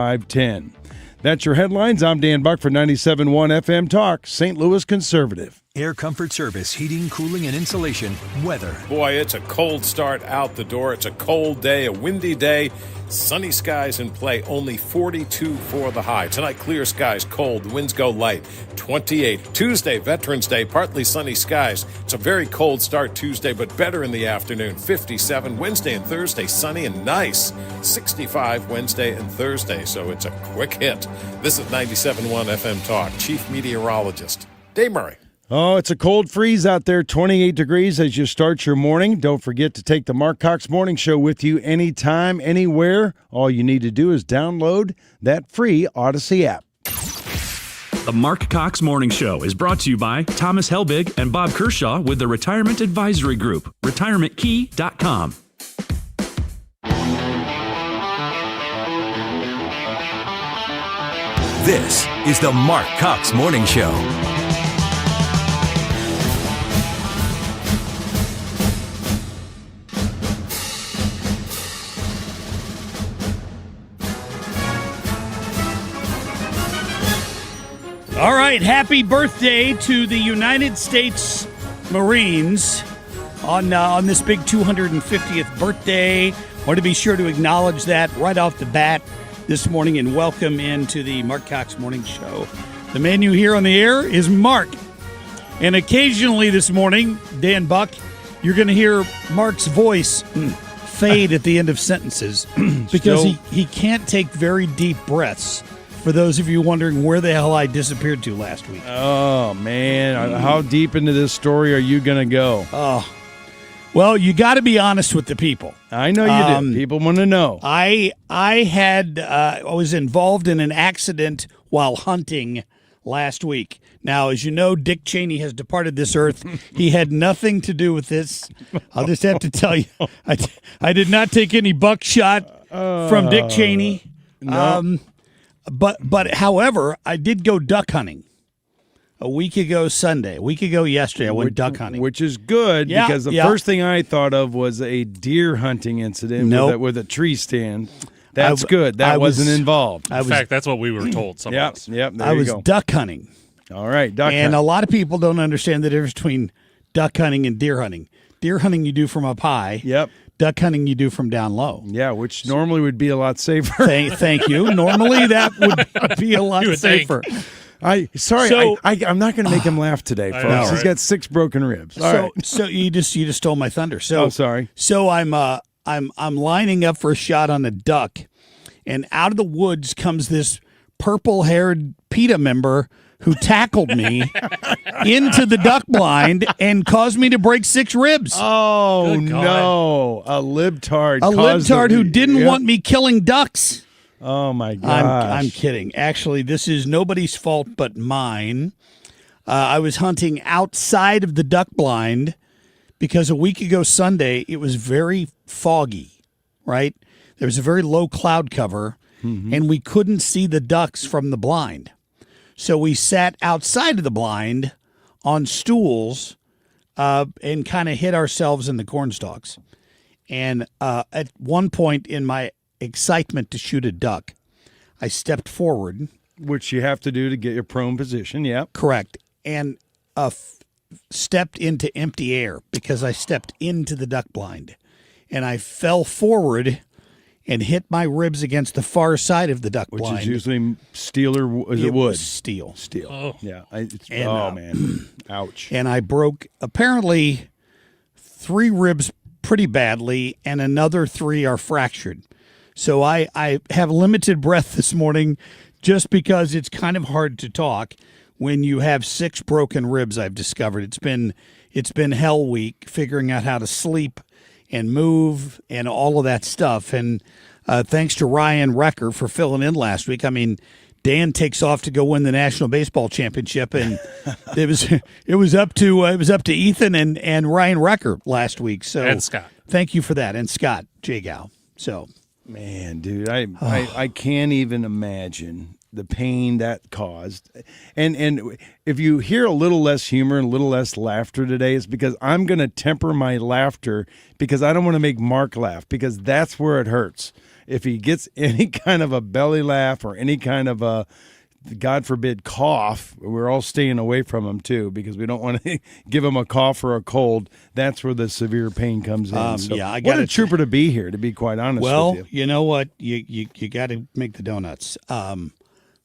510. That's your headlines. I'm Dan Buck for 97.1 FM Talk, St. Louis Conservative. Air Comfort Service, heating, cooling, and insulation. Weather. Boy, it's a cold start out the door. It's a cold day, a windy day. Sunny skies in play, only 42 for the high. Tonight, clear skies, cold. The winds go light, 28. Tuesday, Veterans Day, partly sunny skies. It's a very cold start Tuesday, but better in the afternoon, 57. Wednesday and Thursday, sunny and nice, 65 Wednesday and Thursday. So it's a quick hit. This is 97.1 FM Talk. Chief Meteorologist Dave Murray. Oh, it's a cold freeze out there, 28 degrees as you start your morning. Don't forget to take the Marc Cox Morning Show with you anytime, anywhere. All you need to do is download that free Odyssey app. The Marc Cox Morning Show is brought to you by Thomas Helbig and Bob Kershaw with the Retirement Advisory Group, retirementkey.com. This is the Marc Cox Morning Show. All right, happy birthday to the United States Marines on this big 250th birthday. Want to be sure to acknowledge that right off the bat this morning and welcome into the Marc Cox Morning Show. The man you hear on the air is Marc. And occasionally this morning, Dan Buck, you're going to hear Marc's voice fade at the end of sentences because he can't take very deep breaths. For those of you wondering where the hell I disappeared to last week. Oh, man. How deep into this story are you going to go? Oh, well, you got to be honest with the people. I know you did. People want to know. I was involved in an accident while hunting last week. Now, as you know, Dick Cheney has departed this earth. He had nothing to do with this. I'll just have to tell you, I did not take any buckshot from Dick Cheney. No. But however, I did go duck hunting a week ago yesterday. I went duck hunting. Which is good because the first thing I thought of was a deer hunting incident with a tree stand. That's good. That wasn't involved. In fact, that's what we were told. Yep. I was duck hunting. All right, duck hunting. And a lot of people don't understand the difference between duck hunting and deer hunting. Deer hunting you do from up high. Yep. Duck hunting you do from down low. Yeah, which normally would be a lot safer. Thank you. Normally that would be a lot safer. I'm not going to make him laugh today, folks. Know, right? He's got 6 broken ribs. So you just stole my thunder. So sorry. So I'm lining up for a shot on a duck, and out of the woods comes this purple-haired PETA member who tackled me into the duck blind and caused me to break 6 ribs. Oh, no. A libtard. A libtard who didn't want me killing ducks. Oh, my gosh. I'm kidding. Actually, this is nobody's fault but mine. I was hunting outside of the duck blind because a week ago Sunday, it was very foggy, right? There was a very low cloud cover, and we couldn't see the ducks from the blind. So we sat outside of the blind on stools and kind of hit ourselves in the cornstalks. And at one point in my excitement to shoot a duck, I stepped forward. Which you have to do to get your prone position, yep. Correct. And stepped into empty air because I stepped into the duck blind. And I fell forward and hit my ribs against the far side of the duck blind. Which is usually steel or is it wood? Steel. Oh. Yeah. Man. Ouch. And I broke apparently 3 ribs pretty badly, and another 3 are fractured. So I have limited breath this morning just because it's kind of hard to talk when you have 6 broken ribs, I've discovered. It's been hell week figuring out how to sleep and move and all of that stuff. And thanks to Ryan Recker for filling in last week. I mean, Dan takes off to go win the National Baseball Championship, and it was up to Ethan and Ryan Recker last week. So and Scott, thank you for that, and Scott Jagow. So, man, dude, I can't even imagine the pain that caused. And if you hear a little less humor and a little less laughter today, it's because I'm going to temper my laughter because I don't want to make Marc laugh because that's where it hurts. if he gets any kind of a belly laugh or any kind of a, God forbid, cough, we're all staying away from him too, because we don't want to give him a cough or a cold. That's where the severe pain comes in. So yeah, what a trooper to be here, to be quite honest with you. You know what? You got to make the donuts.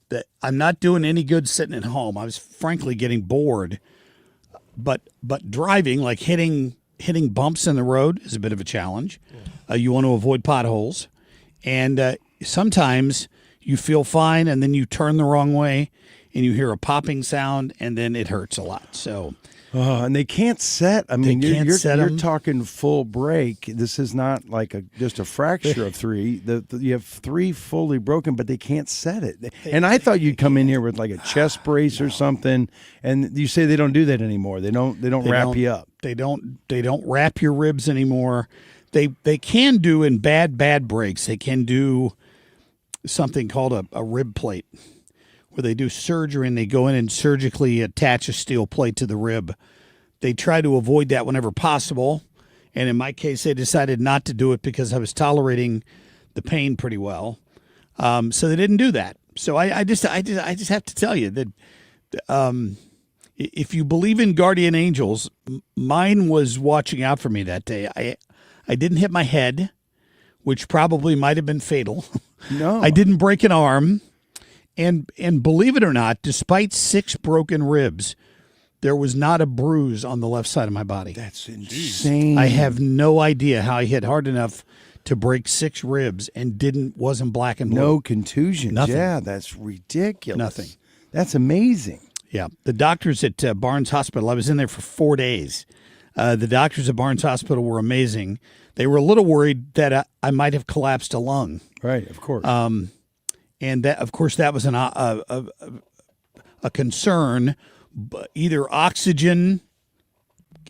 That I'm not doing any good sitting at home. I was frankly getting bored, but driving, like hitting bumps in the road, is a bit of a challenge. You want to avoid potholes, and sometimes you feel fine, and then you turn the wrong way, and you hear a popping sound, and then it hurts a lot. So, and they can't set. I mean, you're 'em. talking full break. This is not like just a fracture of three. You have three fully broken, but they can't set it. And I thought you'd come in here with like a chest brace or something. And you say they don't do that anymore. They don't wrap you up. They don't wrap your ribs anymore. They can do in bad breaks. They can do something called a rib plate, where they do surgery and they go in and surgically attach a steel plate to the rib. They try to avoid that whenever possible, and in my case, they decided not to do it because I was tolerating the pain pretty well. So they didn't do that. So I just have to tell you that if you believe in guardian angels, mine was watching out for me that day. I didn't hit my head, which probably might have been fatal. No, I didn't break an arm. And believe it or not, despite 6 broken ribs, there was not a bruise on the left side of my body. That's insane. I have no idea how I hit hard enough to break 6 ribs and wasn't black and blue. No contusions. Nothing. Yeah, that's ridiculous. Nothing. That's amazing. Yeah. The doctors at Barnes Hospital, I was in there for 4 days. The doctors at Barnes Hospital were amazing. They were a little worried that I might have collapsed a lung. Right, of course. And that, of course, that was a concern. But either oxygen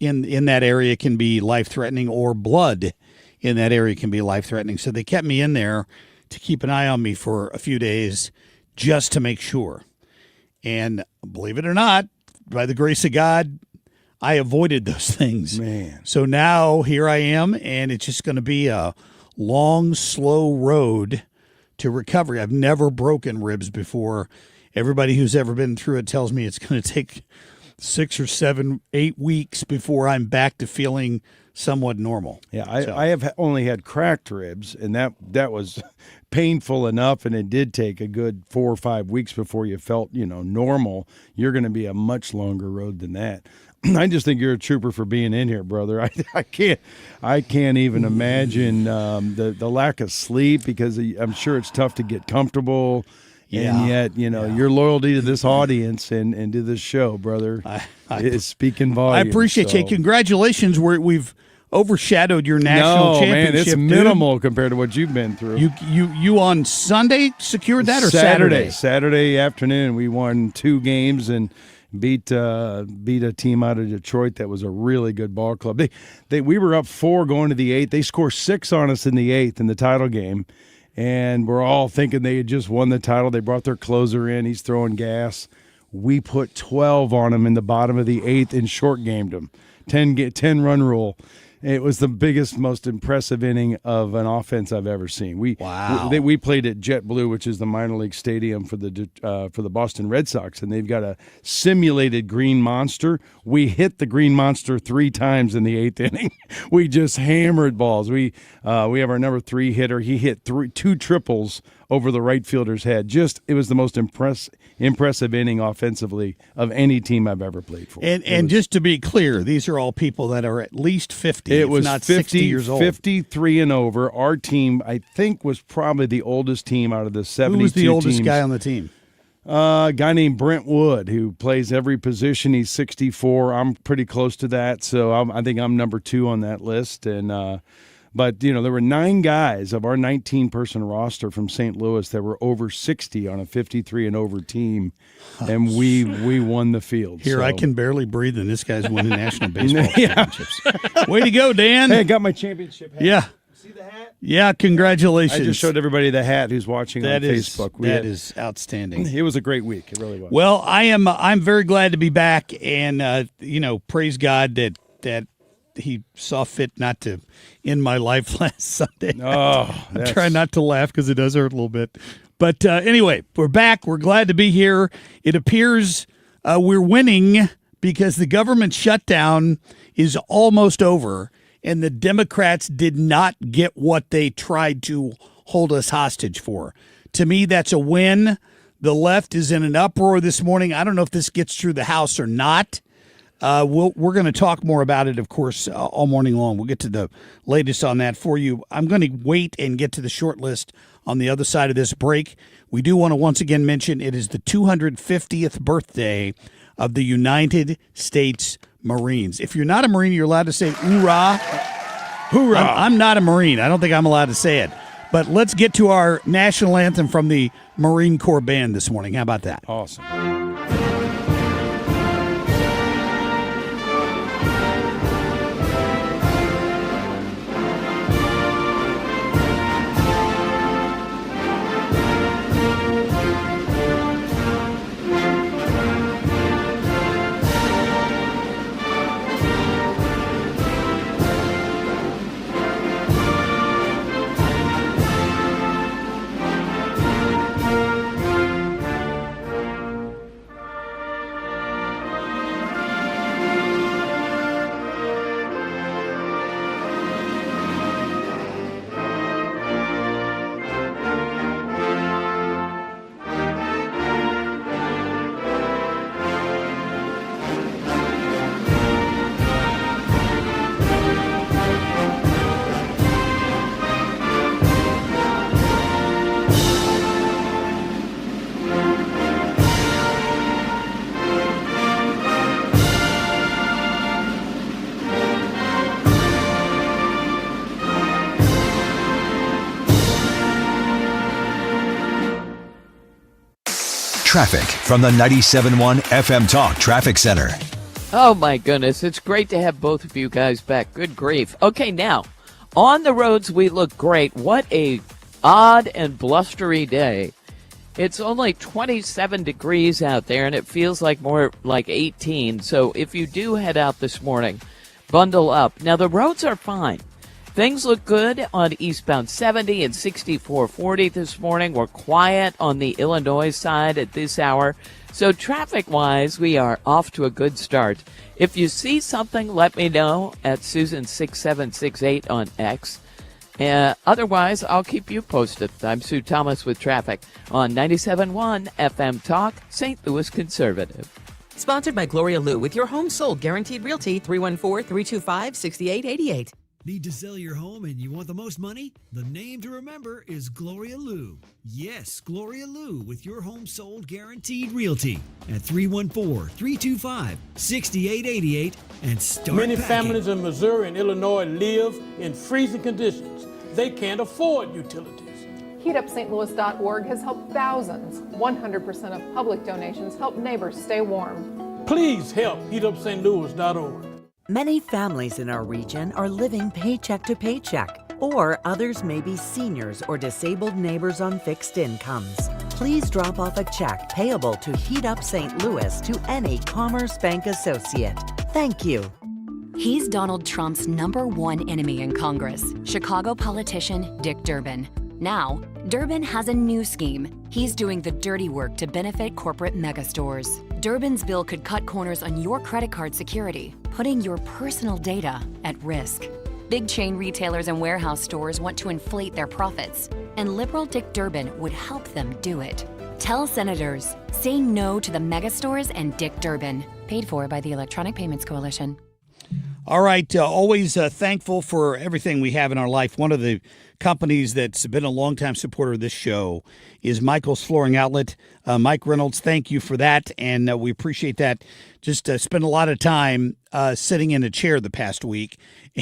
in that area can be life-threatening, or blood in that area can be life-threatening. So they kept me in there to keep an eye on me for a few days just to make sure. And believe it or not, by the grace of God, I avoided those things. Man. So now here I am, and it's just going to be a long, slow road to recovery. I've never broken ribs before. Everybody who's ever been through it tells me it's going to take 6 or 7, 8 weeks before I'm back to feeling somewhat normal. Yeah, I have only had cracked ribs, and that was painful enough, and it did take a good 4 or 5 weeks before you felt, normal. You're going to be a much longer road than that. I just think you're a trooper for being in here, brother. I can't even imagine the lack of sleep, because I'm sure it's tough to get comfortable. Yeah. And yet, your loyalty to this audience and to this show, brother, is speaking volumes. I appreciate you. Congratulations. We've overshadowed your national championship. Man, it's minimal compared to what you've been through. You on Sunday secured that, or Saturday? Saturday afternoon, we won 2 games and beat a team out of Detroit that was a really good ball club. We were up 4 going to the 8th. They scored 6 on us in the 8th in the title game, and we're all thinking they had just won the title. They brought their closer in. He's throwing gas. We put 12 on him in the bottom of the 8th and short gamed him. 10-run rule. It was the biggest, most impressive inning of an offense I've ever seen. We played at JetBlue, which is the minor league stadium for the Boston Red Sox, and they've got a simulated green monster. We hit the green monster 3 times in the 8th inning. We just hammered balls. We have our number 3 hitter. He hit 2 triples over the right fielder's head. It was the most impressive inning offensively of any team I've ever played for. And just to be clear, these are all people that are at least 50, it was not 50, 60 years old. 53 and over. Our team, I think, was probably the oldest team out of the 72 Who was the oldest teams. guy on the team? A guy named Brent Wood, who plays every position. He's 64. I'm pretty close to that, so I think I'm number 2 on that list. And but, there were 9 guys of our 19-person roster from St. Louis that were over 60 on a 53 and over team, and we won the field. Here, so. I can barely breathe, and this guy's winning national baseball championships. Way to go, Dan. Hey, I got my championship hat. Yeah. See the hat? Yeah, congratulations. I just showed everybody the hat who's watching on Facebook. That is outstanding. It was a great week. It really was. Well, I'm very glad to be back, and praise God that he saw fit not to end my life last Sunday. Oh, I try not to laugh because it does hurt a little bit. But anyway, we're back. We're glad to be here. It appears we're winning because the government shutdown is almost over, and the Democrats did not get what they tried to hold us hostage for. To me, that's a win. The left is in an uproar this morning. I don't know if this gets through the House or not. We're going to talk more about it, of course, all morning long. We'll get to the latest on that for you. I'm going to wait and get to the short list on the other side of this break. We do want to once again mention it is the 250th birthday of the United States Marines. If you're not a Marine, you're allowed to say hoorah. Hoorah. I'm not a Marine. I don't think I'm allowed to say it. But let's get to our national anthem from the Marine Corps Band this morning. How about that? Awesome. Traffic from the 97.1 FM Talk Traffic Center. Oh my goodness, it's great to have both of you guys back. Good grief. Okay, now, on the roads we look great. What a odd and blustery day. It's only 27 degrees out there and it feels like more like 18. So if you do head out this morning, bundle up. Now the roads are fine. Things look good on eastbound 70 and 6440 this morning. We're quiet on the Illinois side at this hour. So traffic-wise, we are off to a good start. If you see something, let me know at Susan6768 on X. Otherwise, I'll keep you posted. I'm Sue Thomas with traffic on 97.1 FM Talk, St. Louis Conservative. Sponsored by Gloria Lou with your home sold guaranteed realty 314-325-6888. Need to sell your home and you want the most money? The name to remember is Gloria Lou. Yes, Gloria Lou with your home sold guaranteed realty at 314-325-6888 and start Many packing. families in Missouri and Illinois live in freezing conditions. They can't afford utilities. HeatUpStLouis.org has helped thousands. 100% of public donations help neighbors stay warm. Please help HeatUpStLouis.org. Many families in our region are living paycheck to paycheck, or others may be seniors or disabled neighbors on fixed incomes. Please drop off a check payable to Heat Up St. Louis to any Commerce Bank associate. Thank you. He's Donald Trump's #1 enemy in Congress, Chicago politician Dick Durbin. Now, Durbin has a new scheme. He's doing the dirty work to benefit corporate megastores. Durbin's bill could cut corners on your credit card security, putting your personal data at risk. Big chain retailers and warehouse stores want to inflate their profits, and liberal Dick Durbin would help them do it. Tell senators, say no to the megastores and Dick Durbin. Paid for by the Electronic Payments Coalition. All right, always thankful for everything we have in our life. One of the companies that's been a longtime supporter of this show is Michael's Flooring Outlet. Mike Reynolds, thank you for that, and we appreciate that. Just spent a lot of time sitting in a chair the past week,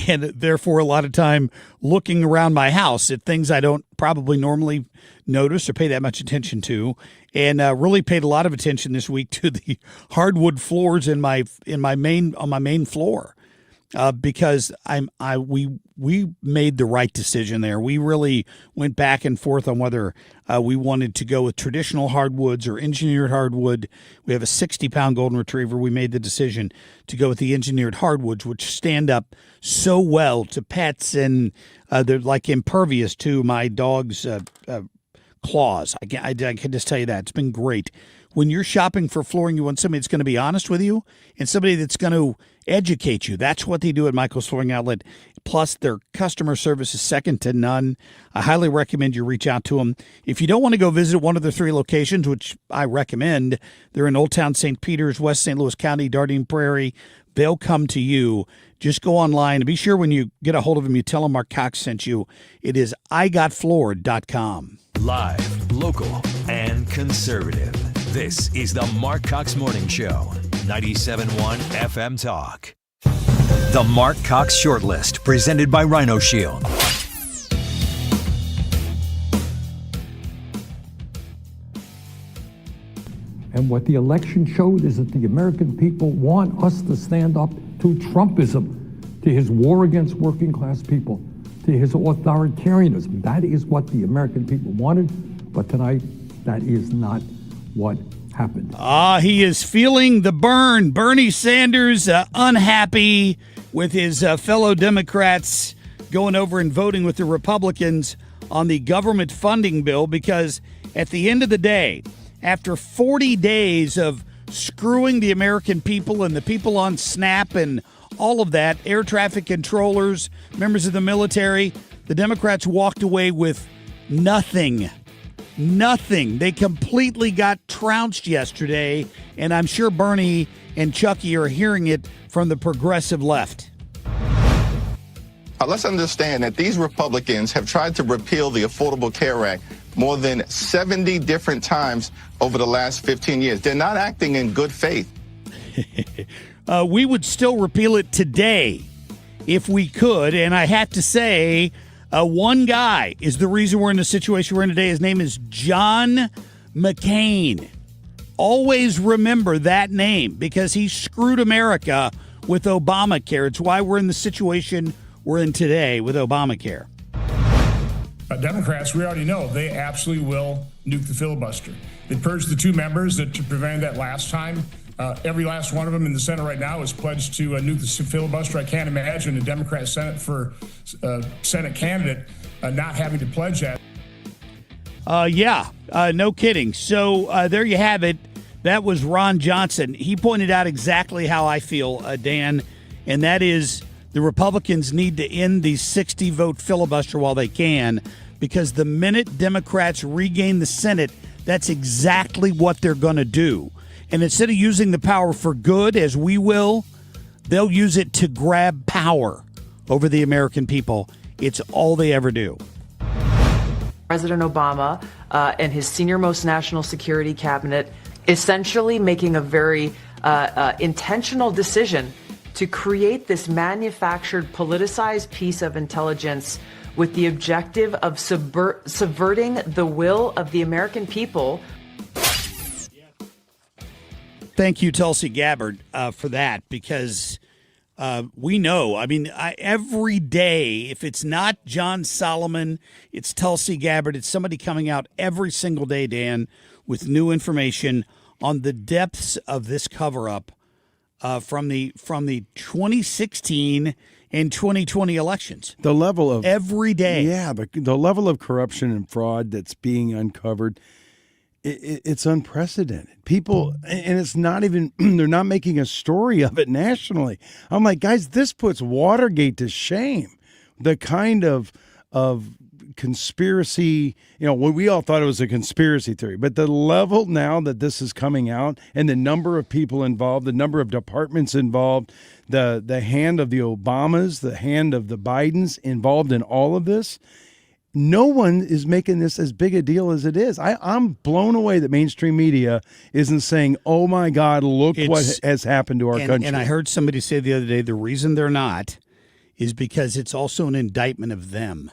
and therefore a lot of time looking around my house at things I don't probably normally notice or pay that much attention to, and really paid a lot of attention this week to the hardwood floors on my main floor. Because we we made the right decision there. We really went back and forth on whether we wanted to go with traditional hardwoods or engineered hardwood. We have a 60-pound golden retriever. We made the decision to go with the engineered hardwoods, which stand up so well to pets, and they're like impervious to my dog's claws. I can just tell you that. It's been great. When you're shopping for flooring, you want somebody that's going to be honest with you and somebody that's going to educate you. That's what they do at Michael's Flooring Outlet. Plus, their customer service is second to none. I highly recommend you reach out to them. If you don't want to go visit one of their 3 locations, which I recommend, they're in Old Town St. Peters, West St. Louis County, Dardenne Prairie. They'll come to you. Just go online and be sure when you get a hold of them, you tell them Marc Cox sent you. It is igotfloored.com. Live, local, and conservative. This is the Marc Cox Morning Show, 97.1 FM Talk. The Marc Cox Shortlist, presented by Rhino Shield. And what the election showed is that the American people want us to stand up to Trumpism, to his war against working class people, to his authoritarianism. That is what the American people wanted, but tonight, that is not what happened. He is feeling the burn. Bernie Sanders unhappy with his fellow Democrats going over and voting with the Republicans on the government funding bill, because at the end of the day, after 40 days of screwing the American people and the people on SNAP and all of that, air traffic controllers, members of the military, the Democrats walked away with nothing. Nothing. They completely got trounced yesterday, and I'm sure Bernie and Chucky are hearing it from the progressive left. Let's understand that these Republicans have tried to repeal the Affordable Care Act more than 70 different times over the last 15 years. They're not acting in good faith. We would still repeal it today if we could, and I have to say, one guy is the reason we're in the situation we're in today. His name is John McCain. Always remember that name, because he screwed America with Obamacare. It's why we're in the situation we're in today with Obamacare. Democrats, we already know, they absolutely will nuke the filibuster. They purged the 2 members that prevented that last time. Every last one of them in the Senate right now is pledged to nuke the filibuster. I can't imagine a Democrat Senate for Senate candidate not having to pledge that. No kidding. So there you have it. That was Ron Johnson. He pointed out exactly how I feel, Dan, and that is the Republicans need to end the 60-vote filibuster while they can, because the minute Democrats regain the Senate, that's exactly what they're going to do. And instead of using the power for good, as we will, they'll use it to grab power over the American people. It's all they ever do. President Obama and his senior-most national security cabinet essentially making a very intentional decision to create this manufactured, politicized piece of intelligence with the objective of subverting the will of the American people. Thank you, Tulsi Gabbard, for that, because we know, every day, if it's not John Solomon, it's Tulsi Gabbard, it's somebody coming out every single day, Dan, with new information on the depths of this cover-up from the 2016 and 2020 elections. The level of every day. Yeah, the level of corruption and fraud that's being uncovered, it's unprecedented. People, and it's not even, they're not making a story of it nationally. I'm like, guys, this puts Watergate to shame. The kind of conspiracy, we all thought it was a conspiracy theory, but the level now that this is coming out and the number of people involved, the number of departments involved, the hand of the Obamas, the hand of the Bidens involved in all of this, no one is making this as big a deal as it is. I'm blown away that mainstream media isn't saying, oh my God, look what has happened to our country. And I heard somebody say the other day, the reason they're not is because it's also an indictment of them.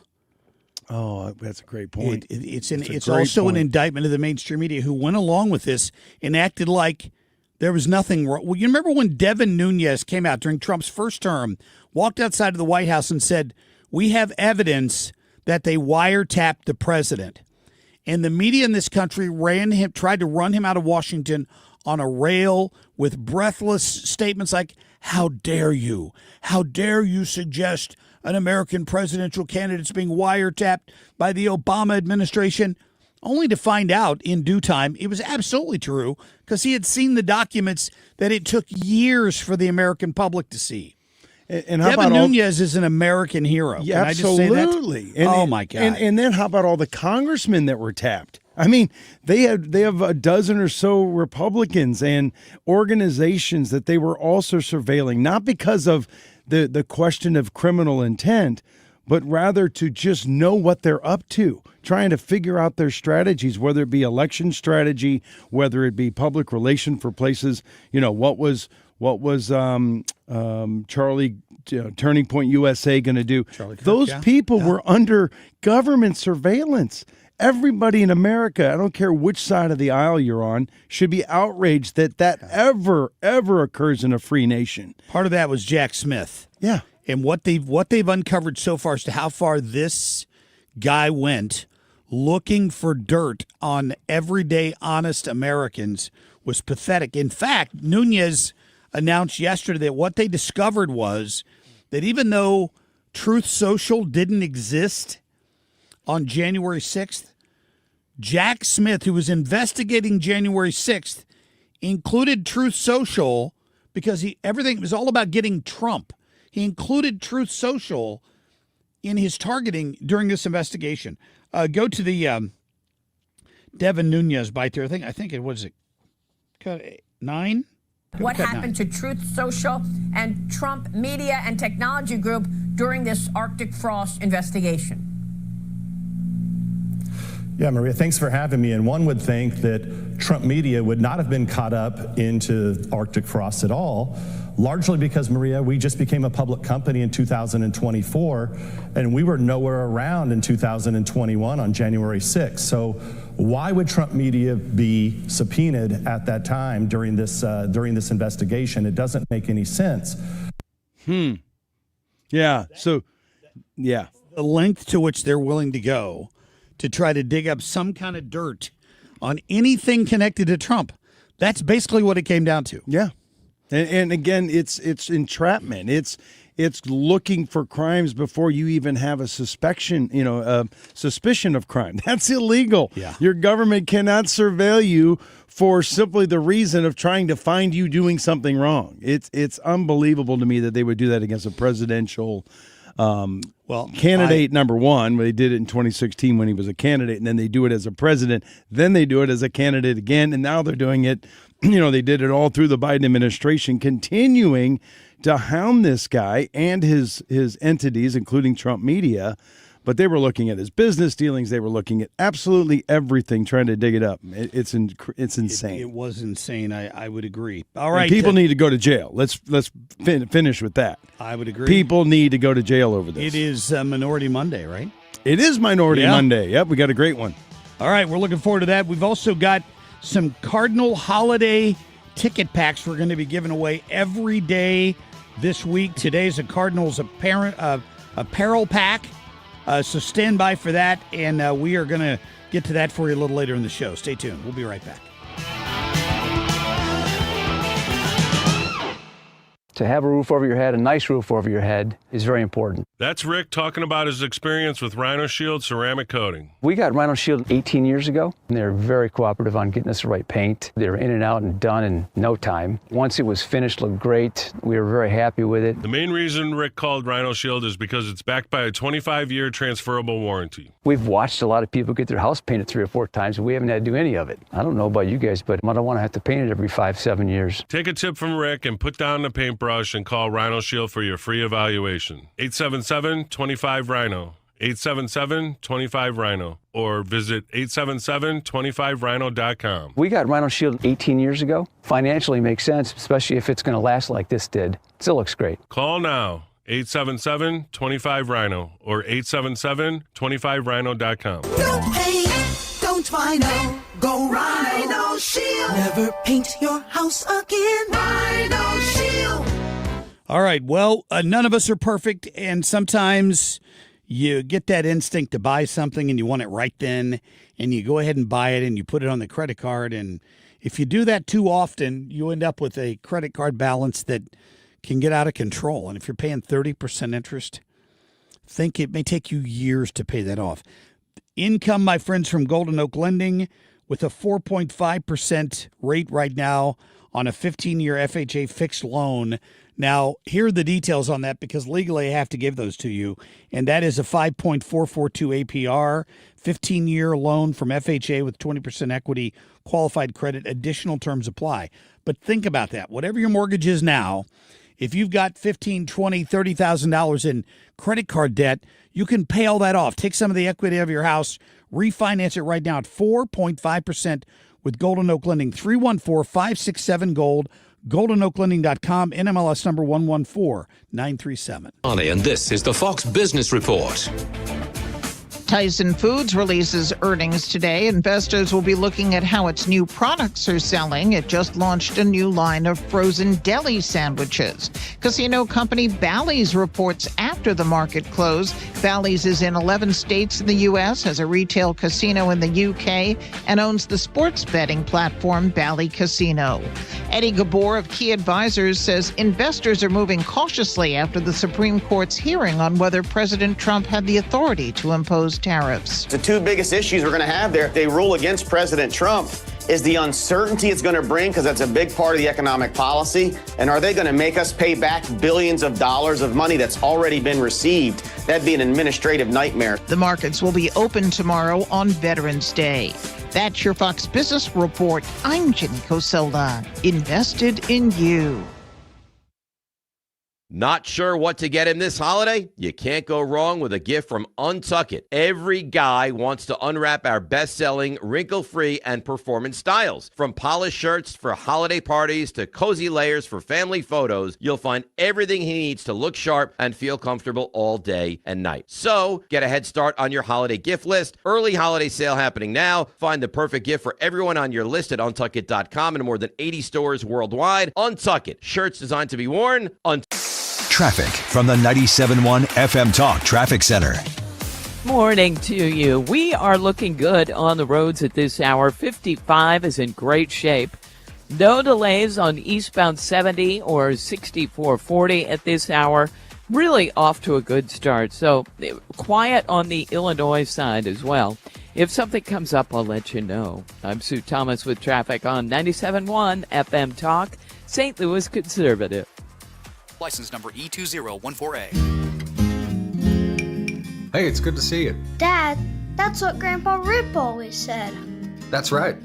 Oh, that's a great point. It's also an indictment of the mainstream media who went along with this and acted like there was nothing wrong. Well, you remember when Devin Nunes came out during Trump's first term, walked outside of the White House and said, We have evidence that they wiretapped the president. And the media in this country tried to run him out of Washington on a rail with breathless statements like, how dare you? How dare you suggest an American presidential candidate is being wiretapped by the Obama administration? Only to find out in due time it was absolutely true because he had seen the documents that it took years for the American public to see. And how Devin about Nunes is an American hero. Yeah, Can I just say that? absolutely. Oh, my God. And then how about all the congressmen that were tapped? I mean, they have a dozen or so Republicans and organizations that they were also surveilling, not because of the question of criminal intent, but rather to just know what they're up to, trying to figure out their strategies, whether it be election strategy, whether it be public relation for places. You know, what was Charlie Turning Point USA going to do? Those people were under government surveillance. Everybody in America, I don't care which side of the aisle you're on, should be outraged that ever occurs in a free nation. Part of that was Jack Smith. Yeah. And what they've uncovered so far as to how far this guy went looking for dirt on everyday honest Americans was pathetic. In fact, Nunes announced yesterday that what they discovered was that even though Truth Social didn't exist on January 6th, Jack Smith, who was investigating January 6th, included Truth Social because everything was all about getting Trump. He included Truth Social in his targeting during this investigation. Go to the Devin Nunes bite there. I think it was cut 9. What happened to Truth Social and Trump Media and Technology Group during this Arctic Frost investigation? Yeah, Maria, thanks for having me. And one would think that Trump Media would not have been caught up into Arctic Frost at all, largely because, Maria, we just became a public company in 2024, and we were nowhere around in 2021 on January 6th. So why would Trump Media be subpoenaed at that time during this investigation? It doesn't make any sense. Yeah. So, yeah. The length to which they're willing to go to try to dig up some kind of dirt on anything connected to Trump. That's basically what it came down to. Yeah. And again, it's entrapment. It's looking for crimes before you even have a suspicion of crime. That's illegal. Yeah. Your government cannot surveil you for simply the reason of trying to find you doing something wrong. It's unbelievable to me that they would do that against a presidential candidate, number one. They did it in 2016 when he was a candidate, and then they do it as a president. Then they do it as a candidate again, and now they're doing it. They did it all through the Biden administration, continuing to hound this guy and his entities, including Trump Media. But they were looking at his business dealings. They were looking at absolutely everything, trying to dig it up. It's insane. It was insane. I would agree. All right. And people need to go to jail. Let's finish with that. I would agree. People need to go to jail over this. It is Minority Monday, right? It is Minority Monday. Yep, we got a great one. All right, we're looking forward to that. We've also got some Cardinal holiday ticket packs we're going to be giving away every day this week. Today's a Cardinals apparel pack. So stand by for that, and we are going to get to that for you a little later in the show. Stay tuned. We'll be right back. To have a roof over your head, a nice roof over your head, is very important. That's Rick talking about his experience with Rhino Shield ceramic coating. We got Rhino Shield 18 years ago, and they were very cooperative on getting us the right paint. They were in and out and done in no time. Once it was finished, looked great. We were very happy with it. The main reason Rick called Rhino Shield is because it's backed by a 25-year transferable warranty. We've watched a lot of people get their house painted 3 or 4 times, and we haven't had to do any of it. I don't know about you guys, but I don't want to have to paint it every 5-7 years. Take a tip from Rick and put down the paintbrush and call Rhino Shield for your free evaluation. 877-25-RHINO. 877-25-RHINO. Or visit 877-25rhino.com. We got Rhino Shield 18 years ago. Financially makes sense, especially if it's going to last like this did. Still looks great. Call now. 877-25-RHINO or 877-25rhino.com. Don't paint, don't Rhino, go Rhino Shield. Never paint your house again. Rhino Shield. All right. Well, none of us are perfect, and sometimes you get that instinct to buy something and you want it right then, and you go ahead and buy it and you put it on the credit card. And if you do that too often, you end up with a credit card balance that can get out of control. And if you're paying 30% interest, think it may take you years to pay that off. Income, my friends, from Golden Oak Lending with a 4.5% rate right now on a 15-year FHA fixed loan. Now, here are the details on that because legally I have to give those to you. And that is a 5.442 APR, 15-year loan from FHA with 20% equity, qualified credit, additional terms apply. But think about that. Whatever your mortgage is now, if you've got $15,000, $20,000, $30,000 in credit card debt, you can pay all that off. Take some of the equity of your house, refinance it right now at 4.5% with Golden Oak Lending. 314-567-GOLD. GoldenOakLending.com, NMLS number 114937. And this is the Fox Business Report. Tyson Foods releases earnings today. Investors will be looking at how its new products are selling. It just launched a new line of frozen deli sandwiches. Casino company Bally's reports after the market close. Bally's is in 11 states in the U.S., has a retail casino in the U.K., and owns the sports betting platform Bally Casino. Eddie Gabor of Key Advisors says investors are moving cautiously after the Supreme Court's hearing on whether President Trump had the authority to impose tariffs. The two biggest issues we're going to have there, if they rule against President Trump, is the uncertainty it's going to bring, because that's a big part of the economic policy. And are they going to make us pay back billions of dollars of money that's already been received? That'd be an administrative nightmare. The markets will be open tomorrow on Veterans Day. That's your Fox Business Report. I'm Jenny Cosola. Invested in you. Not sure what to get him this holiday? You can't go wrong with a gift from Untuck It. Every guy wants to unwrap our best-selling, wrinkle-free, and performance styles. From polished shirts for holiday parties to cozy layers for family photos, you'll find everything he needs to look sharp and feel comfortable all day and night. So, get a head start on your holiday gift list. Early holiday sale happening now. Find the perfect gift for everyone on your list at untuckit.com and more than 80 stores worldwide. Untuck It. Shirts designed to be worn. Traffic from the 97.1 FM Talk Traffic Center. Morning to you. We are looking good on the roads at this hour. 55 is in great shape. No delays on eastbound 70 or 6440 at this hour. Really off to a good start. So quiet on the Illinois side as well. If something comes up, I'll let you know. I'm Sue Thomas with traffic on 97.1 FM Talk, St. Louis Conservative. License number E2014A. Hey, it's good to see you. Dad, that's what Grandpa Rip always said. That's right.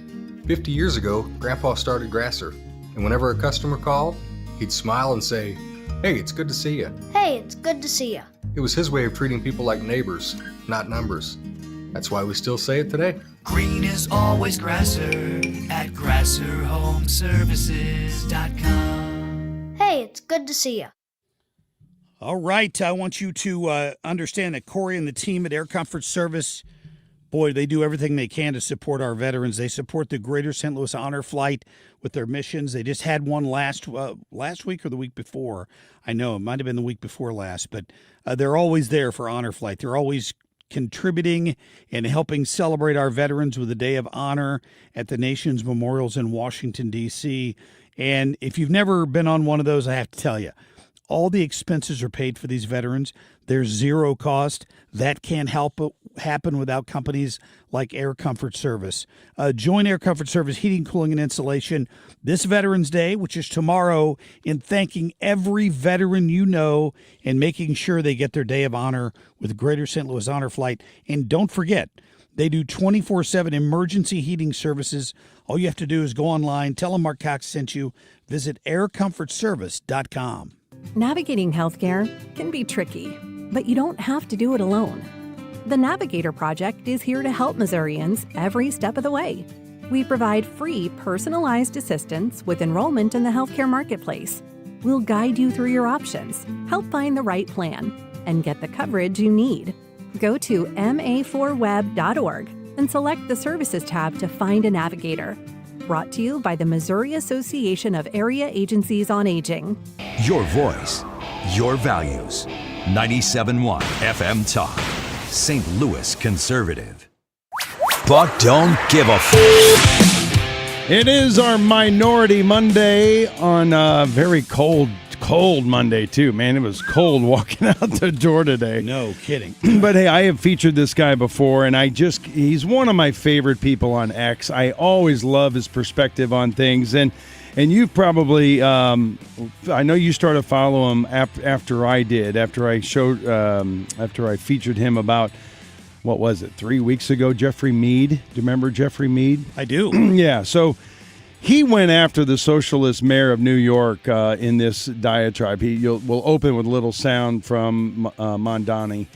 50 years ago, Grandpa started Grasser. And whenever a customer called, he'd smile and say, "Hey, it's good to see you." Hey, it's good to see you. It was his way of treating people like neighbors, not numbers. That's why we still say it today. Green is always Grasser at GrasserHomeservices.com. Hey, it's good to see you. All right. I want you to understand that Corey and the team at Air Comfort Service, boy, they do everything they can to support our veterans. They support the Greater St. Louis Honor Flight with their missions. They just had one last week or the week before. I know it might have been the week before last, but they're always there for Honor Flight. They're always contributing and helping celebrate our veterans with a day of honor at the nation's memorials in Washington, D.C., and if you've never been on one of those, I have to tell you, all the expenses are paid for these veterans. There's zero cost. That can't happen without companies like Air Comfort Service. Join Air Comfort Service Heating, Cooling, and Insulation this Veterans Day, which is tomorrow, in thanking every veteran you know and making sure they get their day of honor with Greater St. Louis Honor Flight. And don't forget, they do 24/7 emergency heating services. All you have to do is go online, tell them Marc Cox sent you, visit aircomfortservice.com. Navigating healthcare can be tricky, but you don't have to do it alone. The Navigator Project is here to help Missourians every step of the way. We provide free, personalized assistance with enrollment in the healthcare marketplace. We'll guide you through your options, help find the right plan, and get the coverage you need. Go to ma4web.org and select the Services tab to find a navigator. Brought to you by the Missouri Association of Area Agencies on Aging. Your voice, your values. 97.1 FM Talk. St. Louis Conservative. Buck don't give a f. It is our Minority Monday on a very cold Monday, too. Man, it was cold walking out the door today. No kidding. But hey, I have featured this guy before, and he's one of my favorite people on X. I always love his perspective on things, and you've probably, I know you started to follow him after I did, after I featured him about, what was it, 3 weeks ago, Jeffrey Mead. Do you remember Jeffrey Mead? I do. Yeah, so he went after the socialist mayor of New York in this diatribe. We'll open with a little sound from Mondani,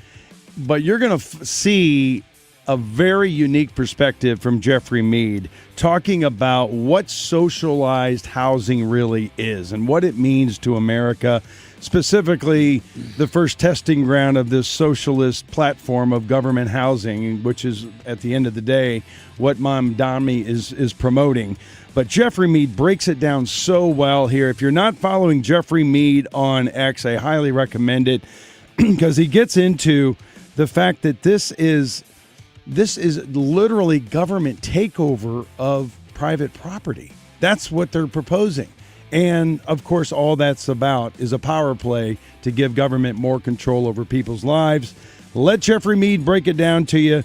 but you're going to see a very unique perspective from Jeffrey Mead talking about what socialized housing really is and what it means to America, specifically the first testing ground of this socialist platform of government housing, which is, at the end of the day, what Mondani is promoting. But Jeffrey Mead breaks it down so well here. If you're not following Jeffrey Mead on X, I highly recommend it because he gets into the fact that this is literally government takeover of private property. That's what they're proposing. And, of course, all that's about is a power play to give government more control over people's lives. Let Jeffrey Mead break it down to you.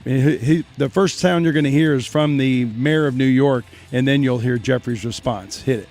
The first sound you're going to hear is from the mayor of New York, and then you'll hear Jeffrey's response. Hit it.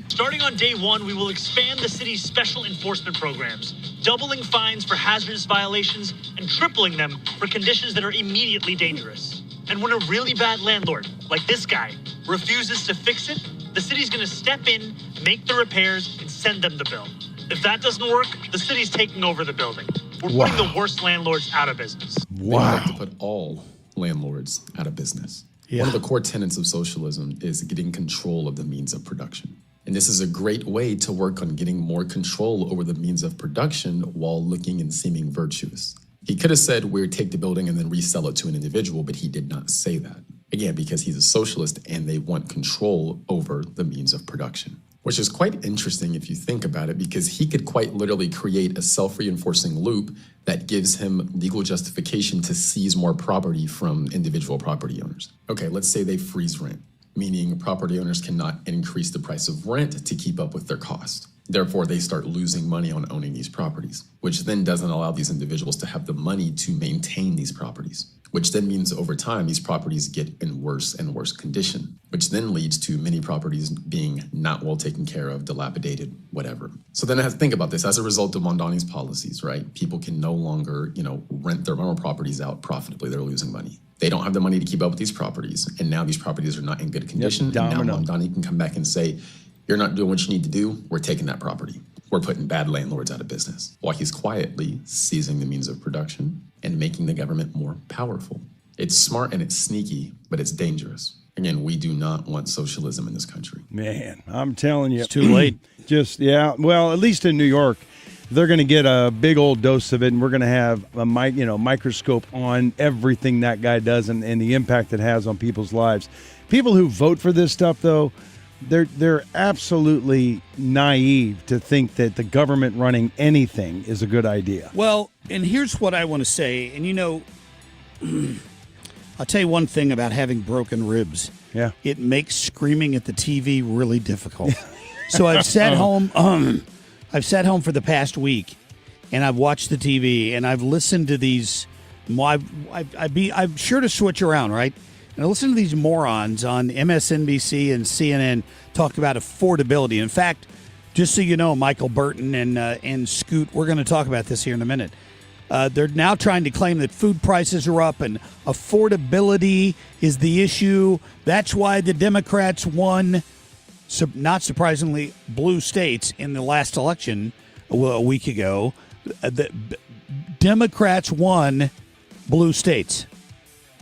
Starting on day one, we will expand the city's special enforcement programs, doubling fines for hazardous violations and tripling them for conditions that are immediately dangerous. And when a really bad landlord, like this guy, refuses to fix it, the city's going to step in, make the repairs, and send them the bill. If that doesn't work, the city's taking over the building. We're putting the worst landlords out of business. Wow. They like to put all landlords out of business. Yeah. One of the core tenets of socialism is getting control of the means of production. And this is a great way to work on getting more control over the means of production while looking and seeming virtuous. He could have said, we'll take the building and then resell it to an individual, but he did not say that. Again, because he's a socialist and they want control over the means of production. Which is quite interesting if you think about it, because he could quite literally create a self-reinforcing loop that gives him legal justification to seize more property from individual property owners. Okay, let's say they freeze rent, meaning property owners cannot increase the price of rent to keep up with their cost. Therefore, they start losing money on owning these properties, which then doesn't allow these individuals to have the money to maintain these properties, which then means over time, these properties get in worse and worse condition, which then leads to many properties being not well taken care of, dilapidated, whatever. So then I have to think about this. As a result of Mondani's policies, right? People can no longer, rent their rental properties out profitably. They're losing money. They don't have the money to keep up with these properties. And now these properties are not in good condition. Yep, and now Mondani can come back and say, you're not doing what you need to do. We're taking that property. We're putting bad landlords out of business while he's quietly seizing the means of production and making the government more powerful. It's smart and it's sneaky, but it's dangerous. Again, we do not want socialism in this country. Man, I'm telling you. It's too late. Well, at least in New York, they're going to get a big old dose of it, and we're going to have a microscope on everything that guy does and the impact it has on people's lives. People who vote for this stuff, though, they're absolutely naive to think that the government running anything is a good idea. Well, and here's what I want to say, and I'll tell you one thing about having broken ribs. Yeah. It makes screaming at the TV really difficult. So I've sat home for the past week, and I've watched the TV, and I've listened to these. I'm sure to switch around, right? And I listen to these morons on MSNBC and CNN talk about affordability. In fact, just so you know, Michael Burton and Scoot, we're going to talk about this here in a minute. They're now trying to claim that food prices are up and affordability is the issue. That's why the Democrats won, not surprisingly, blue states in the last election a week ago. The Democrats won blue states.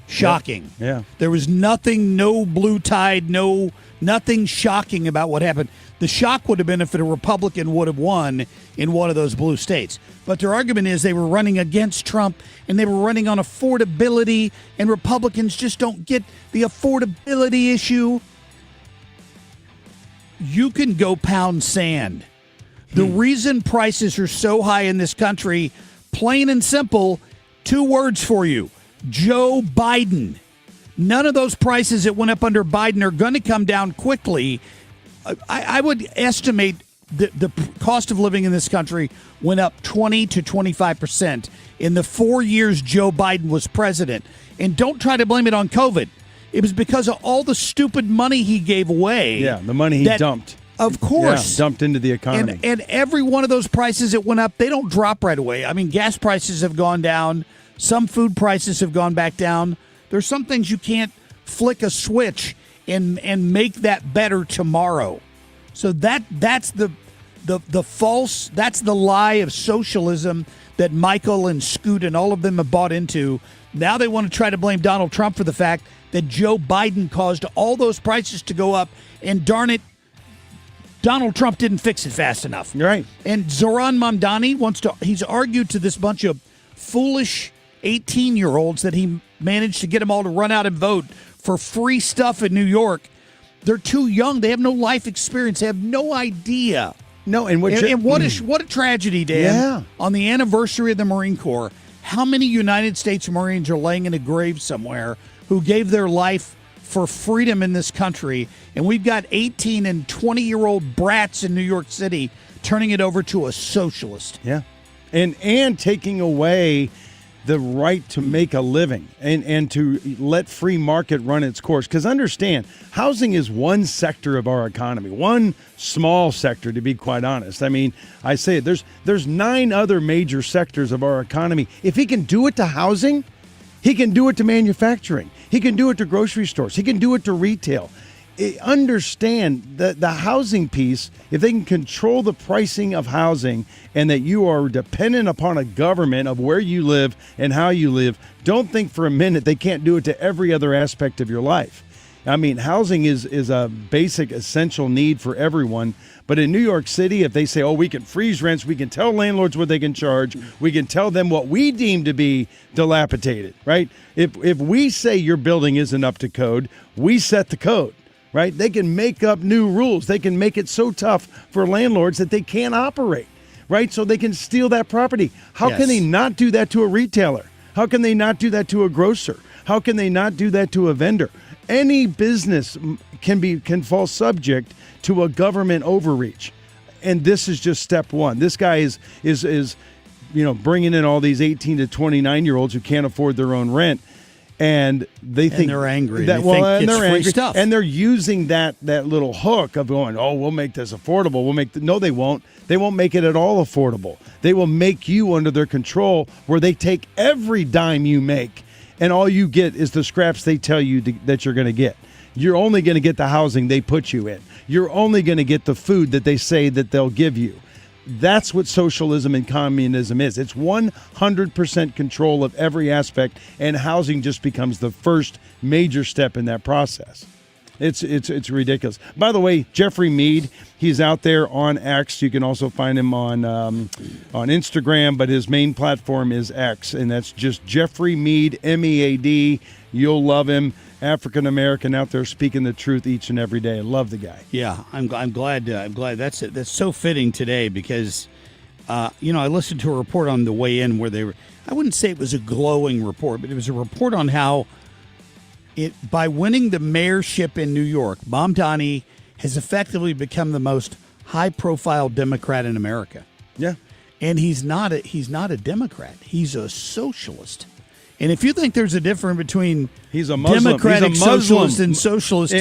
Shocking. Yeah. There was nothing, no blue tide, nothing shocking about what happened. The shock would have been if a Republican would have won in one of those blue states. But their argument is they were running against Trump and they were running on affordability, and Republicans just don't get the affordability issue. You can go pound sand, The reason prices are so high in this country, plain and simple, 2 words for you: Joe Biden. None of those prices that went up under Biden are going to come down quickly. I would estimate the cost of living in this country went up 20 to 25% in the 4 years Joe Biden was president. And don't try to blame it on COVID. It was because of all the stupid money he gave away. Yeah, the money he dumped. Of course. Yeah, dumped into the economy. And every one of those prices that went up, they don't drop right away. I mean, gas prices have gone down. Some food prices have gone back down. There's some things you can't flick a switch and make that better tomorrow. So that's the false, that's the lie of socialism that Michael and Scoot and all of them have bought into. Now they want to try to blame Donald Trump for the fact that Joe Biden caused all those prices to go up, and darn it, Donald Trump didn't fix it fast enough. Right. And Zoran Mamdani he's argued to this bunch of foolish 18-year-olds that he managed to get them all to run out and vote for free stuff in New York. They're too young. They have no life experience. They have no idea. No, and what a tragedy, Dan. Yeah. On the anniversary of the Marine Corps, how many United States Marines are laying in a grave somewhere who gave their life for freedom in this country? And we've got 18 and 20-year-old brats in New York City turning it over to a socialist. Yeah. And taking away the right to make a living and to let free market run its course. Because understand, housing is one sector of our economy, one small sector, to be quite honest. I mean, I say it, there's 9 other major sectors of our economy. If he can do it to housing, he can do it to manufacturing. He can do it to grocery stores. He can do it to retail. Understand that the housing piece, if they can control the pricing of housing and that you are dependent upon a government of where you live and how you live, don't think for a minute they can't do it to every other aspect of your life. I mean, housing is a basic, essential need for everyone. But in New York City, if they say, oh, we can freeze rents, we can tell landlords what they can charge, we can tell them what we deem to be dilapidated, right? If we say your building isn't up to code, we set the code. Right? They can make up new rules. They can make it so tough for landlords that they can't operate, right? So they can steal that property. How can they not do that to a retailer? How can they not do that to a grocer? How can they not do that to a vendor? Any business can fall subject to a government overreach. And this is just step one. This guy is bringing in all these 18 to 29-year-olds who can't afford their own rent. And they think they're angry. They're free angry stuff, and they're using that little hook of going, "Oh, we'll make this affordable. No, they won't. They won't make it at all affordable. They will make you under their control, where they take every dime you make, and all you get is the scraps they tell you that you're going to get. You're only going to get the housing they put you in. You're only going to get the food that they say that they'll give you." That's what socialism and communism is. It's 100% control of every aspect, and housing just becomes the first major step in that process. It's ridiculous. By the way, Jeffrey Mead, he's out there on X. You can also find him on Instagram, but his main platform is X, and that's just Jeffrey Mead, MEAD. You'll love him. African American out there speaking the truth each and every day. I love the guy. Yeah, I'm glad. That's it. That's so fitting today because, I listened to a report on the way in where I wouldn't say it was a glowing report, but it was a report on how by winning the mayorship in New York, Mamdani has effectively become the most high-profile Democrat in America. Yeah, and he's not a Democrat. He's a socialist. And if you think there's a difference between Democratic socialist and socialist,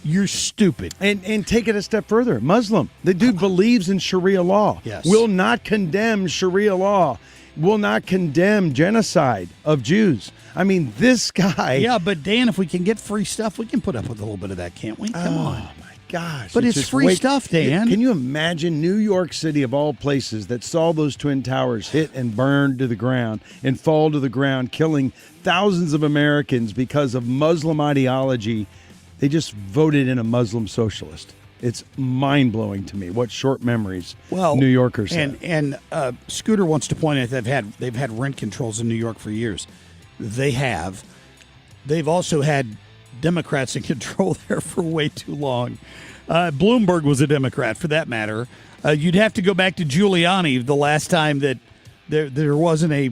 you're stupid. And take it a step further. Muslim. The dude believes in Sharia law. Yes. Will not condemn Sharia law. Will not condemn genocide of Jews. I mean, this guy. Yeah, but Dan, if we can get free stuff, we can put up with a little bit of that, can't we? Come on. Gosh. But it's free stuff, Dan. Can you imagine New York City, of all places, that saw those Twin Towers hit and burn to the ground and fall to the ground, killing thousands of Americans because of Muslim ideology? They just voted in a Muslim socialist. It's mind-blowing to me what short memories New Yorkers have. And Scooter wants to point out that they've had rent controls in New York for years. They have. They've also had Democrats in control there for way too long. Bloomberg was a Democrat, for that matter. You'd have to go back to Giuliani the last time that there wasn't a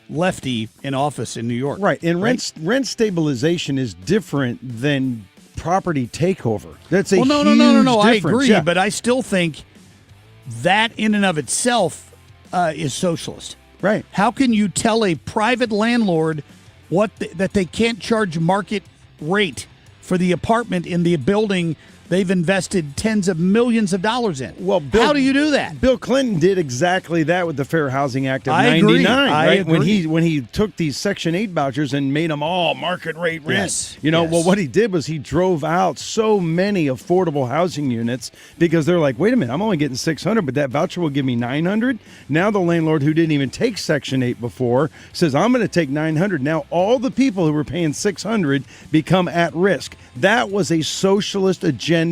lefty in office in New York. Right, and rent stabilization is different than property takeover. That's a huge no. I agree, yeah. but I still think that in and of itself is socialist. Right. How can you tell a private landlord that they can't charge market rate for the apartment in the building they've invested tens of millions of dollars in? Well, how do you do that? Bill Clinton did exactly that with the Fair Housing Act of I 99, agree. right? I agree. When he took these Section 8 vouchers and made them all market rate rent. Yes. Well, what he did was he drove out so many affordable housing units because they're like, wait a minute, I'm only getting 600, but that voucher will give me 900. Now the landlord who didn't even take Section 8 before says, I'm going to take 900. Now all the people who were paying 600 become at risk. That was a socialist agenda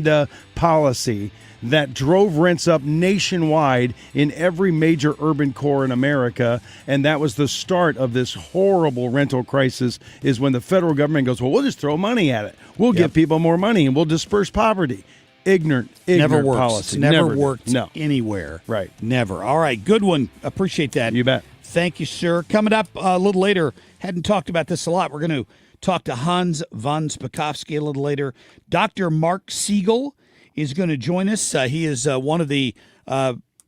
policy that drove rents up nationwide in every major urban core in America, and that was the start of this horrible rental crisis, is when the federal government goes, well, we'll just throw money at it. We'll give people more money, and we'll disperse poverty. Ignorant Never works. policy. It's never worked No. anywhere. Right. Never. All right, good one. Appreciate that. You bet. Thank you, sir. Coming up a little later, hadn't talked about this a lot. We're going to talk to Hans von Spakovsky a little later. Dr. Marc Siegel is going to join us. He is one of the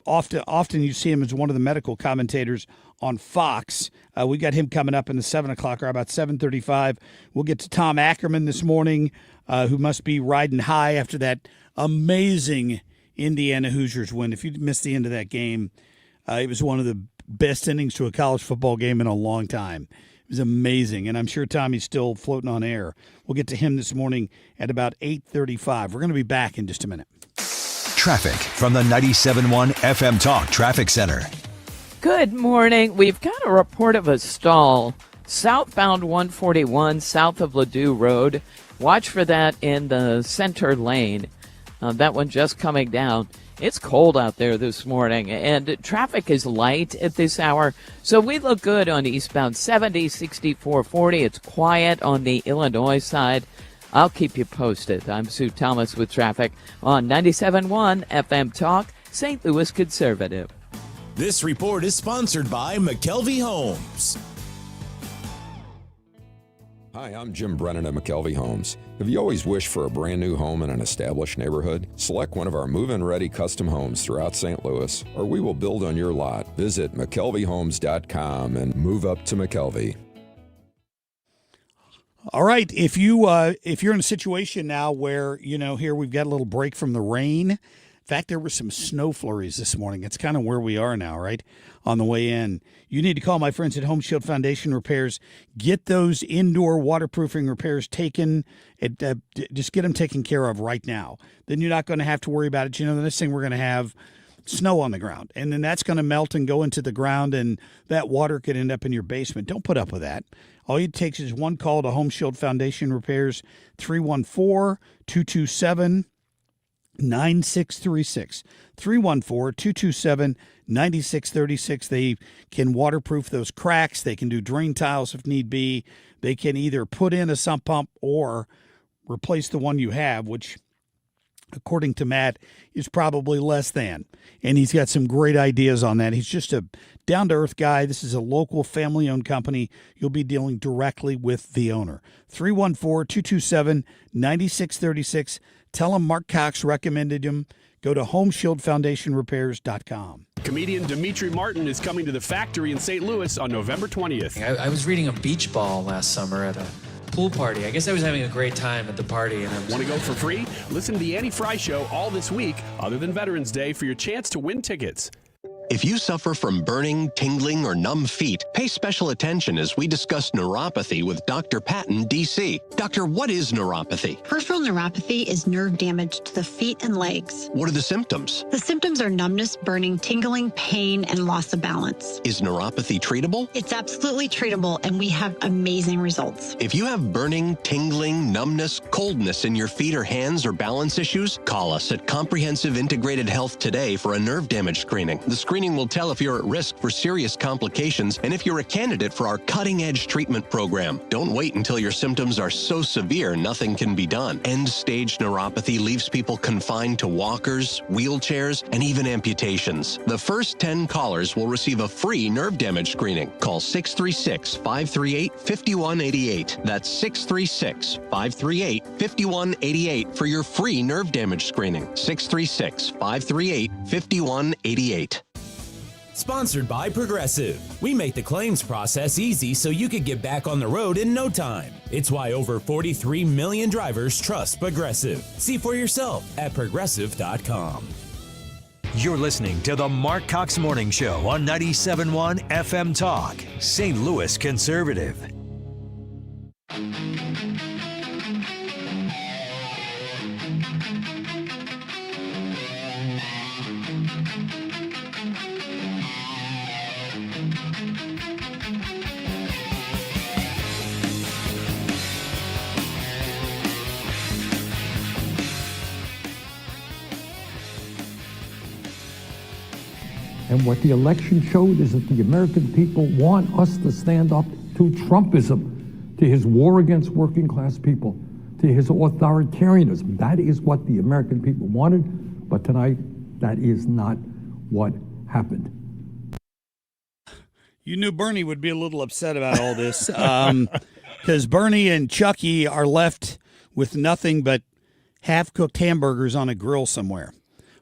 often you see him as one of the medical commentators on Fox. We got him coming up in the 7 o'clock or about 7:35. We'll get to Tom Ackerman this morning, who must be riding high after that amazing Indiana Hoosiers win. If you missed the end of that game, it was one of the best endings to a college football game in a long time. It was amazing, and I'm sure Tommy's still floating on air. We'll get to him this morning at about 8:35. We're going to be back in just a minute. Traffic from the 97.1 FM Talk Traffic Center. Good morning. We've got a report of a stall southbound 141 south of Ladue Road. Watch for that in the center lane. That one just coming down. It's cold out there this morning, and traffic is light at this hour, so we look good on eastbound 70, 6440. It's quiet on the Illinois side. I'll keep you posted. I'm Sue Thomas with traffic on 97.1 FM Talk, St. Louis Conservative. This report is sponsored by McKelvey Homes. Hi, I'm Jim Brennan at McKelvey Homes. Have you always wished for a brand new home in an established neighborhood? Select one of our move-in ready custom homes throughout St. Louis, or we will build on your lot. Visit McKelveyhomes.com and move up to McKelvey. All right, if you're in a situation now where, here we've got a little break from the rain. In fact, there were some snow flurries this morning. It's kind of where we are now, right? On the way in. You need to call my friends at Home Shield Foundation Repairs. Get those indoor waterproofing repairs taken. Just get them taken care of right now. Then you're not going to have to worry about it. The next thing we're going to have snow on the ground, and then that's going to melt and go into the ground, and that water could end up in your basement. Don't put up with that. All it takes is one call to Home Shield Foundation Repairs, 314-227-9636. 314-227-9636. They can waterproof those cracks. They can do drain tiles if need be. They can either put in a sump pump or replace the one you have, which, according to Matt, is probably less than. And he's got some great ideas on that. He's just a down-to-earth guy. This is a local family-owned company. You'll be dealing directly with the owner. 314-227-9636. Tell him Marc Cox recommended him. Go to HomeshieldFoundationRepairs.com. Comedian Dimitri Martin is coming to the Factory in St. Louis on November 20th. I was reading a beach ball last summer at a pool party. I guess I was having a great time at the party. Want to go for free? Listen to the Annie Fry Show all this week, other than Veterans Day, for your chance to win tickets. If you suffer from burning, tingling, or numb feet, pay special attention as we discuss neuropathy with Dr. Patton, D.C. Doctor, what is neuropathy? Peripheral neuropathy is nerve damage to the feet and legs. What are the symptoms? The symptoms are numbness, burning, tingling, pain, and loss of balance. Is neuropathy treatable? It's absolutely treatable, and we have amazing results. If you have burning, tingling, numbness, coldness in your feet or hands or balance issues, call us at Comprehensive Integrated Health today for a nerve damage screening. The screening screening will tell if you're at risk for serious complications and if you're a candidate for our cutting-edge treatment program. Don't wait until your symptoms are so severe nothing can be done. End-stage neuropathy leaves people confined to walkers, wheelchairs, and even amputations. The first 10 callers will receive a free nerve damage screening. Call 636-538-5188. That's 636-538-5188 for your free nerve damage screening. 636-538-5188. Sponsored by Progressive. We make the claims process easy so you could get back on the road in no time. It's why over 43 million drivers trust Progressive. See for yourself at Progressive.com. You're listening to the Marc Cox Morning Show on 97.1 FM Talk, St. Louis Conservative. And what the election showed is that the American people want us to stand up to Trumpism, to his war against working class people, to his authoritarianism. That is what the American people wanted, but tonight, that is not what happened. You knew Bernie would be a little upset about all this, because Bernie and Chucky are left with nothing but half-cooked hamburgers on a grill somewhere.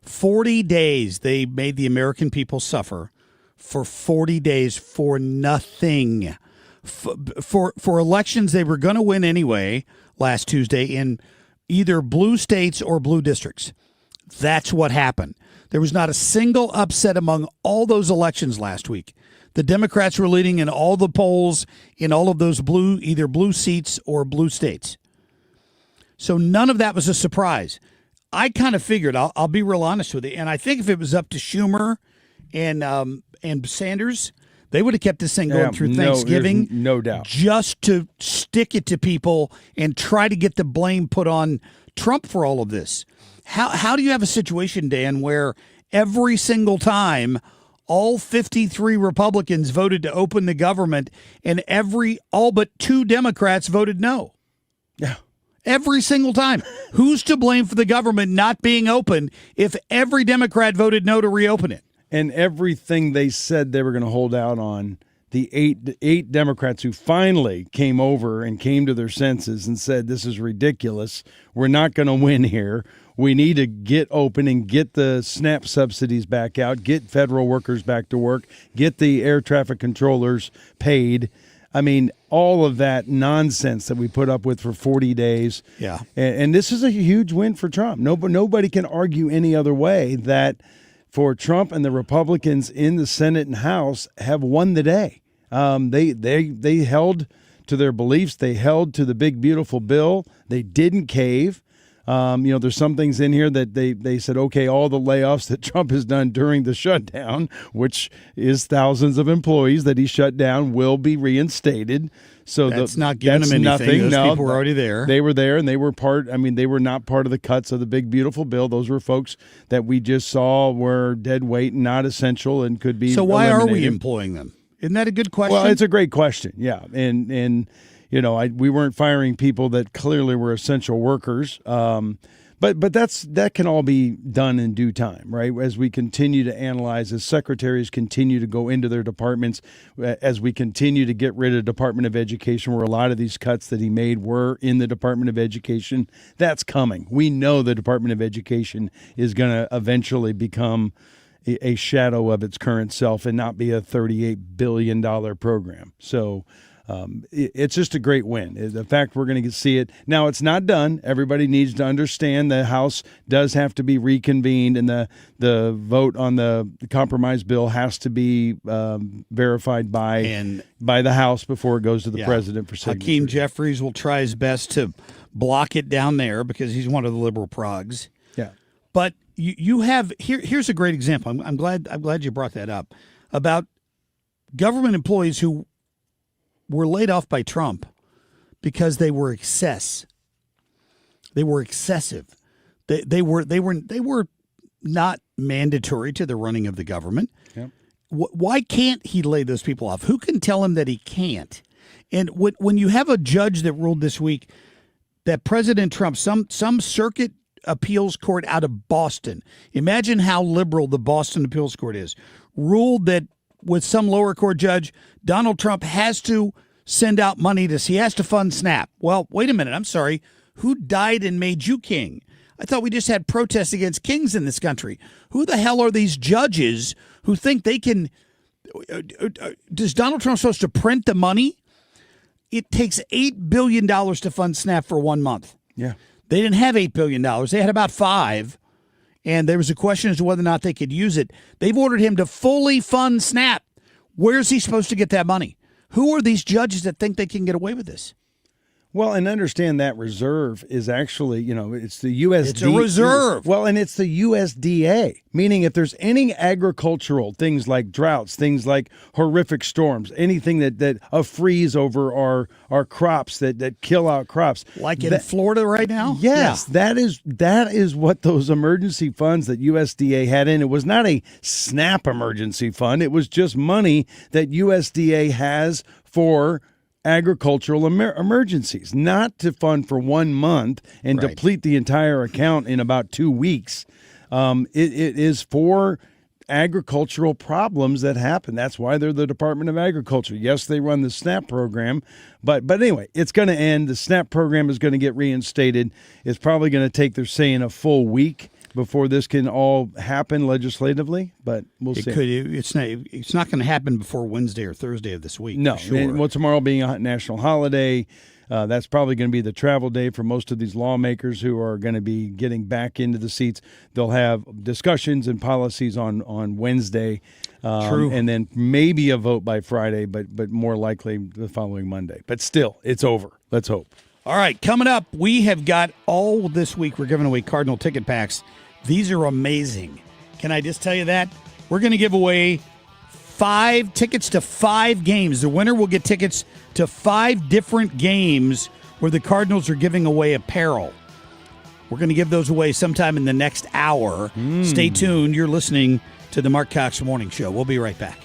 40 days they made the American people suffer for 40 days for nothing. For elections they were going to win anyway last Tuesday in either blue states or blue districts. That's what happened. There was not a single upset among all those elections last week. The Democrats were leading in all the polls in all of those either blue seats or blue states. So none of that was a surprise. I kind of figured, I'll be real honest with you, and I think if it was up to Schumer and Sanders, they would have kept this thing going through Thanksgiving. No doubt. Just to stick it to people and try to get the blame put on Trump for all of this. How do you have a situation, Dan, where every single time all 53 Republicans voted to open the government and all but 2 Democrats voted no? Yeah. Every single time. Who's to blame for the government not being open if every Democrat voted no to reopen it? And everything they said they were going to hold out on, the eight Democrats who finally came over and came to their senses and said, this is ridiculous. We're not going to win here. We need to get open and get the SNAP subsidies back out, get federal workers back to work, get the air traffic controllers paid. I mean, all of that nonsense that we put up with for 40 days. Yeah. And this is a huge win for Trump. Nobody can argue any other way that for Trump and the Republicans in the Senate and House have won the day. They held to their beliefs. They held to the big, beautiful bill. They didn't cave. There's some things in here that they said, okay, all the layoffs that Trump has done during the shutdown, which is thousands of employees that he shut down, will be reinstated. So that's not giving them anything. Nothing. Those people were already there. They were there, and they were they were not part of the cuts of the big, beautiful bill. Those were folks that we just saw were dead weight and not essential and could be. So why eliminated. are we employing them? Isn't that a good question? Well, it's a great question. Yeah. And we weren't firing people that clearly were essential workers. But that can all be done in due time, right? As we continue to analyze, as secretaries continue to go into their departments, as we continue to get rid of Department of Education, where a lot of these cuts that he made were in the Department of Education, that's coming. We know the Department of Education is going to eventually become a shadow of its current self and not be a $38 billion program. So it's just a great win. The fact we're going to see it. Now, it's not done. Everybody needs to understand the House does have to be reconvened, and the vote on the compromise bill has to be verified by the House before it goes to the president for signature. Hakeem Jeffries will try his best to block it down there because he's one of the liberal progs. Yeah. But you have here's a great example. I'm glad you brought that up about government employees who were laid off by Trump because they were excessive. They were not mandatory to the running of the government. Yep. Why can't he lay those people off? Who can tell him that he can't? And when you have a judge that ruled this week that President Trump, some circuit appeals court out of Boston, imagine how liberal the Boston appeals court is, ruled that with some lower court judge, Donald Trump has to send out money he has to fund SNAP. Well, wait a minute. I'm sorry. Who died and made you king? I thought we just had protests against kings in this country. Who the hell are these judges who think they can? Does Donald Trump supposed to print the money? It takes $8 billion to fund SNAP for 1 month. Yeah. They didn't have $8 billion. They had about $5 billion. And there was a question as to whether or not they could use it. They've ordered him to fully fund SNAP. Where's he supposed to get that money? Who are these judges that think they can get away with this? Well, and understand that reserve is actually, it's the USDA. It's a reserve. Well, and it's the USDA, meaning if there's any agricultural things like droughts, things like horrific storms, anything that a freeze over our crops that kill out crops. Like in Florida right now? Yes, yeah. That is what those emergency funds that USDA had in. It was not a SNAP emergency fund. It was just money that USDA has for agricultural emergencies, not to fund for 1 month and deplete the entire account in about 2 weeks. It is for agricultural problems that happen. That's why they're the Department of Agriculture. Yes, they run the SNAP program, but anyway, it's going to end. The SNAP program is going to get reinstated. It's probably going to take, they're saying, a full week before this can all happen legislatively, but we'll see. It's not going to happen before Wednesday or Thursday of this week. No, sure. And tomorrow being a national holiday, that's probably going to be the travel day for most of these lawmakers who are going to be getting back into the seats. They'll have discussions and policies on Wednesday, True. And then maybe a vote by Friday, but more likely the following Monday. But still, it's over. Let's hope. All right, coming up, we have got all this week, we're giving away Cardinal ticket packs. These are amazing. Can I just tell you that? We're going to give away 5 tickets to 5 games. The winner will get tickets to 5 different games where the Cardinals are giving away apparel. We're going to give those away sometime in the next hour. Stay tuned. You're listening to the Marc Cox Morning Show. We'll be right back.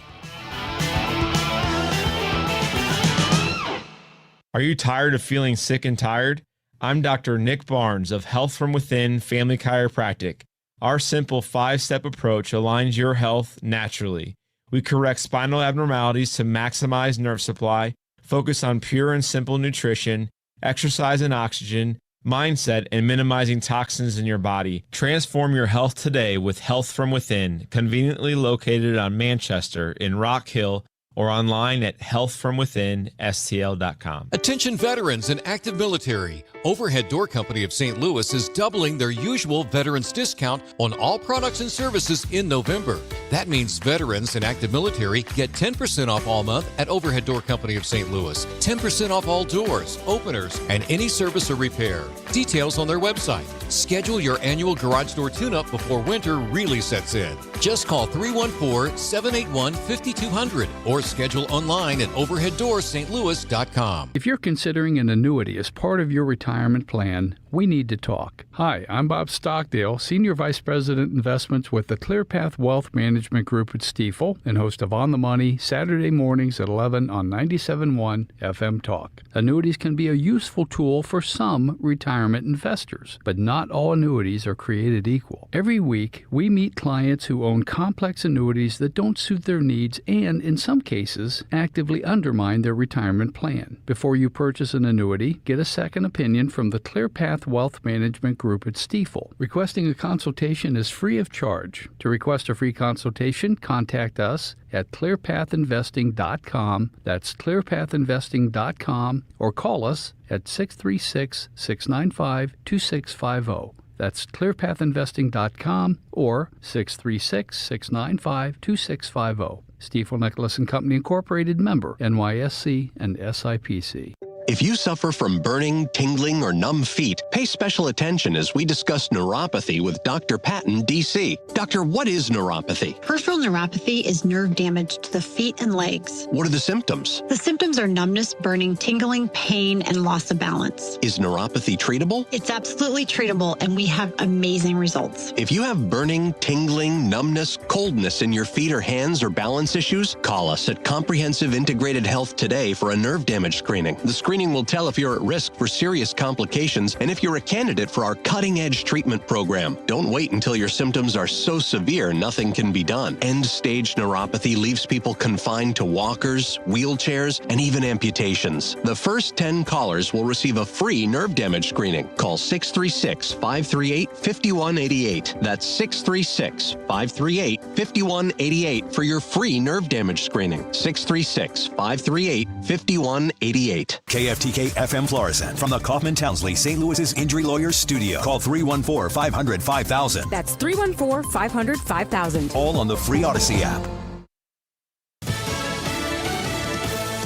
Are you tired of feeling sick and tired? I'm Dr. Nick Barnes of Health from Within Family Chiropractic. Our simple 5-step approach aligns your health naturally. We correct spinal abnormalities to maximize nerve supply, focus on pure and simple nutrition, exercise and oxygen, mindset, and minimizing toxins in your body. Transform your health today with Health from Within, conveniently located on Manchester in Rock Hill, or online at healthfromwithinstl.com. Attention veterans and active military. Overhead Door Company of St. Louis is doubling their usual veterans discount on all products and services in November. That means veterans and active military get 10% off all month at Overhead Door Company of St. Louis, 10% off all doors, openers, and any service or repair. Details on their website. Schedule your annual garage door tune-up before winter really sets in. Just call 314-781-5200 or schedule online at overheaddoorsstlouis.com. If you're considering an annuity as part of your retirement plan, we need to talk. Hi, I'm Bob Stockdale, Senior Vice President Investments with the ClearPath Wealth Management Group at Stifel and host of On the Money, Saturday mornings at 11 on 97.1 FM Talk. Annuities can be a useful tool for some retirement investors, but not all annuities are created equal. Every week, we meet clients who own complex annuities that don't suit their needs and, in some cases, actively undermine their retirement plan. Before you purchase an annuity, get a second opinion from the ClearPath Wealth Management Group at Stifel. Requesting a consultation is free of charge. To request a free consultation, contact us at clearpathinvesting.com. That's clearpathinvesting.com, or call us at 636-695-2650. That's clearpathinvesting.com or 636-695-2650. Stifel Nicholas and Company Incorporated, member NYSE and SIPC. If you suffer from burning, tingling, or numb feet, pay special attention as we discuss neuropathy with Dr. Patton, D.C. Doctor, what is neuropathy? Peripheral neuropathy is nerve damage to the feet and legs. What are the symptoms? The symptoms are numbness, burning, tingling, pain, and loss of balance. Is neuropathy treatable? It's absolutely treatable, and we have amazing results. If you have burning, tingling, numbness, coldness in your feet or hands or balance issues, call us at Comprehensive Integrated Health today for a nerve damage screening. The screening will tell if you're at risk for serious complications and if you're a candidate for our cutting-edge treatment program. Don't wait until your symptoms are so severe nothing can be done. End-stage neuropathy leaves people confined to walkers, wheelchairs, and even amputations. The first 10 callers will receive a free nerve damage screening. Call 636-538-5188. That's 636-538-5188 for your free nerve damage screening. 636-538-5188. KFTK FM Florissant from the Kaufman Townsley St. Louis's Injury Lawyers Studio. Call 314-500-5000. That's 314-500-5000. All on the free Odyssey app.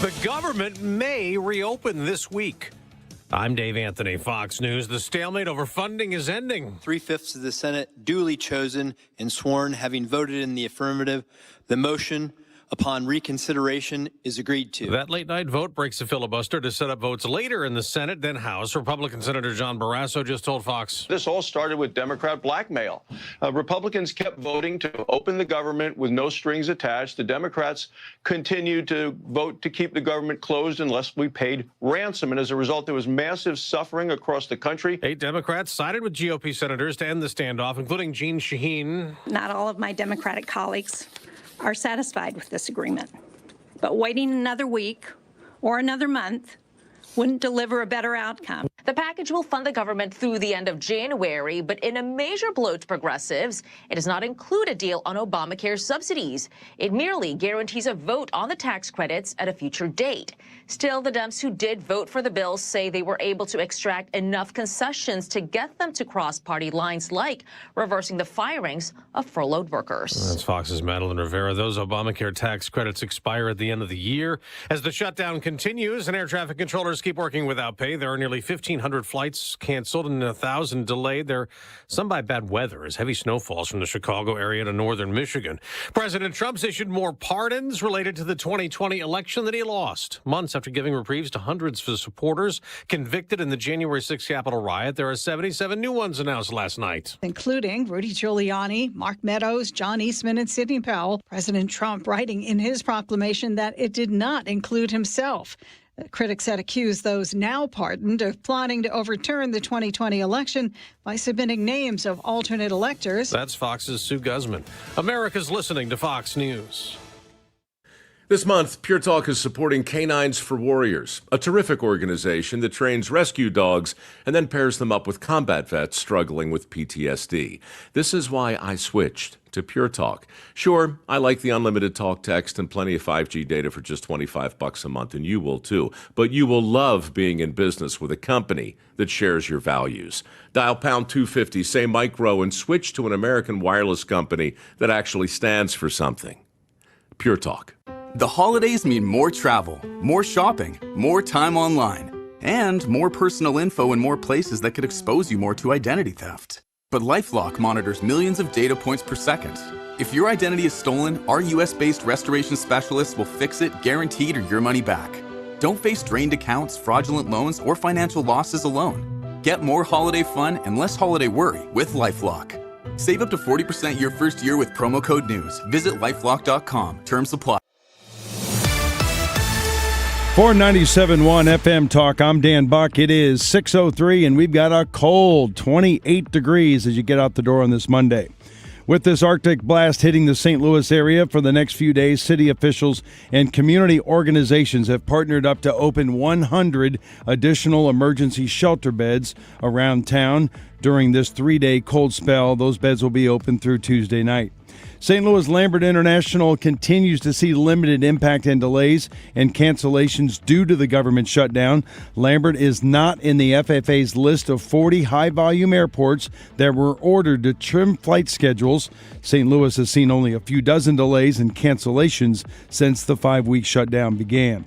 The government may reopen this week. I'm Dave Anthony, Fox News. The stalemate over funding is ending. 3/5 of the Senate duly chosen and sworn, having voted in the affirmative. The motion upon reconsideration is agreed to. That late-night vote breaks the filibuster to set up votes later in the Senate than House. Republican Senator John Barrasso just told Fox. This all started with Democrat blackmail. Republicans kept voting to open the government with no strings attached. The Democrats continued to vote to keep the government closed unless we paid ransom. And as a result, there was massive suffering across the country. 8 Democrats sided with GOP senators to end the standoff, including Jeanne Shaheen. Not all of my Democratic colleagues are satisfied with this agreement. But waiting another week or another month wouldn't deliver a better outcome. The package will fund the government through the end of January, but in a major blow to progressives, it does not include a deal on Obamacare subsidies. It merely guarantees a vote on the tax credits at a future date. Still, the Dems who did vote for the bill say they were able to extract enough concessions to get them to cross party lines, like reversing the firings of furloughed workers. That's Fox's Madeline Rivera. Those Obamacare tax credits expire at the end of the year. As the shutdown continues and air traffic controllers keep working without pay, there are nearly 1,500 flights canceled and 1,000 delayed. There some by bad weather as heavy snow falls from the Chicago area to northern Michigan. President Trump's issued more pardons related to the 2020 election that he lost. Months after giving reprieves to hundreds of supporters convicted in the January 6th Capitol riot, there are 77 new ones announced last night, including Rudy Giuliani, Mark Meadows, John Eastman, and Sidney Powell. President Trump writing in his proclamation that it did not include himself. Critics had accused those now pardoned of plotting to overturn the 2020 election by submitting names of alternate electors. That's Fox's Sue Guzman. America's listening to Fox News. This month, Pure Talk is supporting Canines for Warriors, a terrific organization that trains rescue dogs and then pairs them up with combat vets struggling with PTSD. This is why I switched to Pure Talk. Sure, I like the unlimited talk, text, and plenty of 5G data for just $25 a month, and you will too. But you will love being in business with a company that shares your values. Dial pound 250, say micro, and switch to an American wireless company that actually stands for something. Pure Talk. The holidays mean more travel, more shopping, more time online, and more personal info in more places that could expose you more to identity theft. But LifeLock monitors millions of data points per second. If your identity is stolen, our US-based restoration specialists will fix it, guaranteed, or your money back. Don't face drained accounts, fraudulent loans, or financial losses alone. Get more holiday fun and less holiday worry with LifeLock. Save up to 40% your first year with promo code NEWS. Visit lifelock.com. Terms apply. 497.1 FM Talk. I'm Dan Buck. It is 6:03, and we've got a cold 28 degrees as you get out the door on this Monday. With this Arctic blast hitting the St. Louis area for the next few days, city officials and community organizations have partnered up to open 100 additional emergency shelter beds around town during this 3-day cold spell. Those beds will be open through Tuesday night. St. Louis Lambert International continues to see limited impact and delays and cancellations due to the government shutdown. Lambert is not in the FAA's list of 40 high-volume airports that were ordered to trim flight schedules. St. Louis has seen only a few dozen delays and cancellations since the 5-week shutdown began.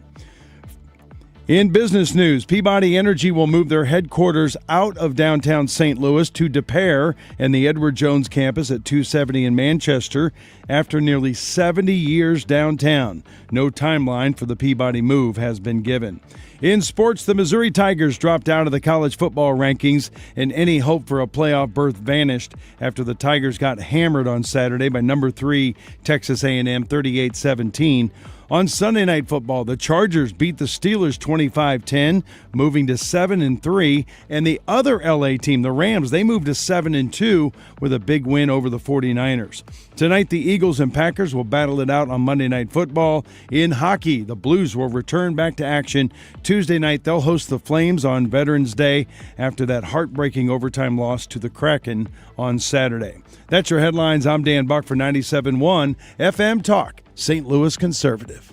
In business news, Peabody Energy will move their headquarters out of downtown St. Louis to De Pere and the Edward Jones campus at 270 in Manchester after nearly 70 years downtown. No timeline for the Peabody move has been given. In sports, the Missouri Tigers dropped out of the college football rankings, and any hope for a playoff berth vanished after the Tigers got hammered on Saturday by number 3 Texas A&M 38-17. On Sunday Night Football, the Chargers beat the Steelers 25-10, moving to 7-3, and the other LA team, the Rams, they moved to 7-2 with a big win over the 49ers. Tonight, the Eagles and Packers will battle it out on Monday Night Football. In hockey, the Blues will return back to action Tuesday night. They'll host the Flames on Veterans Day after that heartbreaking overtime loss to the Kraken on Saturday. That's your headlines. I'm Dan Buck for 97.1 FM Talk, St. Louis Conservative.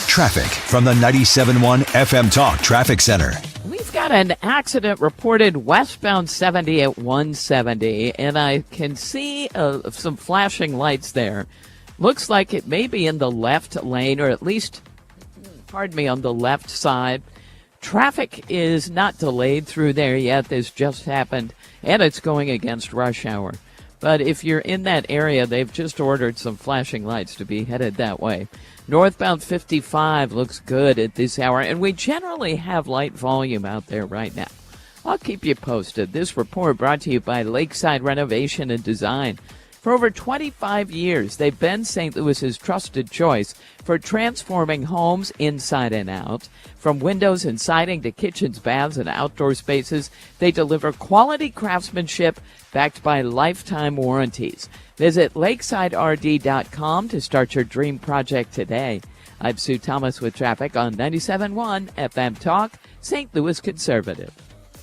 Traffic from the 97.1 FM Talk Traffic Center. We've got an accident reported westbound 70 at 170, and I can see some flashing lights there. Looks like it may be in the left lane, or at least, on the left side. Traffic is not delayed through there yet. This just happened, and it's going against rush hour. But if you're in that area, they've just ordered some flashing lights to be headed that way. Northbound 55 looks good at this hour, and we generally have light volume out there right now. I'll keep you posted. This report brought to you by Lakeside Renovation and Design. For over 25 years, they've been St. Louis's trusted choice for transforming homes inside and out. From windows and siding to kitchens, baths, and outdoor spaces, they deliver quality craftsmanship backed by lifetime warranties. Visit lakesiderd.com to start your dream project today. I'm Sue Thomas with traffic on 97.1 FM Talk, St. Louis Conservative.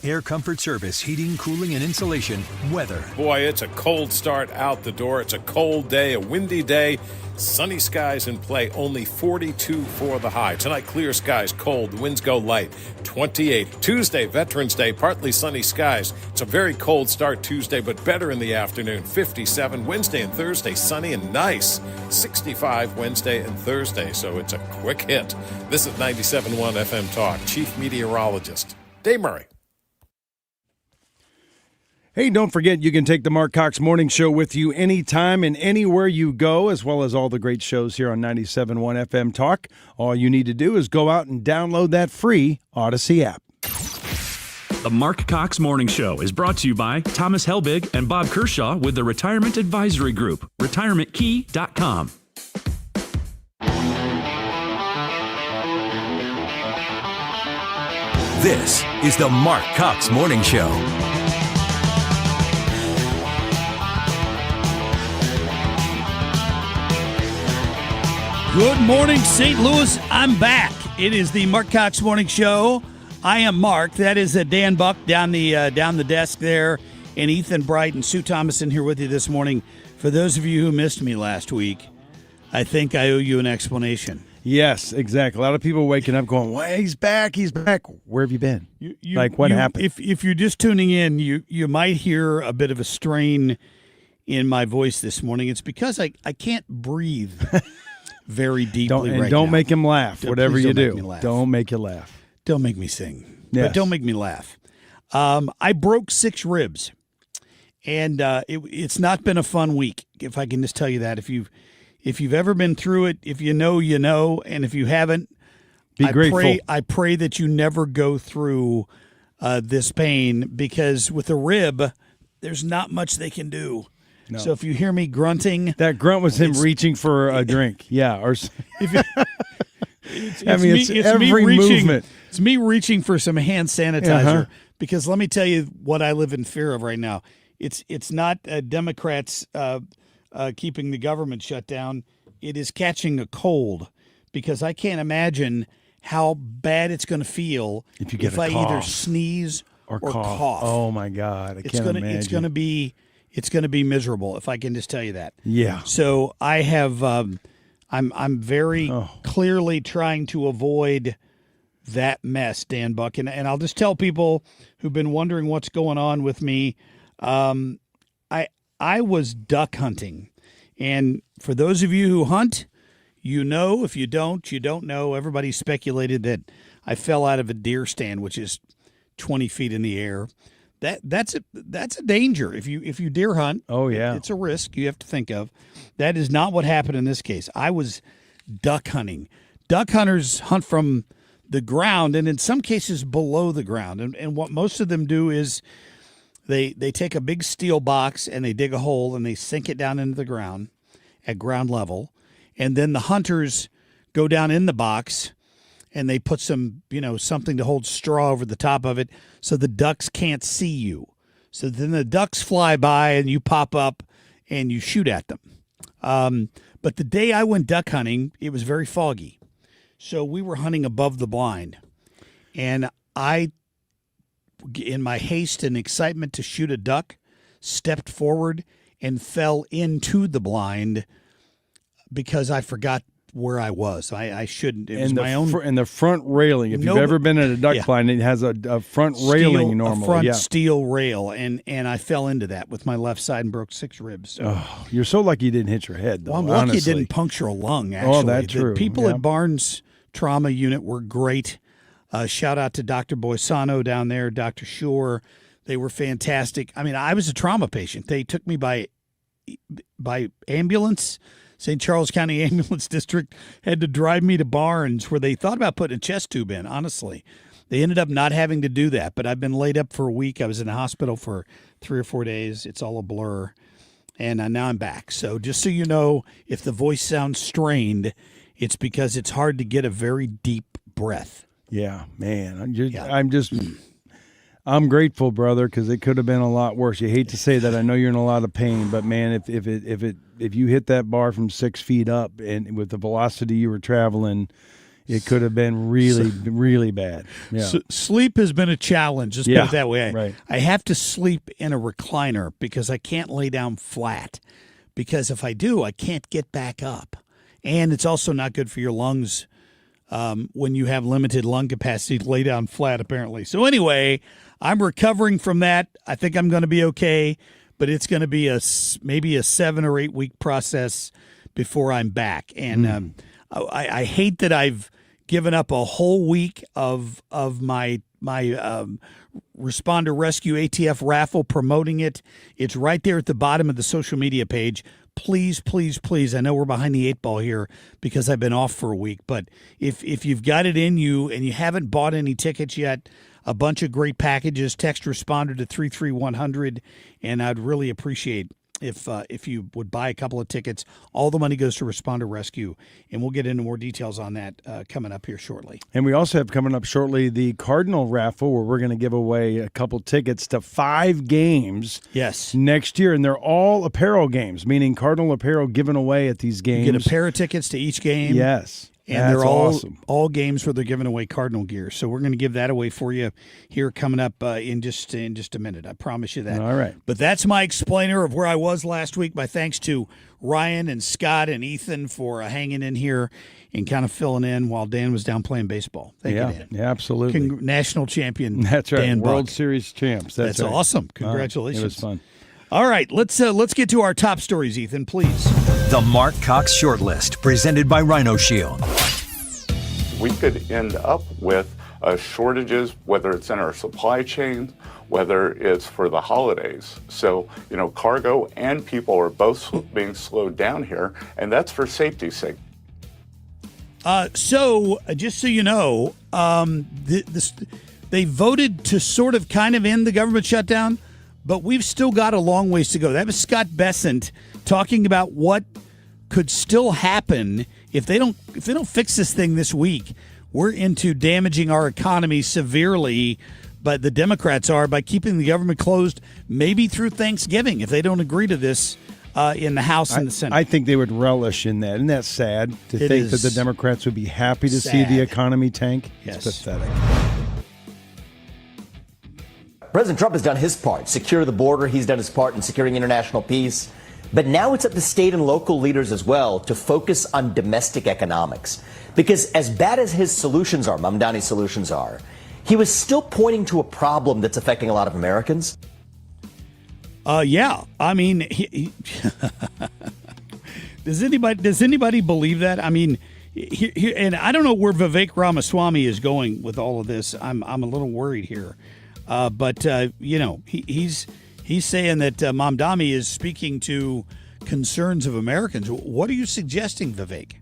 Air Comfort Service, heating, cooling, and insulation, weather. Boy, it's a cold start out the door. It's a cold day, a windy day. Sunny skies in play, only 42 for the high. Tonight, clear skies, cold, the winds go light, 28. Tuesday, Veterans Day, partly sunny skies. It's a very cold start Tuesday, but better in the afternoon, 57. Wednesday and Thursday, sunny and nice, 65 Wednesday and Thursday, so it's a quick hit. This is 97.1 FM Talk, Chief Meteorologist Dave Murray. Hey, don't forget you can take the Marc Cox Morning Show with you anytime and anywhere you go, as well as all the great shows here on 97.1 FM Talk. All you need to do is go out and download that free Odyssey app. The Marc Cox Morning Show is brought to you by Thomas Helbig and Bob Kershaw with the Retirement Advisory Group, retirementkey.com. This is the Marc Cox Morning Show. Good morning, St. Louis. I'm back. It is the Marc Cox Morning Show. I am Mark. That is Dan Buck down the desk there, and Ethan Bright and Sue Thomas in here with you this morning. For those of you who missed me last week, I think I owe you an explanation. Yes, exactly. A lot of people waking up going, "Well, he's back. He's back." Where have you been? What happened? If you're just tuning in, you might hear a bit of a strain in my voice this morning. It's because I can't breathe very deeply right now. Don't make him laugh, whatever you do. Don't make you laugh. Don't make me sing. Yes. But don't make me laugh. I broke 6 ribs, and it's not been a fun week, if I can just tell you that. If you've ever been through it, if you know, you know, and if you haven't, be grateful. I pray that you never go through this pain, because with a rib, there's not much they can do. No. So if you hear me grunting, that grunt was him reaching for a drink. Yeah, or it's every movement. It's me reaching for some hand sanitizer, because let me tell you what I live in fear of right now. It's not Democrats keeping the government shut down. It is catching a cold, because I can't imagine how bad it's going to feel if I either sneeze or cough. Oh my God, I can't imagine. It's going to be miserable, if I can just tell you that. Yeah. So I have, I'm very clearly trying to avoid that mess, Dan Buck. And I'll just tell people who've been wondering what's going on with me. I was duck hunting. And for those of you who hunt, you know. If you don't, you don't know. Everybody speculated that I fell out of a deer stand, which is 20 feet in the air. That's a danger if you deer hunt. Oh yeah, it's a risk you have to think of. That is not what happened in this case. I was duck hunting. Duck hunters hunt from the ground, and in some cases below the ground. And what most of them do is they take a big steel box and they dig a hole and they sink it down into the ground at ground level, and then the hunters go down in the box and they put some, something to hold straw over the top of it so the ducks can't see you. So then the ducks fly by and you pop up and you shoot at them. But the day I went duck hunting, it was very foggy. So we were hunting above the blind. And I, in my haste and excitement to shoot a duck, stepped forward and fell into the blind because I forgot where I was. I shouldn't. It was my own. And the front railing. If you've ever been at a duck blind, it has a front railing normally. A front steel rail. And I fell into that with my left side and broke 6 ribs. So. Oh, you're so lucky you didn't hit your head, though. Well, I'm lucky honestly. it didn't puncture a lung, actually. Oh, that's true. The people at Barnes Trauma Unit were great. Shout out to Dr. Boisano down there, Dr. Shore. They were fantastic. I mean, I was a trauma patient. They took me by ambulance. St. Charles County Ambulance District had to drive me to Barnes, where they thought about putting a chest tube in, honestly. They ended up not having to do that, but I've been laid up for a week. I was in the hospital for 3 or 4 days. It's all a blur, and now I'm back. So just so you know, if the voice sounds strained, it's because it's hard to get a very deep breath. Yeah, man. I'm grateful, brother, because it could have been a lot worse. You hate to say that. I know you're in a lot of pain, but man, if you hit that bar from 6 feet up and with the velocity you were traveling, it could have been really, really bad. Yeah. So sleep has been a challenge. Just put it that way. Right. I have to sleep in a recliner because I can't lay down flat. Because if I do, I can't get back up, and it's also not good for your lungs. When you have limited lung capacity to lay down flat, apparently. So anyway, I'm recovering from that. I think I'm going to be okay, but it's going to be maybe a 7 or 8 week process before I'm back. And I hate that I've given up a whole week of my Responder Rescue ATF raffle, promoting it. It's right there at the bottom of the social media page. Please, please, please. I know we're behind the 8 ball here because I've been off for a week, but if you've got it in you and you haven't bought any tickets yet, a bunch of great packages, text Responder to 33100, and I'd really appreciate if you would buy a couple of tickets. All the money goes to Responder Rescue, and we'll get into more details on that coming up here shortly. And we also have coming up shortly the Cardinal raffle, where we're going to give away a couple tickets to 5 games next year, and they're all apparel games, meaning Cardinal apparel given away at these games. You get a pair of tickets to each game. Yes. And that's they're awesome. all games where they're giving away Cardinal gear. So we're going to give that away for you here coming up in just a minute. I promise you that. All right. But that's my explainer of where I was last week. My thanks to Ryan and Scott and Ethan for hanging in here and kind of filling in while Dan was down playing baseball. Thank you, Dan. Yeah, absolutely. National champion. That's right. Dan World Buck. Series champs. That's right. Awesome. Congratulations. It was fun. All right, let's get to our top stories, Ethan, please. The Marc Cox Shortlist, presented by Rhino Shield. We could end up with shortages, whether it's in our supply chain, whether it's for the holidays. So, cargo and people are both being slowed down here, and that's for safety's sake. So, just so you know, they voted to sort of kind of end the government shutdown, but we've still got a long ways to go. That was Scott Bessent talking about what could still happen if they don't fix this thing this week. We're into damaging our economy severely, but the Democrats are, by keeping the government closed maybe through Thanksgiving if they don't agree to this in the House and the Senate. I think they would relish in that. Isn't that sad to think that the Democrats would be happy to see the economy tank? Yes. It's pathetic. President Trump has done his part, secure the border. He's done his part in securing international peace. But now it's up to state and local leaders as well to focus on domestic economics. Because as bad as his solutions are, Mamdani's solutions are, he was still pointing to a problem that's affecting a lot of Americans. Yeah. I mean, does anybody believe that? I mean, and I don't know where Vivek Ramaswamy is going with all of this. I'm a little worried here, but he's saying that Mamdani is speaking to concerns of Americans. What are you suggesting, Vivek?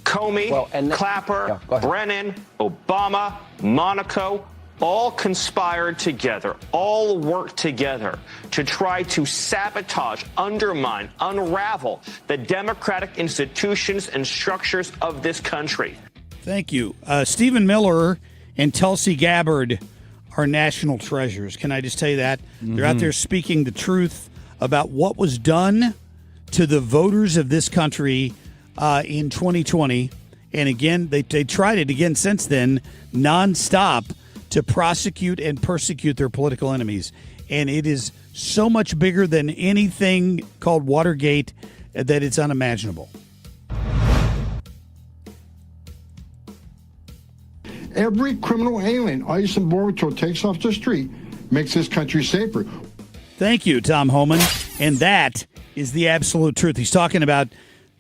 Comey, Clapper, Brennan, Obama, Monaco, all conspired together, all worked together to try to sabotage, undermine, unravel the democratic institutions and structures of this country. Thank you. Stephen Miller and Tulsi Gabbard are national treasures. Can I just tell you that? Mm-hmm. They're out there speaking the truth about what was done to the voters of this country in 2020. And again, they tried it again since then, nonstop, to prosecute and persecute their political enemies. And it is so much bigger than anything called Watergate that it's unimaginable. Every criminal alien ICE and Border Patrol takes off the street makes this country safer. Thank you, Tom Homan. And that is the absolute truth. He's talking about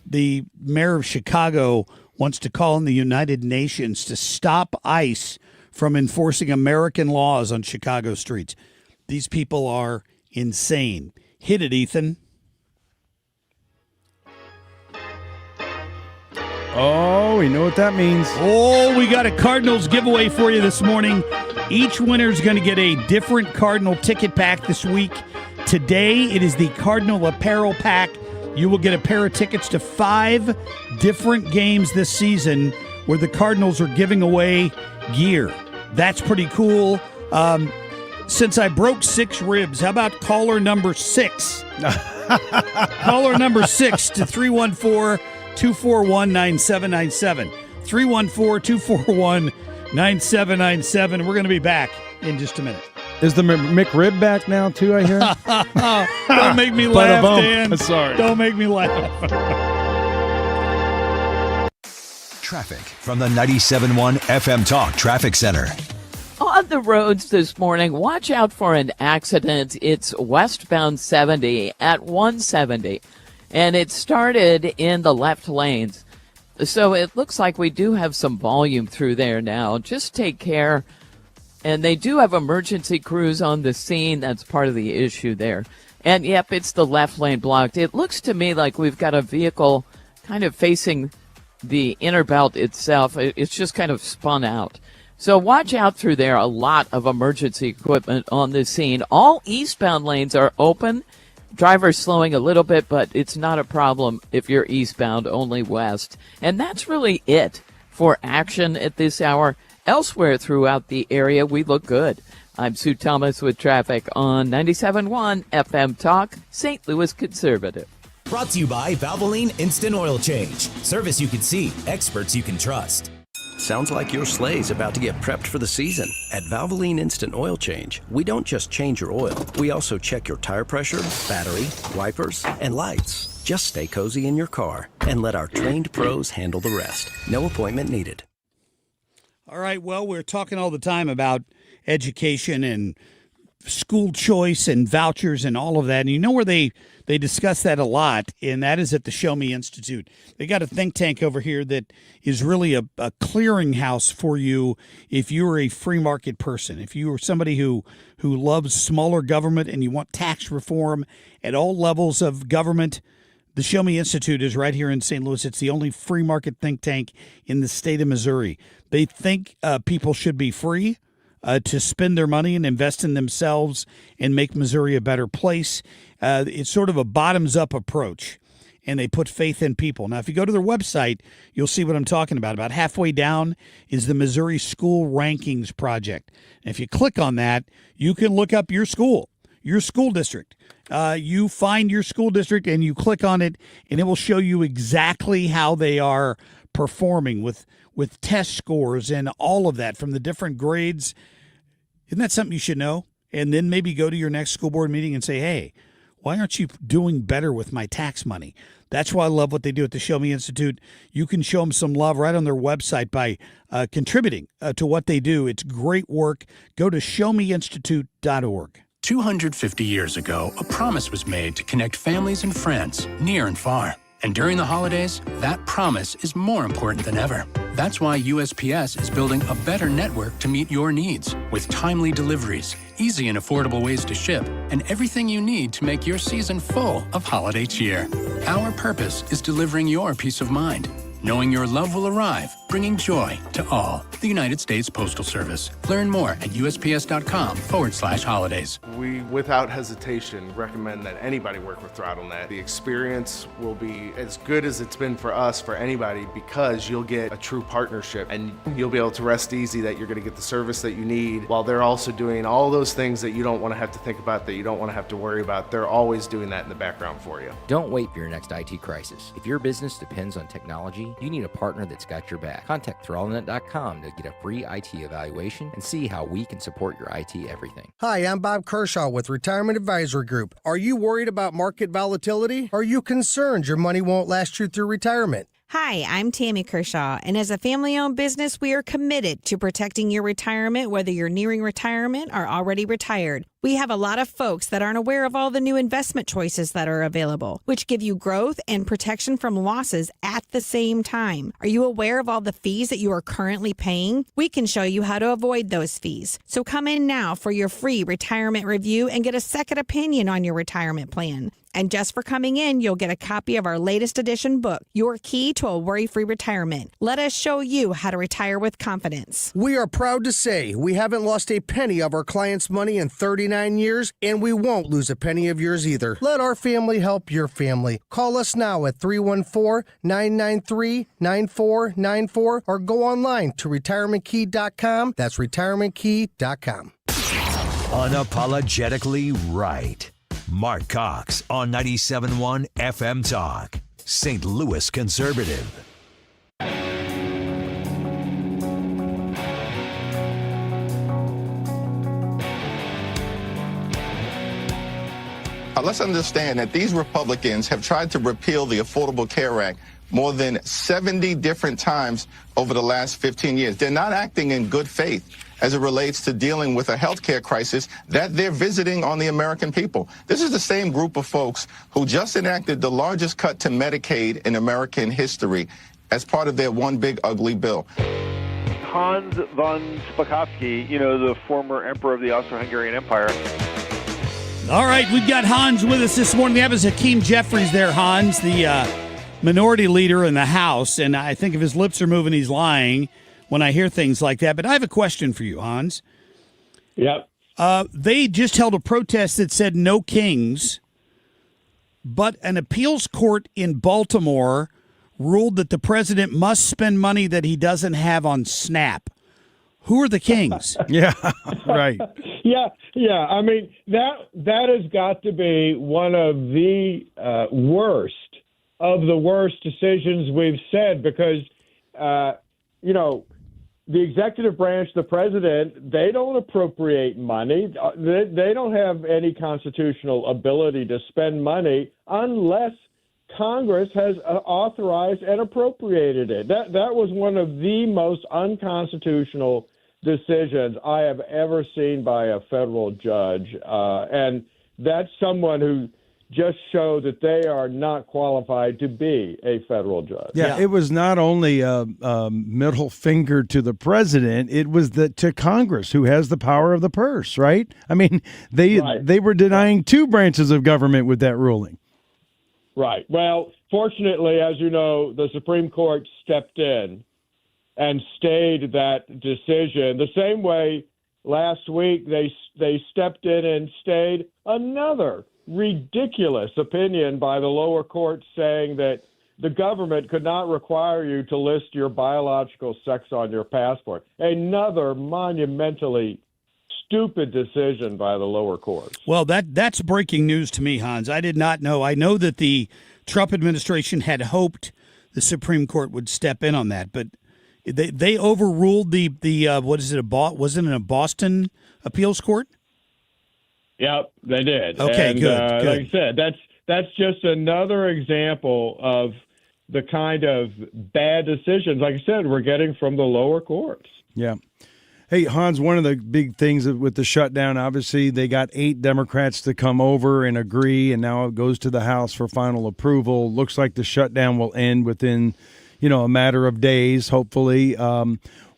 the mayor of Chicago wants to call on the United Nations to stop ICE from enforcing American laws on Chicago streets. These people are insane. Hit it, Ethan. Oh, we know what that means. Oh, we got a Cardinals giveaway for you this morning. Each winner is going to get a different Cardinal ticket pack this week. Today, it is the Cardinal Apparel Pack. You will get a pair of tickets to 5 different games this season where the Cardinals are giving away gear. That's pretty cool. Since I broke 6 ribs, how about caller number 6? Caller number 6 to 314-241-9797. 314-241-9797. We're going to be back in just a minute. Is the McRib back now, too, I hear? Don't make me laugh, Dan. Sorry. Don't make me laugh. Traffic from the 97.1 FM Talk Traffic Center. On the roads this morning, watch out for an accident. It's westbound 70 at 170, and it started in the left lanes. So it looks like we do have some volume through there now. Just take care. And they do have emergency crews on the scene. That's part of the issue there. And, yep, it's the left lane blocked. It looks to me like we've got a vehicle kind of facing the inner belt itself. It's just kind of spun out. So watch out through there. A lot of emergency equipment on the scene. All eastbound lanes are open. Drivers slowing a little bit, but it's not a problem if you're eastbound, only west. And that's really it for action at this hour. Elsewhere throughout the area, we look good. I'm Sue Thomas with traffic on 97.1 FM Talk, St. Louis Conservative. Brought to you by Valvoline Instant Oil Change. Service you can see, experts you can trust. Sounds like your sleigh's about to get prepped for the season. At Valvoline Instant Oil Change, we don't just change your oil. We also check your tire pressure, battery, wipers, and lights. Just stay cozy in your car and let our trained pros handle the rest. No appointment needed. All right, well, we're talking all the time about education and school choice and vouchers and all of that. And you know where they discuss that a lot, and that is at the Show Me Institute. They got a think tank over here that is really a clearinghouse for you if you're a free market person. If you are somebody who loves smaller government and you want tax reform at all levels of government, the Show Me Institute is right here in St. Louis. It's the only free market think tank in the state of Missouri. They think people should be free to spend their money and invest in themselves and make Missouri a better place. It's sort of a bottoms-up approach, and they put faith in people. Now, if you go to their website, you'll see what I'm talking about. About halfway down is the Missouri School Rankings Project. And if you click on that, you can look up your school district. You find your school district and you click on it, and it will show you exactly how they are performing with test scores and all of that from the different grades. Isn't that something you should know? And then maybe go to your next school board meeting and say, hey, why aren't you doing better with my tax money? That's why I love what they do at the Show Me Institute. You can show them some love right on their website by contributing to what they do. It's great work. Go to showmeinstitute.org. 250 years ago, a promise was made to connect families and friends near and far. And during the holidays, that promise is more important than ever. That's why USPS is building a better network to meet your needs with timely deliveries, easy and affordable ways to ship, and everything you need to make your season full of holiday cheer. Our purpose is delivering your peace of mind, knowing your love will arrive, bringing joy to all. The United States Postal Service. Learn more at USPS.com/holidays. We, without hesitation, recommend that anybody work with ThrottleNet. The experience will be as good as it's been for us, for anybody, because you'll get a true partnership and you'll be able to rest easy that you're going to get the service that you need while they're also doing all those things that you don't want to have to think about, that you don't want to have to worry about. They're always doing that in the background for you. Don't wait for your next IT crisis. If your business depends on technology, you need a partner that's got your back. Contact ThrottleNet.com to get a free IT evaluation and see how we can support your IT everything. Hi, I'm Bob Kershaw with Retirement Advisory Group. Are you worried about market volatility? Are you concerned your money won't last you through retirement? Hi, I'm Tammy Kershaw, and as a family-owned business, we are committed to protecting your retirement, whether you're nearing retirement or already retired. We have a lot of folks that aren't aware of all the new investment choices that are available, which give you growth and protection from losses at the same time. Are you aware of all the fees that you are currently paying? We can show you how to avoid those fees. So come in now for your free retirement review and get a second opinion on your retirement plan. And just for coming in, you'll get a copy of our latest edition book, Your Key to a Worry-Free Retirement. Let us show you how to retire with confidence. We are proud to say we haven't lost a penny of our clients' money in 39 years, and we won't lose a penny of yours either. Let our family help your family. Call us now at 314-993-9494 or go online to retirementkey.com. That's retirementkey.com. Unapologetically right. Marc Cox on 97.1 FM Talk, St. Louis conservative. Let's understand that these Republicans have tried to repeal the Affordable Care Act more than 70 different times over the last 15 years. They're not acting in good faith as it relates to dealing with a health care crisis that they're visiting on the American people. This is the same group of folks who just enacted the largest cut to Medicaid in American history as part of their one big ugly bill. Hans von Spakovsky, the former emperor of the Austro-Hungarian Empire. All right, we've got Hans with us this morning. We have Hakeem Jeffries there, Hans, the minority leader in the House, and I think if his lips are moving, he's lying when I hear things like that. But I have a question for you, Hans. Yep. They just held a protest that said no kings, but an appeals court in Baltimore ruled that the president must spend money that he doesn't have on SNAP. Who are the kings? Yeah, right. Yeah. I mean, that has got to be one of the worst decisions we've said because, the executive branch, the president, they don't appropriate money. They don't have any constitutional ability to spend money unless Congress has authorized and appropriated it. That was one of the most unconstitutional decisions I have ever seen by a federal judge. And that's someone who just showed that they are not qualified to be a federal judge. Yeah, it was not only a middle finger to the president, it was to Congress, who has the power of the purse, right? I mean, they were denying two branches of government with that ruling. Right. Well, fortunately, as you know, the Supreme Court stepped in and stayed that decision. The same way last week they stepped in and stayed another ridiculous opinion by the lower court saying that the government could not require you to list your biological sex on your passport. Another monumentally stupid decision by the lower courts. Well, that's breaking news to me, Hans. I did not know. I know that the Trump administration had hoped the Supreme Court would step in on that, but they overruled the what is it? Wasn't it a Boston appeals court? Yep, they did. Okay, and, good. Like I said, that's just another example of the kind of bad decisions, like I said, we're getting from the lower courts. Yeah. Hey, Hans, one of the big things with the shutdown, obviously they got 8 Democrats to come over and agree, and now it goes to the House for final approval. Looks like the shutdown will end within, a matter of days, hopefully.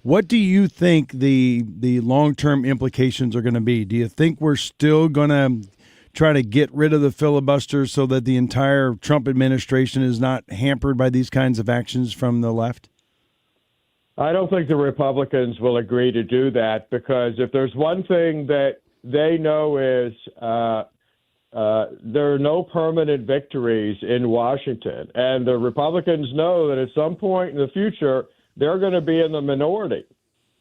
What do you think the long-term implications are going to be? Do you think we're still going to try to get rid of the filibuster so that the entire Trump administration is not hampered by these kinds of actions from the left? I don't think the Republicans will agree to do that, because if there's one thing that they know is there are no permanent victories in Washington. And the Republicans know that at some point in the future, they're going to be in the minority.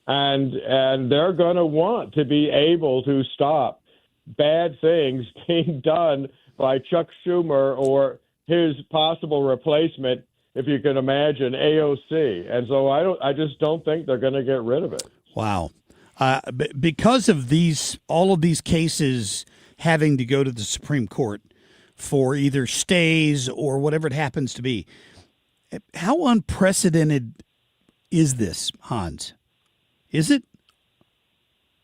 And they're going to want to be able to stop bad things being done by Chuck Schumer or his possible replacement, if you can imagine, AOC. And so I just don't think they're going to get rid of it. Wow. Because of all of these cases having to go to the Supreme Court for either stays or whatever it happens to be, how unprecedented is this, Hans? Is it?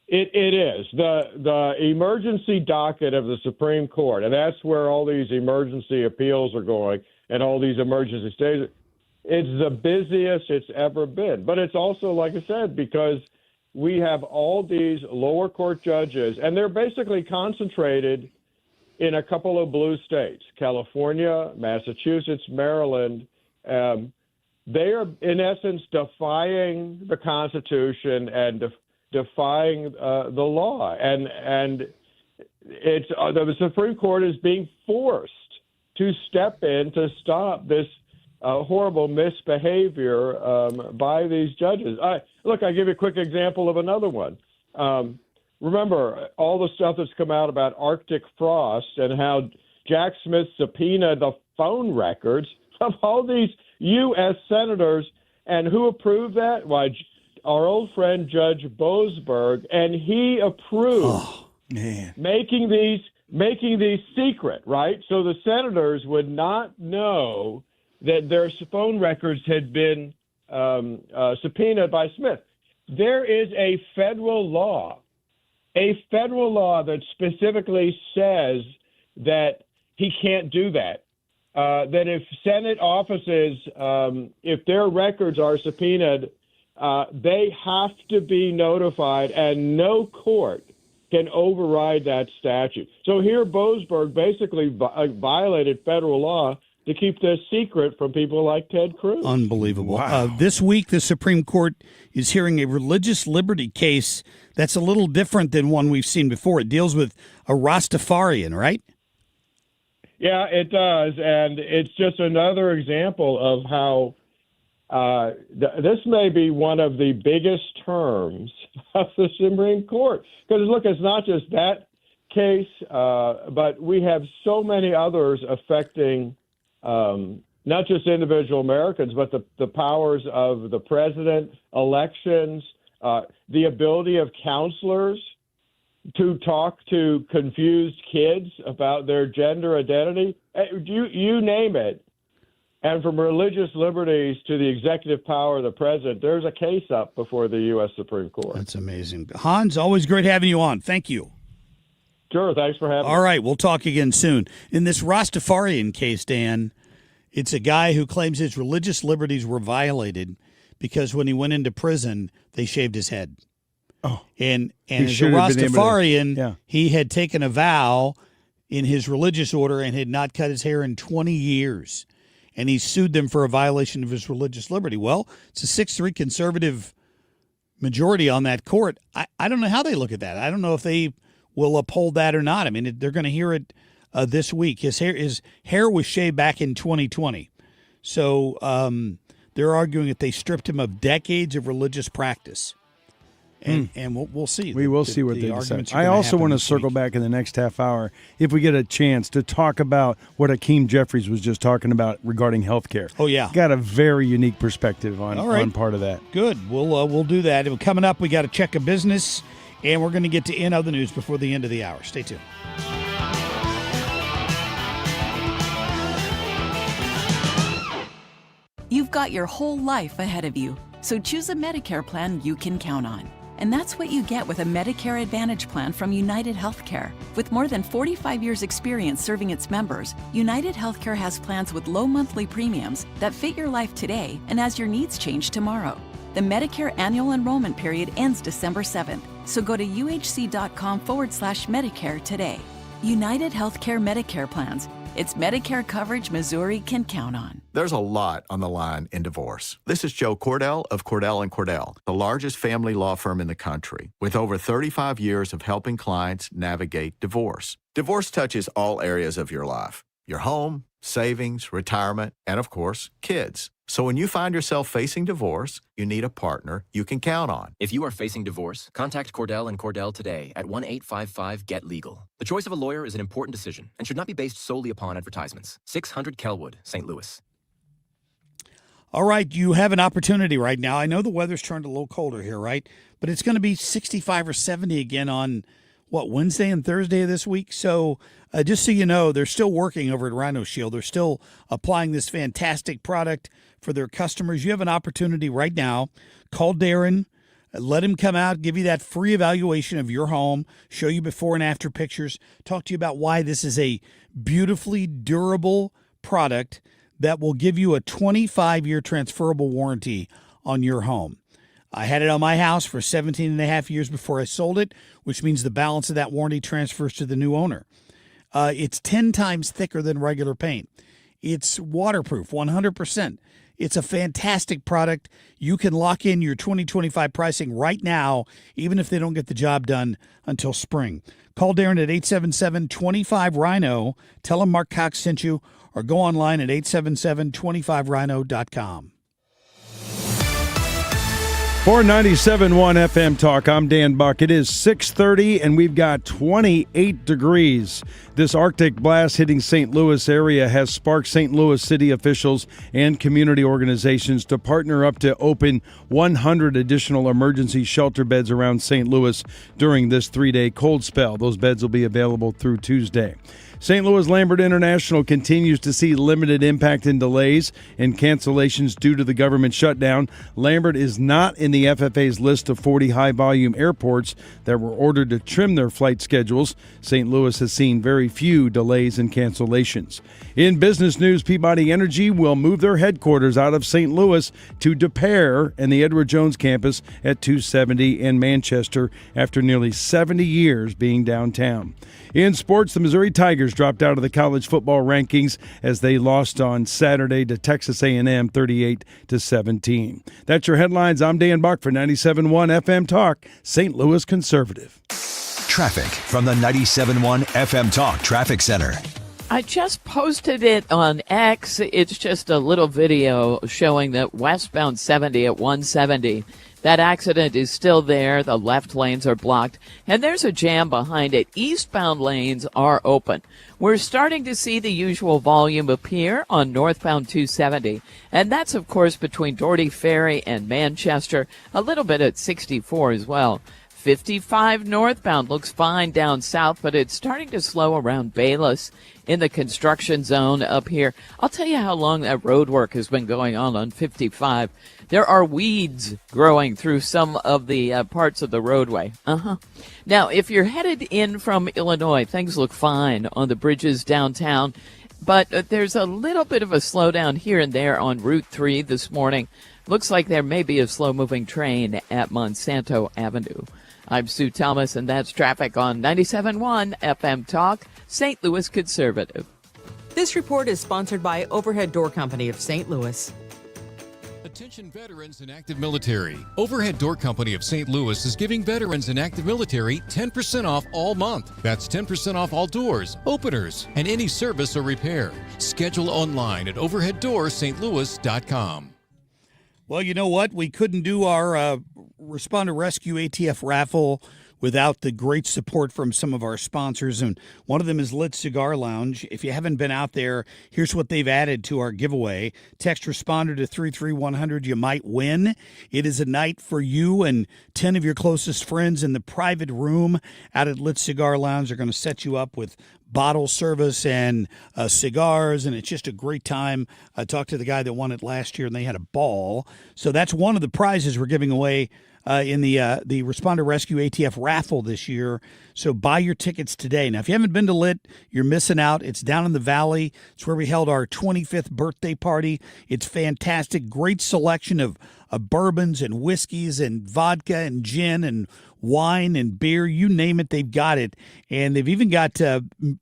It is. The emergency docket of the Supreme Court, and that's where all these emergency appeals are going and all these emergency stays. It's the busiest it's ever been. But it's also, like I said, because we have all these lower court judges, and they're basically concentrated in a couple of blue states, California, Massachusetts, Maryland. They are, in essence, defying the Constitution and defying the law. And it's the Supreme Court is being forced to step in to stop this horrible misbehavior by these judges. Look, I give you a quick example of another one. Remember all the stuff that's come out about Arctic frost and how Jack Smith subpoenaed the phone records of all these U.S. senators, and who approved that? Why, our old friend Judge Boasberg, and he approved making these secret, right? So the senators would not know that their phone records had been subpoenaed by Smith. There is a federal law that specifically says that he can't do that. That if Senate offices, if their records are subpoenaed, they have to be notified, and no court can override that statute. So here Boasberg basically violated federal law to keep this secret from people like Ted Cruz. Unbelievable. Wow. This week, the Supreme Court is hearing a religious liberty case that's a little different than one we've seen before. It deals with a Rastafarian, right? Yeah, it does. And it's just another example of how this may be one of the biggest terms of the Supreme Court. Because, look, it's not just that case, but we have so many others affecting not just individual Americans, but the powers of the president, elections, the ability of counselors to talk to confused kids about their gender identity. You name it. And from religious liberties to the executive power of the president, there's a case up before the U.S. Supreme Court. That's amazing. Hans, always great having you on. Thank you. Sure, thanks for having me. All right, we'll talk again soon. In this Rastafarian case, Dan, it's a guy who claims his religious liberties were violated because when he went into prison, they shaved his head. Oh, and as a Rastafarian, he had taken a vow in his religious order and had not cut his hair in 20 years. And he sued them for a violation of his religious liberty. Well, it's a 6-3 conservative majority on that court. I don't know how they look at that. I don't know if they will uphold that or not. I mean, they're going to hear it this week. His hair was shaved back in 2020. So they're arguing that they stripped him of decades of religious practice. And we'll see. We will see what they decide. I also want to circle back in the next half hour, if we get a chance, to talk about what Hakeem Jeffries was just talking about regarding health care. Oh, yeah. Got a very unique perspective on part of that. Good. We'll do that. And coming up, we got to check a business, and we're going to get to In Other News before the end of the hour. Stay tuned. You've got your whole life ahead of you, so choose a Medicare plan you can count on. And that's what you get with a Medicare Advantage plan from United Healthcare. With more than 45 years' experience serving its members, United Healthcare has plans with low monthly premiums that fit your life today and as your needs change tomorrow. The Medicare annual enrollment period ends December 7th, so go to uhc.com/Medicare today. United Healthcare Medicare plans. It's Medicare coverage Missouri can count on. There's a lot on the line in divorce. This is Joe Cordell of Cordell & Cordell, the largest family law firm in the country, with over 35 years of helping clients navigate divorce. Divorce touches all areas of your life: your home, savings, retirement, and of course, kids. So when you find yourself facing divorce, you need a partner you can count on. If you are facing divorce, contact Cordell & Cordell today at 1-855-GET-LEGAL. The choice of a lawyer is an important decision and should not be based solely upon advertisements. 600 Kelwood, St. Louis. All right, you have an opportunity right now. I know the weather's turned a little colder here, right? But it's going to be 65 or 70 again on, Wednesday and Thursday of this week? So just so you know, they're still working over at Rhino Shield. They're still applying this fantastic product for their customers. You have an opportunity right now. Call Darren. Let him come out, give you that free evaluation of your home, show you before and after pictures, talk to you about why this is a beautifully durable product that will give you a 25-year transferable warranty on your home. I had it on my house for 17 and a half years before I sold it, which means the balance of that warranty transfers to the new owner. It's 10 times thicker than regular paint. It's waterproof, 100%. It's a fantastic product. You can lock in your 2025 pricing right now, even if they don't get the job done until spring. Call Darren at 877-25-RHINO. Tell him Marc Cox sent you, or go online at 877-25rhino.com. For 97.1 FM Talk, I'm Dan Buck. It is 6:30, and we've got 28 degrees. This Arctic blast hitting St. Louis area has sparked St. Louis city officials and community organizations to partner up to open 100 additional emergency shelter beds around St. Louis during this 3-day cold spell. Those beds will be available through Tuesday. St. Louis Lambert International continues to see limited impact in delays and cancellations due to the government shutdown. Lambert is not in the FFA's list of 40 high-volume airports that were ordered to trim their flight schedules. St. Louis has seen very few delays and cancellations. In business news, Peabody Energy will move their headquarters out of St. Louis to Des Peres and the Edward Jones campus at 270 in Manchester after nearly 70 years being downtown. In sports, the Missouri Tigers dropped out of the college football rankings as they lost on Saturday to Texas A&M 38-17. That's your headlines. I'm Dan Buck for 97.1 FM Talk, St. Louis Conservative. Traffic from the 97.1 FM Talk Traffic Center. I just posted it on X. It's just a little video showing that westbound 70 at 170. That accident is still there. The left lanes are blocked, and there's a jam behind it. Eastbound lanes are open. We're starting to see the usual volume appear on northbound 270, and that's, of course, between Doherty Ferry and Manchester, a little bit at 64 as well. 55 northbound looks fine down south, but it's starting to slow around Bayless in the construction zone up here. I'll tell you how long that road work has been going on 55. There are weeds growing through some of the parts of the roadway. Now, if you're headed in from Illinois, things look fine on the bridges downtown, but there's a little bit of a slowdown here and there on Route 3 this morning. Looks like there may be a slow-moving train at Monsanto Avenue. I'm Sue Thomas, and that's traffic on 97.1 FM Talk, St. Louis Conservative. This report is sponsored by Overhead Door Company of St. Louis. Attention veterans and active military. Overhead Door Company of St. Louis is giving veterans and active military 10% off all month. That's 10% off all doors, openers, and any service or repair. Schedule online at overheaddoorsstlouis.com. Well, you know what? We couldn't do our Responder Rescue ATF raffle without the great support from some of our sponsors, and one of them is Lit Cigar Lounge. If you haven't been out there, here's what they've added to our giveaway. Text Responder to 33100. You might win. It is a night for you and 10 of your closest friends in the private room out at Lit Cigar Lounge. They're going to set you up with bottle service and cigars, and it's just a great time. I talked to the guy that won it last year, and they had a ball. So that's one of the prizes we're giving away in the Responder Rescue ATF raffle this year. So buy your tickets today. Now, if you haven't been to Lit, you're missing out. It's down in the Valley. It's where we held our 25th birthday party. It's fantastic. Great selection of bourbons and whiskeys and vodka and gin and wine and beer, you name it, they've got it. And they've even got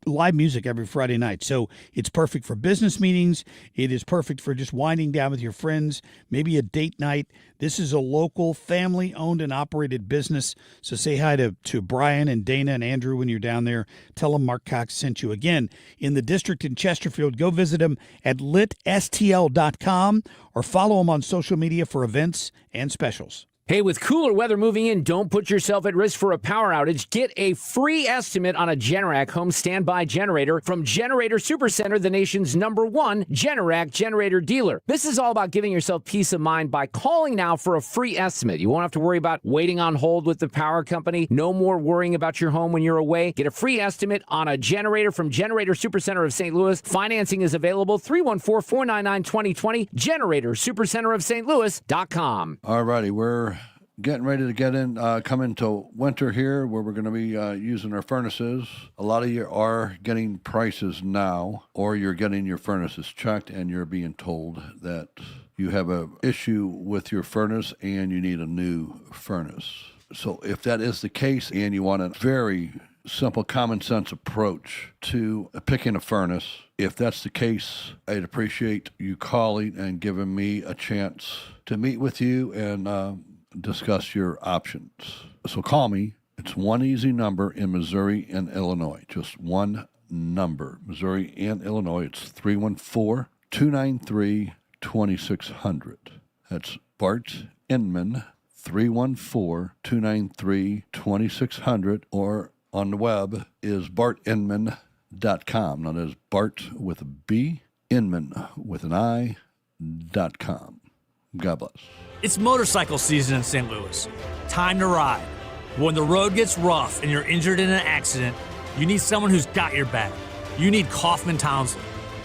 live music every Friday night. So it's perfect for business meetings. It is perfect for just winding down with your friends, maybe a date night. This is a local, family-owned and operated business. So say hi to Brian and Dana and Andrew when you're down there. Tell them Marc Cox sent you. Again, in the district in Chesterfield, go visit them at litstl.com or follow them on social media for events and specials. Hey, with cooler weather moving in, don't put yourself at risk for a power outage. Get a free estimate on a Generac home standby generator from Generator Supercenter, the nation's #1 Generac generator dealer. This is all about giving yourself peace of mind by calling now for a free estimate. You won't have to worry about waiting on hold with the power company. No more worrying about your home when you're away. Get a free estimate on a generator from Generator Supercenter of St. Louis. Financing is available 314-499-2020. Generator Supercenter of St. Louis.com. All righty, we're getting ready to come into winter here where we're going to be using our furnaces. A lot of you are getting prices now, or you're getting your furnaces checked and you're being told that you have an issue with your furnace and you need a new furnace. So if that is the case and you want a very simple common sense approach to picking a furnace, if that's the case, I'd appreciate you calling and giving me a chance to meet with you and discuss your options. So call me. It's one easy number in Missouri and Illinois. Just one number. Missouri and Illinois. It's 314-293-2600. That's Bart Inman, 314-293-2600, or on the web is bartinman.com. Now there's Bart with a B, Inman with an I.com. God bless. It's motorcycle season in St. Louis. Time to ride. When the road gets rough and you're injured in an accident, you need someone who's got your back. You need Kaufman Townsley.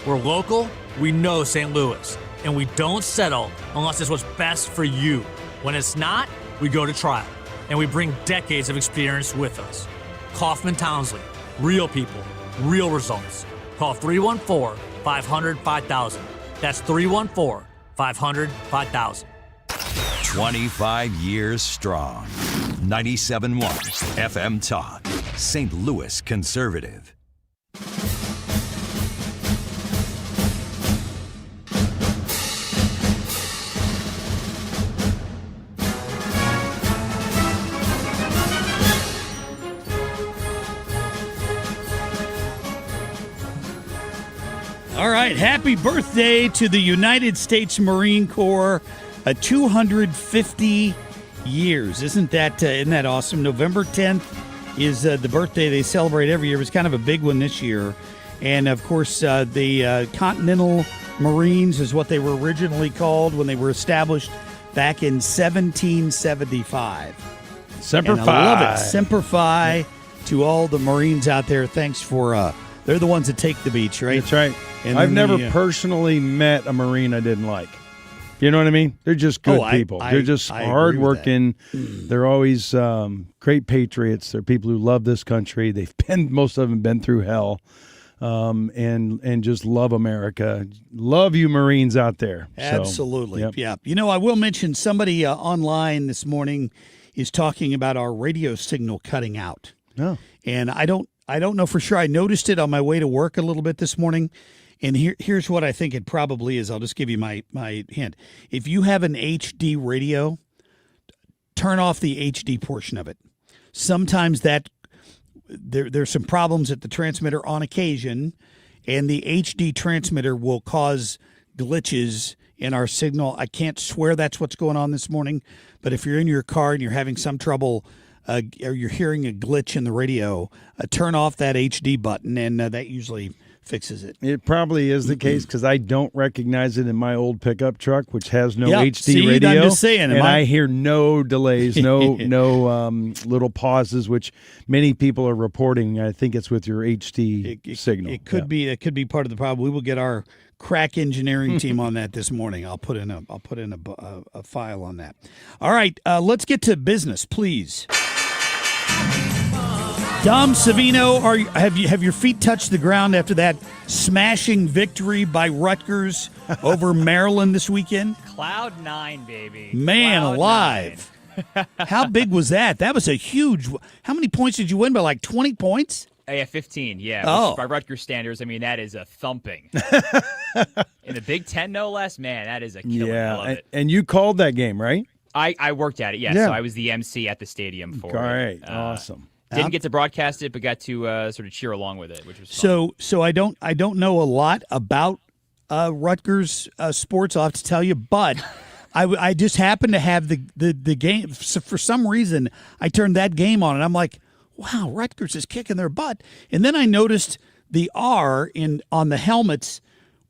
We're local, we know St. Louis, and we don't settle unless it's what's best for you. When it's not, we go to trial, and we bring decades of experience with us. Kaufman Townsley. Real people, real results. Call 314-500-5000. That's 314-500-5000. 25 years strong. 97.1 FM Talk. St. Louis Conservative. All right, happy birthday to the United States Marine Corps. 250 years. Isn't that awesome? November 10th is the birthday they celebrate every year. It was kind of a big one this year. And, of course, the Continental Marines is what they were originally called when they were established back in 1775. Semper Fi. I love it. Semper Fi to all the Marines out there. Thanks for they're the ones that take the beach, right? That's right. And I've never personally met a Marine I didn't like. You know what I mean? They're just good people. They're just hardworking. They're always great patriots. They're people who love this country. Most of them been through hell, and just love America. Love you, Marines out there. Absolutely. So, yep. Yeah. You know, I will mention somebody online this morning is talking about our radio signal cutting out. Oh. And I don't know for sure. I noticed it on my way to work a little bit this morning. And here's what I think it probably is. I'll just give you my hint. If you have an HD radio, turn off the HD portion of it. Sometimes there's some problems at the transmitter on occasion, and the HD transmitter will cause glitches in our signal. I can't swear that's what's going on this morning, but if you're in your car and you're having some trouble or you're hearing a glitch in the radio, turn off that HD button, and that usually fixes it. It probably is the case because I don't recognize it in my old pickup truck, which has no Yep. HD See, radio. I'm just saying, and I hear no delays, no little pauses, which many people are reporting. I think it's with your HD signal. It could be. It could be part of the problem. We will get our crack engineering team on that this morning. I'll put in a file on that. All right, let's get to business, please. Dom Savino, have your feet touched the ground after that smashing victory by Rutgers over Maryland this weekend? Cloud 9, baby. Man Cloud alive. 9. How big was that? That was a huge. How many points did you win by? Like 20 points? Yeah, 15, yeah. Oh. By Rutgers standards, I mean, that is a thumping. In the Big Ten, no less, man, that is a killer. I love it. And you called that game, right? I worked at it, yeah. So I was the MC at the stadium for All it. right, awesome. Didn't get to broadcast it, but got to sort of cheer along with it, which was fun. So I don't know a lot about Rutgers sports. I'll have to tell you, but I just happened to have the game. So for some reason, I turned that game on, and I'm like, wow, Rutgers is kicking their butt. And then I noticed the R on the helmets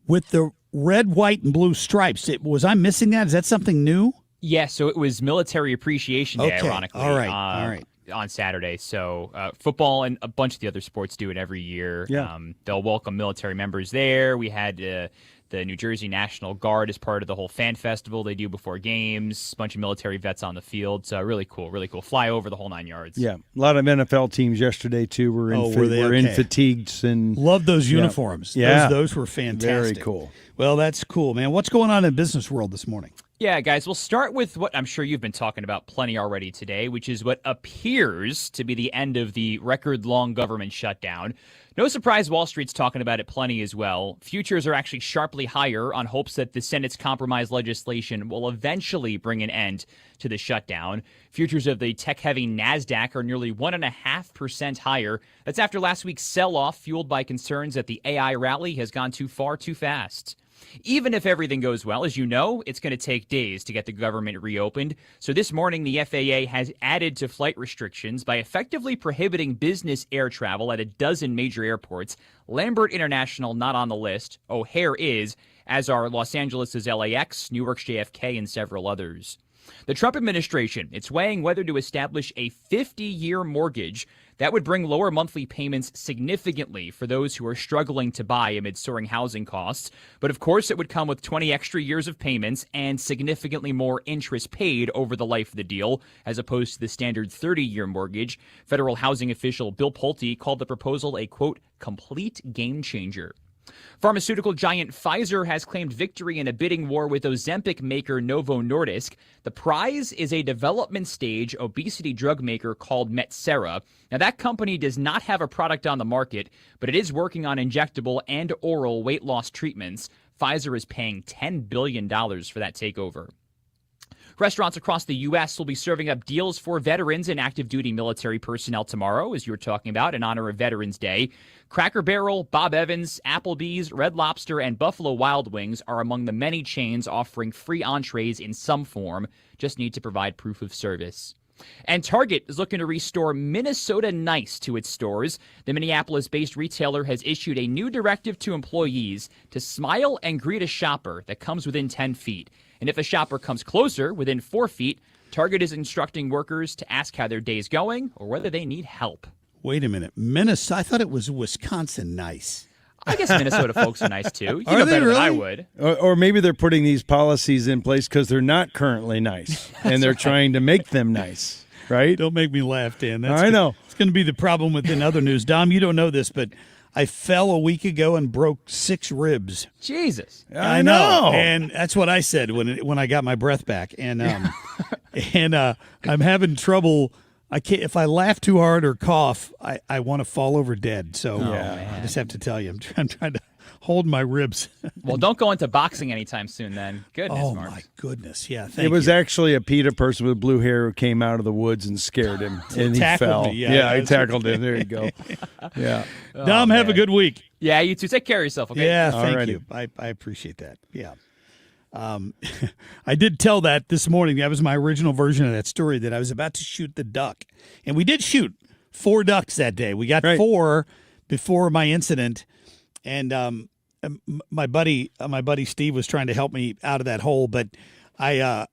with the red, white, and blue stripes. Was I missing that? Is that something new? Yeah, so it was Military Appreciation Day, Okay, ironically. all right. On Saturday. So football and a bunch of the other sports do it every year. Yeah. They'll welcome military members there. We had the New Jersey National Guard as part of the whole fan festival they do before games. A bunch of military vets on the field. So really cool, really cool. Fly over the whole 9 yards. Yeah, a lot of NFL teams yesterday too were in in fatigues and love those uniforms. Yeah, those were fantastic. Very cool. Well, that's cool, man. What's going on in business world this morning? Yeah, guys, we'll start with what I'm sure you've been talking about plenty already today, which is what appears to be the end of the record-long government shutdown. No surprise, Wall Street's talking about it plenty as well. Futures are actually sharply higher on hopes that the Senate's compromise legislation will eventually bring an end to the shutdown. Futures of the tech-heavy NASDAQ are nearly 1.5% higher. That's after last week's sell-off fueled by concerns that the AI rally has gone too far too fast. Even if everything goes well, as you know, it's going to take days to get the government reopened. So this morning, the FAA has added to flight restrictions by effectively prohibiting business air travel at a dozen major airports. Lambert International not on the list. O'Hare is, as are Los Angeles' LAX, Newark's JFK, and several others. The Trump administration, it's weighing whether to establish a 50-year mortgage that would bring lower monthly payments significantly for those who are struggling to buy amid soaring housing costs. But of course, it would come with 20 extra years of payments and significantly more interest paid over the life of the deal, as opposed to the standard 30-year mortgage. Federal housing official Bill Pulte called the proposal a, quote, complete game changer. Pharmaceutical giant Pfizer has claimed victory in a bidding war with Ozempic maker Novo Nordisk. The prize is a development stage obesity drug maker called Metsera. Now, that company does not have a product on the market, but it is working on injectable and oral weight loss treatments. Pfizer is paying $10 billion for that takeover. Restaurants across the U.S. will be serving up deals for veterans and active duty military personnel tomorrow, as you were talking about, in honor of Veterans Day. Cracker Barrel, Bob Evans, Applebee's, Red Lobster, and Buffalo Wild Wings are among the many chains offering free entrees in some form. Just need to provide proof of service. And Target is looking to restore Minnesota Nice to its stores. The Minneapolis-based retailer has issued a new directive to employees to smile and greet a shopper that comes within 10 feet. And if a shopper comes closer, within 4 feet, Target is instructing workers to ask how their day is going or whether they need help. Wait a minute. Minnesota? I thought it was Wisconsin nice. I guess Minnesota folks are nice, too. You Are know they better really? than I would. Or maybe they're putting these policies in place because they're not currently nice, and they're trying to make them nice, right? Don't make me laugh, Dan. I know. It's going to be the problem within other news. Dom, you don't know this, but I fell a week ago and broke 6 ribs. Jesus. I know. And that's what I said when I got my breath back. And I'm having trouble. I can't, if I laugh too hard or cough, I want to fall over dead. So I just have to tell you, I'm trying to hold my ribs. Well, don't go into boxing anytime soon then. Goodness, Oh, Mark. my goodness. Yeah, It was actually a PETA person with blue hair who came out of the woods and scared him, and he Tackled fell. me, yeah, I that's tackled him. There you go. Yeah. Dom, have a good week. Yeah, you too. Take care of yourself, okay? Yeah, thank Alrighty. you. I appreciate that. Yeah. I did tell that this morning. That was my original version of that story, that I was about to shoot the duck. And we did shoot 4 ducks that day. We got 4 before my incident. And my buddy Steve was trying to help me out of that hole, but I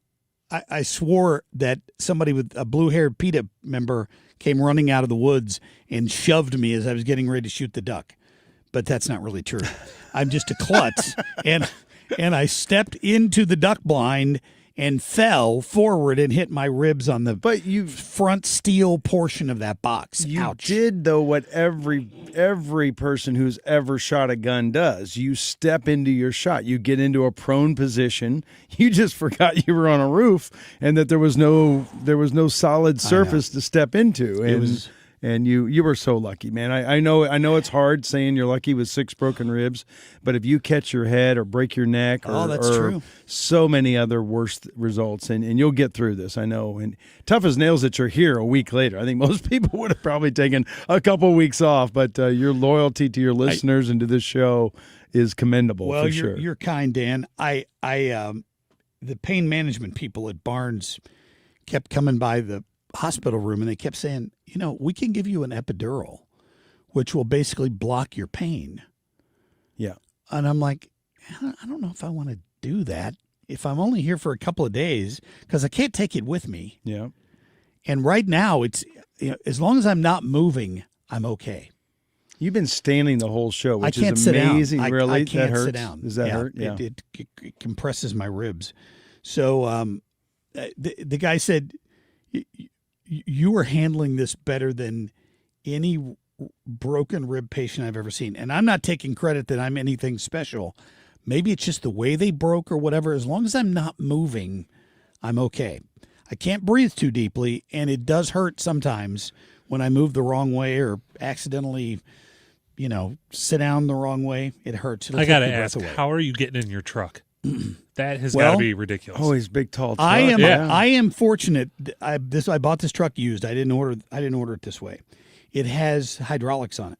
swore that somebody with a blue-haired PETA member came running out of the woods and shoved me as I was getting ready to shoot the duck. But that's not really true. I'm just a klutz, and I stepped into the duck blind and fell forward and hit my ribs on the front steel portion of that box. You did, though, what every person who's ever shot a gun does. You step into your shot. You get into a prone position. You just forgot you were on a roof and that there was no solid surface to step into. And you were so lucky, man. I know it's hard saying you're lucky with 6 broken ribs, but if you catch your head or break your neck or true. So many other worse results, and you'll get through this, I know. And tough as nails that you're here a week later. I think most people would have probably taken a couple weeks off, but your loyalty to your listeners and to this show is commendable. Well, for sure. You're kind, Dan. The pain management people at Barnes kept coming by the hospital room and they kept saying, we can give you an epidural, which will basically block your pain. Yeah. And I'm like, I don't know if I want to do that if I'm only here for a couple of days because I can't take it with me. Yeah. And right now it's, as long as I'm not moving, I'm okay. You've been standing the whole show, which I can't is sit down. amazing. Really? I can't that hurts? sit down. Does that hurt? Yeah. It compresses my ribs. So the guy said, you are handling this better than any broken rib patient I've ever seen. And I'm not taking credit that I'm anything special. Maybe it's just the way they broke or whatever. As long as I'm not moving, I'm okay. I can't breathe too deeply, and it does hurt sometimes when I move the wrong way or accidentally, sit down the wrong way. It hurts. I got to ask, how are you getting in your truck? That has got to be ridiculous. Oh, he's big, tall truck. I am fortunate. I bought this truck used. I didn't order it this way. It has hydraulics on it,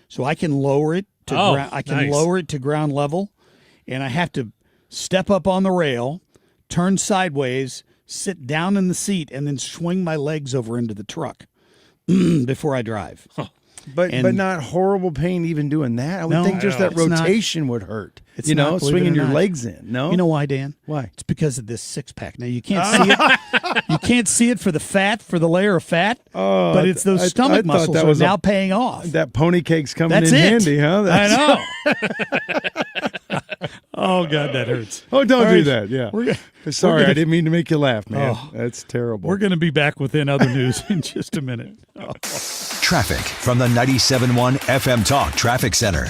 so I can lower it to ground. I can lower it to ground level, and I have to step up on the rail, turn sideways, sit down in the seat, and then swing my legs over into the truck before I drive. But not horrible pain even doing that. I would think just that rotation would hurt. It's swinging your legs in. No, you know why, Dan? Why? It's because of this 6-pack. Now you can't see it. You can't see it for the layer of fat. But it's those stomach muscles that are now paying off. That pony cake's coming in handy, huh? I know. Oh God, that hurts. Oh, don't do that. Yeah. Sorry, I didn't mean to make you laugh, man. That's terrible. We're going to be back within other news in just a minute. Traffic from the 97.1 FM Talk Traffic Center.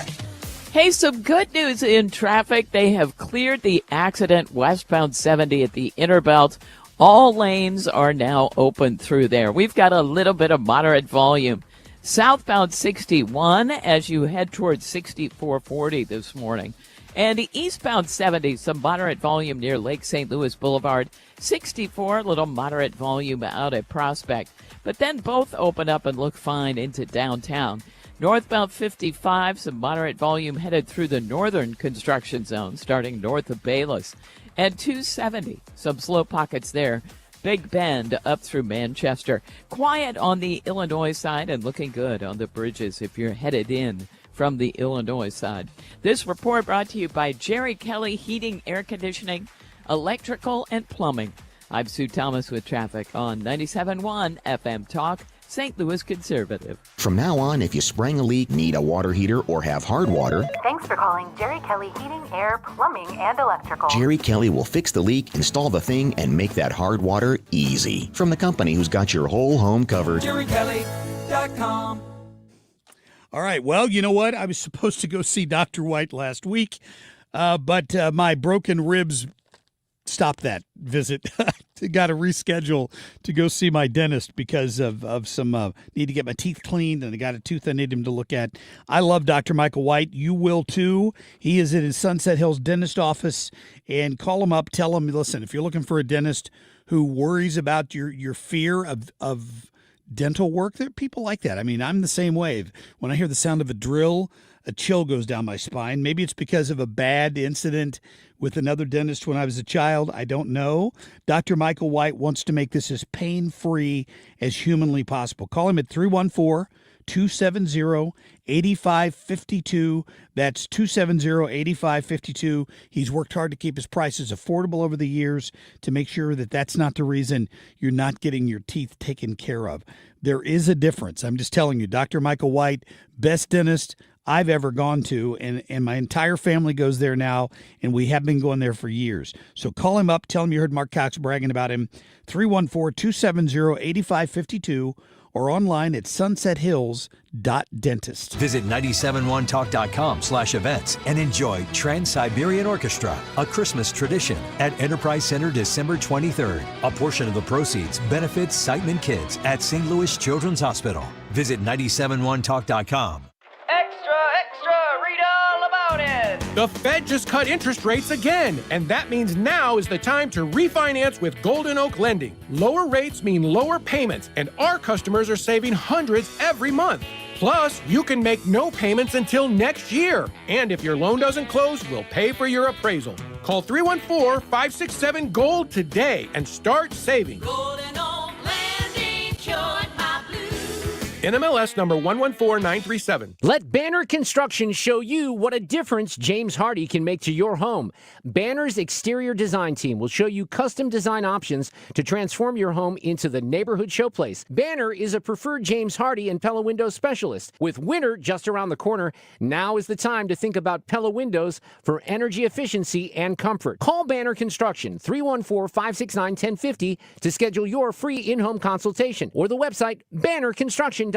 Hey, some good news in traffic. They have cleared the accident westbound 70 at the Interbelt. All lanes are now open through there. We've got a little bit of moderate volume. Southbound 61 as you head towards 6440 this morning. And the eastbound 70, some moderate volume near Lake St. Louis Boulevard. 64, little moderate volume out at Prospect. But then both open up and look fine into downtown. Northbound 55, some moderate volume headed through the northern construction zone, starting north of Bayless. And 270, some slow pockets there. Big Bend up through Manchester. Quiet on the Illinois side and looking good on the bridges if you're headed in from the Illinois side. This report brought to you by Jerry Kelly Heating, Air Conditioning, Electrical, and Plumbing. I'm Sue Thomas with traffic on 97.1 FM Talk, St. Louis Conservative. From now on, if you spring a leak, need a water heater, or have hard water, thanks for calling Jerry Kelly Heating, Air, Plumbing, and Electrical. Jerry Kelly will fix the leak, install the thing, and make that hard water easy. From the company who's got your whole home covered. JerryKelly.com. All right. Well, you know what? I was supposed to go see Dr. White last week, but my broken ribs stopped that visit. Got to reschedule to go see my dentist because of some need to get my teeth cleaned, and I got a tooth I need him to look at. I love Dr. Michael White. You will too. He is at his Sunset Hills dentist office, and call him up. Tell him, listen, if you're looking for a dentist who worries about your fear of dental work, there are people like that. I mean, I'm the same way. When I hear the sound of a drill, a chill goes down my spine. Maybe it's because of a bad incident with another dentist when I was a child. I don't know. Dr. Michael White wants to make this as pain-free as humanly possible. Call him at 314 270-8552. That's 270-8552. He's worked hard to keep his prices affordable over the years to make sure that that's not the reason you're not getting your teeth taken care of. There is a difference. I'm just telling you, Dr. Michael White, best dentist I've ever gone to, and my entire family goes there now, and we have been going there for years. So call him up, tell him you heard Marc Cox bragging about him, 314-270-8552, or online at sunsethills.dentist. Visit 971talk.com/events and enjoy Trans-Siberian Orchestra, a Christmas tradition at Enterprise Center December 23rd. A portion of the proceeds benefits Sightman Kids at St. Louis Children's Hospital. Visit 971talk.com. Read all about it! The Fed just cut interest rates again, and that means now is the time to refinance with Golden Oak Lending. Lower rates mean lower payments, and our customers are saving hundreds every month. Plus, you can make no payments until next year. And if your loan doesn't close, we'll pay for your appraisal. Call 314-567-GOLD today and start saving. Golden Oak Lending cured my blues. NMLS number 114937. Let Banner Construction show you what a difference James Hardy can make to your home. Banner's exterior design team will show you custom design options to transform your home into the neighborhood showplace. Banner is a preferred James Hardy and Pella Windows specialist. With winter just around the corner, now is the time to think about Pella Windows for energy efficiency and comfort. Call Banner Construction, 314-569-1050 to schedule your free in-home consultation, or the website bannerconstruction.com,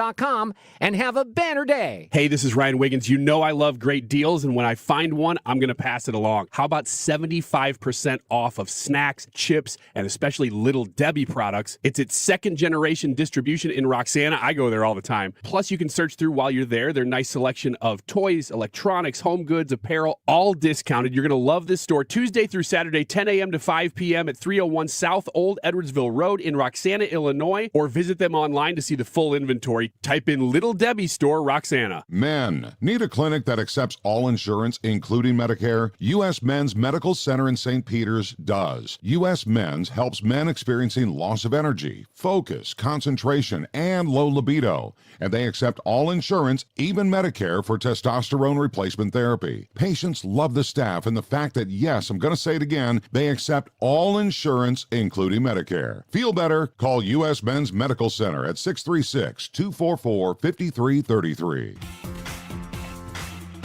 and have a banner day. Hey, this is Ryan Wiggins. You know I love great deals, and when I find one, I'm going to pass it along. How about 75% off of snacks, chips, and especially Little Debbie products? It's its second-generation distribution in Roxana. I go there all the time. Plus, you can search through while you're there. Their nice selection of toys, electronics, home goods, apparel, all discounted. You're going to love this store Tuesday through Saturday, 10 a.m. to 5 p.m. at 301 South Old Edwardsville Road in Roxana, Illinois, or visit them online to see the full inventory. Type in Little Debbie Store Roxana. Men, need a clinic that accepts all insurance, including Medicare? U.S. Men's Medical Center in St. Peters does. U.S. Men's helps men experiencing loss of energy, focus, concentration, and low libido. And they accept all insurance, even Medicare, for testosterone replacement therapy. Patients love the staff and the fact that, yes, I'm going to say it again, they accept all insurance, including Medicare. Feel better? Call U.S. Men's Medical Center at 636-244-5333.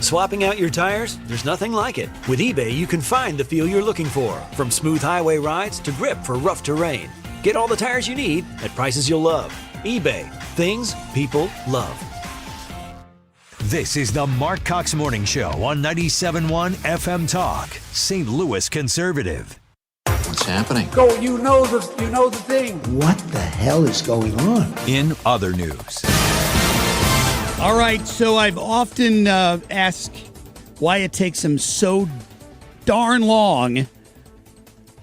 Swapping out your tires? There's nothing like it. With eBay, you can find the feel you're looking for, from smooth highway rides to grip for rough terrain. Get all the tires you need at prices you'll love. eBay, things people love. This is the Marc Cox Morning Show on 97.1 FM Talk, St. Louis Conservative. What's happening? Go, you know the thing. What the hell is going on? In other news. All right, so I've often asked why it takes them so darn long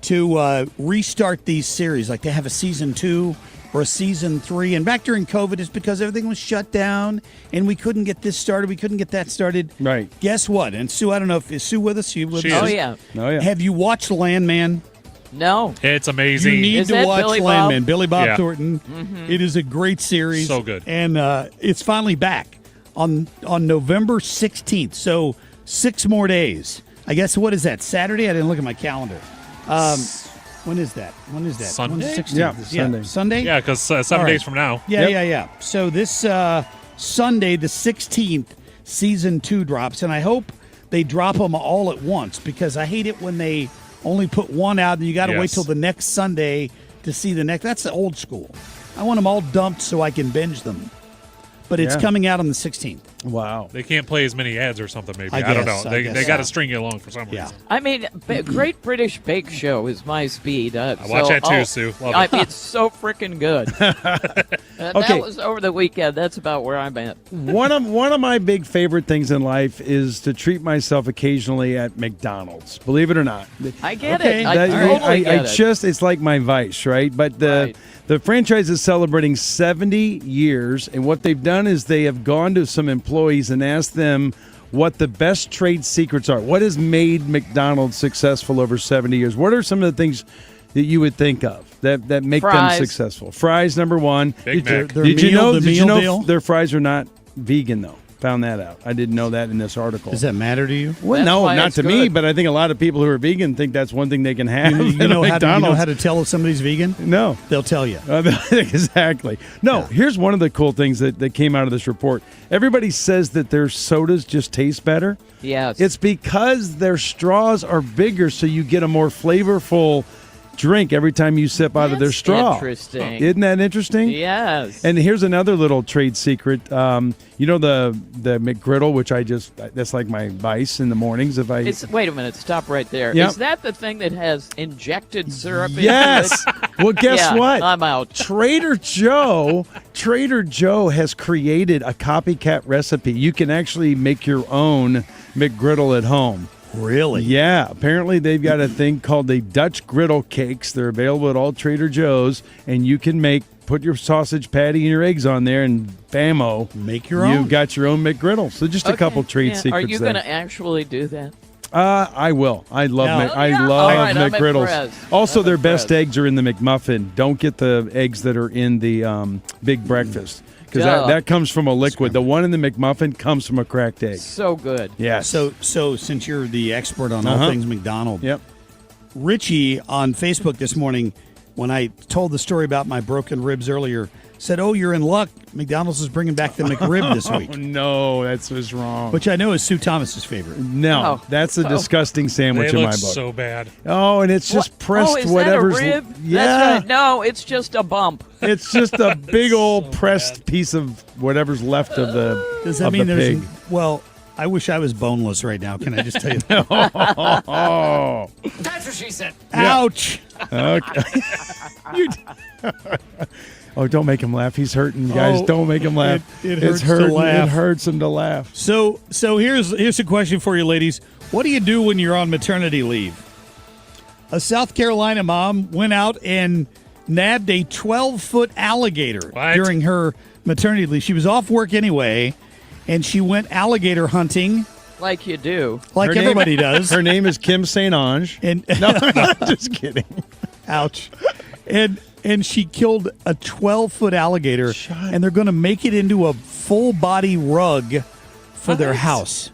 to restart these series. Like they have a season 2 or a season 3. And back during COVID, it's because everything was shut down and we couldn't get this started. We couldn't get that started. Right. Guess what? And Sue, I don't know if is Sue with us? You with us? Oh, yeah. Oh, yeah. Have you watched Landman? No. It's amazing. You need to watch Billy Landman. Bob? Billy Bob Yeah. Thornton. Mm-hmm. It is a great series. So good. And it's finally back on November 16th. So 6 more days. I guess, what is that, Saturday? I didn't look at my calendar. When is that? Sunday? When's the 16th? Yeah, Sunday. Sunday? Yeah, because 7 days from now. Yeah. So this Sunday, the 16th, season 2 drops. And I hope they drop them all at once, because I hate it when they only put one out and you got to wait till the next Sunday to see the next. That's the old school. I want them all dumped so I can binge them. But it's coming out on the 16th. Wow. They can't play as many ads or something, maybe. I don't guess, know. I They guess got to so. string you along for some reason. I mean, Great British Bake Show is my speed. I watch that too, Sue. Love it. It's so freaking good. That was over the weekend. That's about where I'm at. One of my big favorite things in life is to treat myself occasionally at McDonald's. Believe it or not. I get it. I totally get it. It's like my vice, right? But the franchise is celebrating 70 years, and what they've done is they have gone to some employees and asked them what the best trade secrets are. What has made McDonald's successful over 70 years? What are some of the things that you would think of that make Fries. them successful? Fries, number one. Big Mac. Did you know deal? their fries are not vegan, though? Found that out. I didn't know that in this article. Does that matter to you? Well, That's no, why not it's to me, good. but I think a lot of people who are vegan think that's one thing they can have. You at know McDonald's. how to tell if somebody's vegan? No. They'll tell you. Exactly. No, here's one of the cool things that came out of this report. Everybody says that their sodas just taste better. Yes. It's because their straws are bigger, so you get a more flavorful drink every time you sip out of their straw. Interesting. Isn't that interesting? Yes. And here's another little trade secret. You know the McGriddle, which that's like my vice in the mornings. Wait a minute. Stop right there. Yep. Is that the thing that has injected syrup in it? Yes. Well, guess what? I'm out. Trader Joe has created a copycat recipe. You can actually make your own McGriddle at home. Really? Yeah. Apparently, they've got a thing called the Dutch Griddle Cakes. They're available at all Trader Joe's, and you can put your sausage patty and your eggs on there, and bammo, make your own. You've got your own McGriddle. So just a couple trade secrets. Are you there. going to actually do that? I will. I love All love right, I'm McGriddles. impressed. Also, I'm their impressed. best eggs are in the McMuffin. Don't get the eggs that are in the Big Breakfast. Because that comes from a liquid. The one in the McMuffin comes from a cracked egg. So good. Yes. So since you're the expert on all things McDonald's, yep. Richie on Facebook this morning, when I told the story about my broken ribs earlier, said, "Oh, you're in luck. McDonald's is bringing back the McRib this week." Oh, no, that's what's wrong. Which I know is Sue Thomas's favorite. No, that's a disgusting sandwich They in look my book. so bad. Oh, and it's just pressed is whatever's. that a rib? Yeah. That's right. No, it's just a bump. It's just a big old pressed piece of whatever's left of the Does that of mean the there's? pig. Well, I wish I was boneless right now. Can I just tell you? Oh. That's what she said. Ouch! Okay. Oh, don't make him laugh. He's hurting, guys. Don't make him laugh. It It's hurts to hurting. laugh. It hurts him to laugh. So here's a question for you, ladies. What do you do when you're on maternity leave? A South Carolina mom went out and nabbed a 12-foot alligator during her maternity leave. She was off work anyway, and she went alligator hunting. Like you do. Like everybody does. Her name is Kim St. Ange. And no, I'm just kidding. Ouch. And she killed a 12-foot alligator, and they're going to make it into a full-body rug for their house.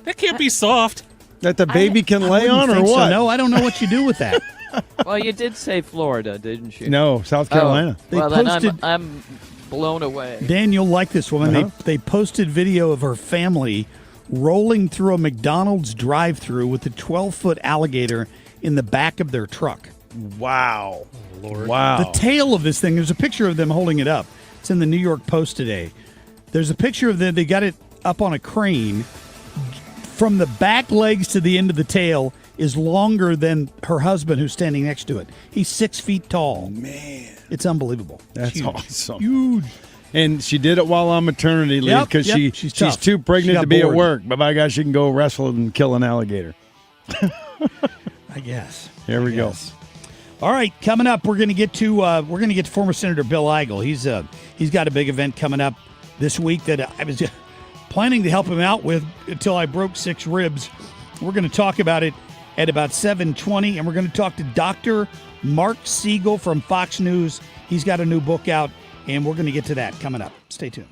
That can't be soft. That the baby can lay wouldn't on, or think so. what? No, I don't know what you do with that. Well, you did say Florida, didn't you? No, South Carolina. They Well, then posted- I'm blown away. Dan, you'll like this woman. Uh-huh. They posted video of her family rolling through a McDonald's drive-thru with a 12-foot alligator in the back of their truck. Wow. Lord. Wow. The tail of this thing, there's a picture of them holding it up. It's in the New York Post today. There's a picture of them. They got it up on a crane. From the back legs to the end of the tail is longer than her husband who's standing next to it. He's 6 feet tall. Man. It's unbelievable. That's Huge. awesome. Huge. And she did it while on maternity leave Yep, because yep, she's tough. too She pregnant got to be bored. at work. But by gosh, she can go wrestle and kill an alligator. I guess. Here we go. All right, coming up, we're going to get to former Senator Bill Eigel. He's got a big event coming up this week that I was planning to help him out with until I broke 6 ribs. We're going to talk about it at about 7:20, and we're going to talk to Dr. Marc Siegel from Fox News. He's got a new book out, and we're going to get to that coming up. Stay tuned.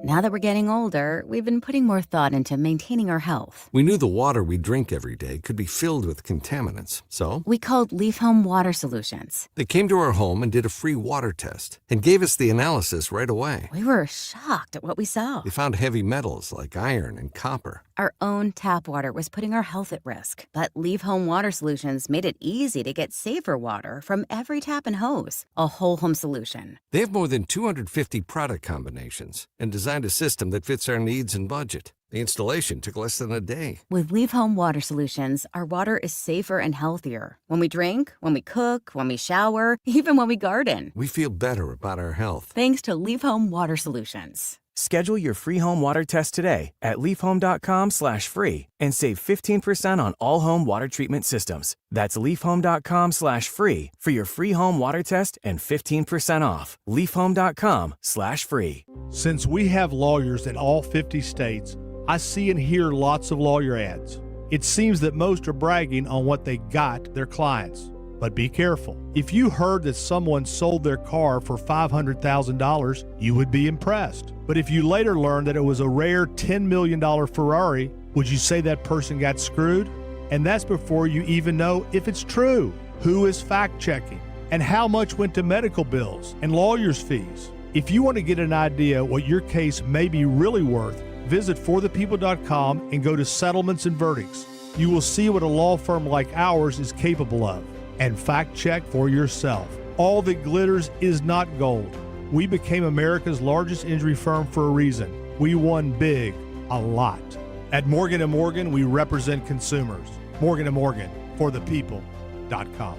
Now that we're getting older, we've been putting more thought into maintaining our health. We knew the water we drink every day could be filled with contaminants. So We called Leaf Home Water Solutions. they came to our home and did a free water test and gave us the analysis right away. We were shocked at what we saw. They found heavy metals like iron and copper. Our own tap water was putting our health at risk. But Leaf Home Water Solutions made it easy to get safer water from every tap and hose. A whole home solution. They have more than 250 product combinations and designed a system that fits our needs and budget. The installation took less than a day. With Leaf Home Water Solutions, our water is safer and healthier. When we drink, when we cook, when we shower, even when we garden. We feel better about our health. Thanks to Leaf Home Water Solutions. Schedule your free home water test today at leafhome.com/free and save 15% on all home water treatment systems. That's leafhome.com/free for your free home water test and 15% off. leafhome.com/free. Since we have lawyers in all 50 states, I see and hear lots of lawyer ads. It seems that most are bragging on what they got their clients. But be careful. If you heard that someone sold their car for $500,000, you would be impressed. But if you later learned that it was a rare $10 million Ferrari, would you say that person got screwed? And that's before you even know if it's true. Who is fact-checking? And how much went to medical bills and lawyers' fees? If you want to get an idea what your case may be really worth, visit forthepeople.com and go to Settlements and Verdicts. You will see what a law firm like ours is capable of. And fact-check for yourself. All that glitters is not gold. We became America's largest injury firm for a reason. We won big, a lot. At Morgan & Morgan, we represent consumers. Morgan & Morgan, forthepeople.com.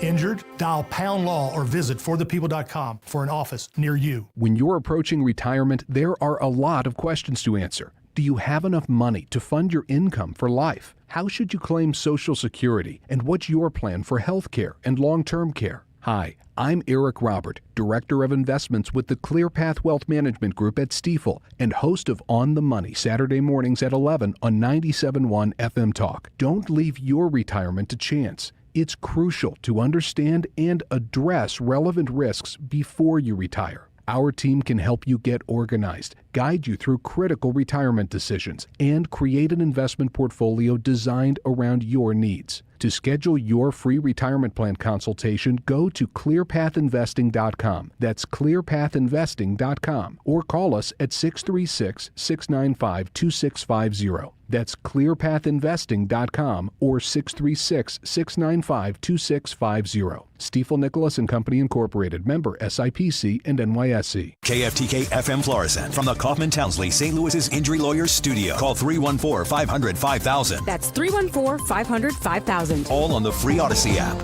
Injured? Dial #law or visit forthepeople.com for an office near you. When you're approaching retirement, there are a lot of questions to answer. Do you have enough money to fund your income for life? How should you claim Social Security? And what's your plan for health care and long-term care? Hi, I'm Eric Robert, Director of Investments with the ClearPath Wealth Management Group at Stifel and host of On the Money Saturday mornings at 11 on 97.1 FM Talk. Don't leave your retirement to chance. It's crucial to understand and address relevant risks before you retire. Our team can help you get organized, guide you through critical retirement decisions, and create an investment portfolio designed around your needs. To schedule your free retirement plan consultation, go to clearpathinvesting.com. That's clearpathinvesting.com. Or call us at 636-695-2650. That's clearpathinvesting.com or 636-695-2650. Stifel Nicholas and Company Incorporated, member SIPC and NYSE. KFTK FM Florissant from the Kaufman Townsley St. Louis's Injury Lawyers Studio. Call 314-500-5000. That's 314-500-5000. All on the free Odyssey app.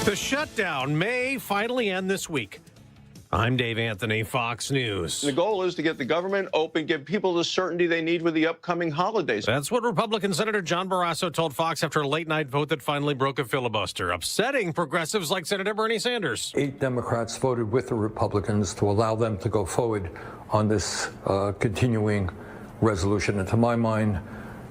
The shutdown may finally end this week. I'm Dave Anthony, Fox News. The goal is to get the government open, give people the certainty they need with the upcoming holidays. That's what Republican Senator John Barrasso told Fox after a late-night vote that finally broke a filibuster, upsetting progressives like Senator Bernie Sanders. 8 Democrats voted with the Republicans to allow them to go forward on this continuing resolution. And to my mind,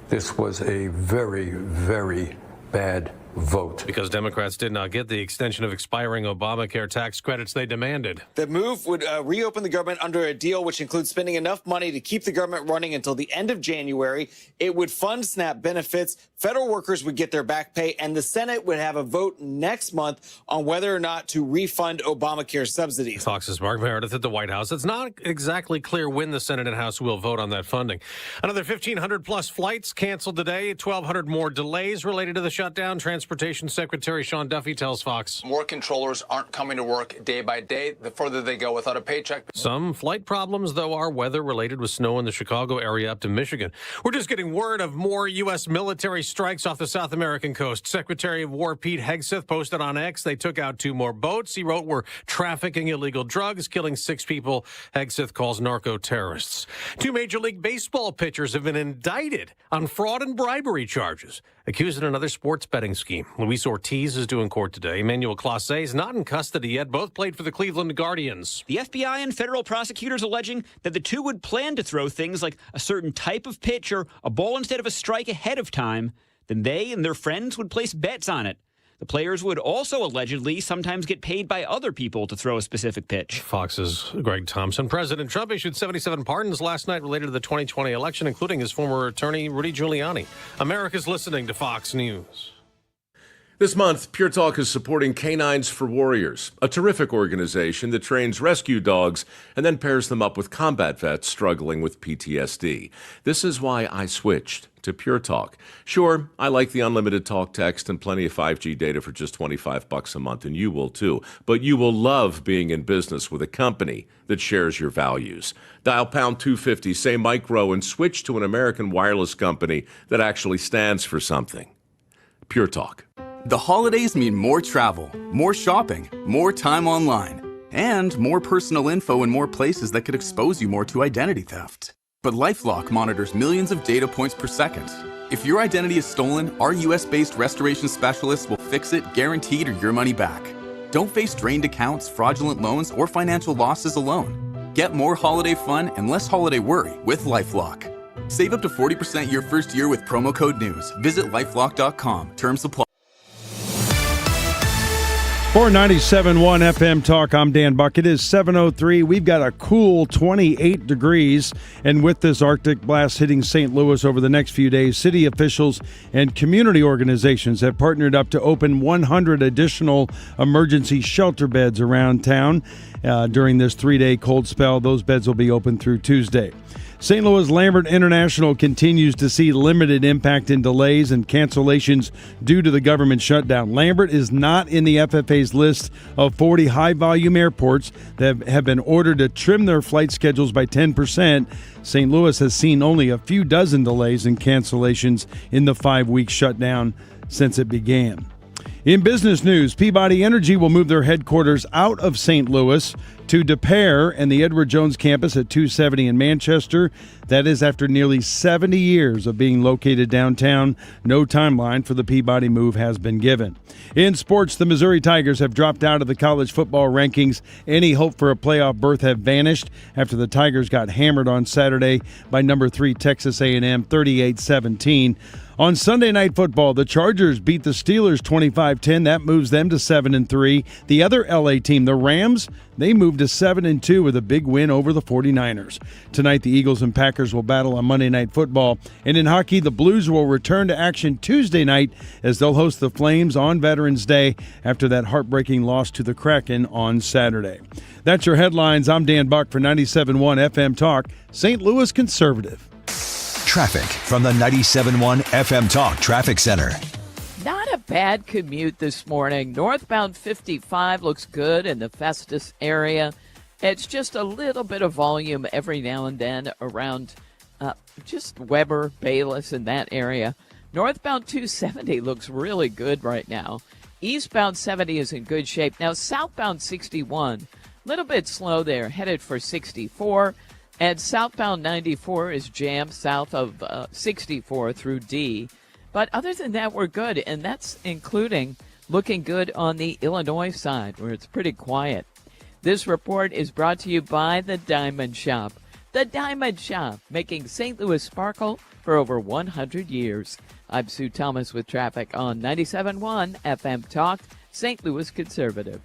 this was a very, very bad vote. Because Democrats did not get the extension of expiring Obamacare tax credits they demanded. The move would reopen the government under a deal which includes spending enough money to keep the government running until the end of January. It would fund SNAP benefits, federal workers would get their back pay, and the Senate would have a vote next month on whether or not to refund Obamacare subsidies. Fox's Mark Meredith at the White House. It's not exactly clear when the Senate and House will vote on that funding. Another 1,500 plus flights canceled today, 1,200 more delays related to the shutdown. Transportation Secretary Sean Duffy tells Fox. More controllers aren't coming to work day by day, the further they go without a paycheck. Some flight problems, though, are weather-related with snow in the Chicago area up to Michigan. We're just getting word of more U.S. military strikes off the South American coast. Secretary of War Pete Hegseth posted on X they took out 2 more boats. He wrote were trafficking illegal drugs, killing 6 people. Hegseth calls narco-terrorists. 2 Major League Baseball pitchers have been indicted on fraud and bribery charges, accused in another sports betting scheme. Luis Ortiz is due in court today. Emmanuel Clase is not in custody yet. Both played for the Cleveland Guardians. The FBI and federal prosecutors alleging that the two would plan to throw things like a certain type of pitch or a ball instead of a strike ahead of time. Then they and their friends would place bets on it. The players would also allegedly sometimes get paid by other people to throw a specific pitch. Fox's Greg Thompson. President Trump issued 77 pardons last night related to the 2020 election, including his former attorney, Rudy Giuliani. America's listening to Fox News. This month, Pure Talk is supporting Canines for Warriors, a terrific organization that trains rescue dogs and then pairs them up with combat vets struggling with PTSD. This is why I switched to Pure Talk. Sure, I like the unlimited talk, text, and plenty of 5G data for just $25 a month, and you will too. But you will love being in business with a company that shares your values. Dial pound 250, say micro, and switch to an American wireless company that actually stands for something. Pure Talk. The holidays mean more travel, more shopping, more time online, and more personal info in more places that could expose you more to identity theft. But LifeLock monitors millions of data points per second. If your identity is stolen, our US-based restoration specialists will fix it, guaranteed, or your money back. Don't face drained accounts, fraudulent loans, or financial losses alone. Get more holiday fun and less holiday worry with LifeLock. Save up to 40% your first year with promo code NEWS. Visit LifeLock.com. Terms apply. For 97.1 FM Talk, I'm Dan Buck. It is 7:03. We've got a cool 28 degrees. And with this Arctic blast hitting St. Louis over the next few days, city officials and community organizations have partnered up to open 100 additional emergency shelter beds around town during this 3-day cold spell. Those beds will be open through Tuesday. St. Louis Lambert International continues to see limited impact in delays and cancellations due to the government shutdown. Lambert is not in the FFA's list of 40 high-volume airports that have been ordered to trim their flight schedules by 10%. St. Louis has seen only a few dozen delays and cancellations in the 5-week shutdown since it began. In business news, Peabody Energy will move their headquarters out of St. Louis to Des Peres and the Edward Jones campus at 270 in Manchester. That is after nearly 70 years of being located downtown. No timeline for the Peabody move has been given. In sports, the Missouri Tigers have dropped out of the college football rankings. Any hope for a playoff berth have vanished after the Tigers got hammered on Saturday by number 3 Texas A&M 38-17. On Sunday Night Football, the Chargers beat the Steelers 25-10. That moves them to 7-3. The other LA team, the Rams, they moved to 7-2 with a big win over the 49ers. Tonight, the Eagles and Packers will battle on Monday Night Football. And in hockey, the Blues will return to action Tuesday night as they'll host the Flames on Veterans Day after that heartbreaking loss to the Kraken on Saturday. That's your headlines. I'm Dan Buck for 97.1 FM Talk, St. Louis Conservative. Traffic from the 97.1 FM Talk Traffic Center. Not a bad commute this morning. Northbound 55 looks good in the Festus area. It's just a little bit of volume every now and then around just Weber, Bayless, in that area. Northbound 270 looks really good right now. Eastbound 70 is in good shape. Now, southbound 61, a little bit slow there, headed for 64. And southbound 94 is jammed south of 64 through D. But other than that, we're good. And that's including looking good on the Illinois side, where it's pretty quiet. This report is brought to you by the Diamond Shop. The Diamond Shop, making St. Louis sparkle for over 100 years. I'm Sue Thomas with traffic on 97.1 FM Talk, St. Louis Conservative.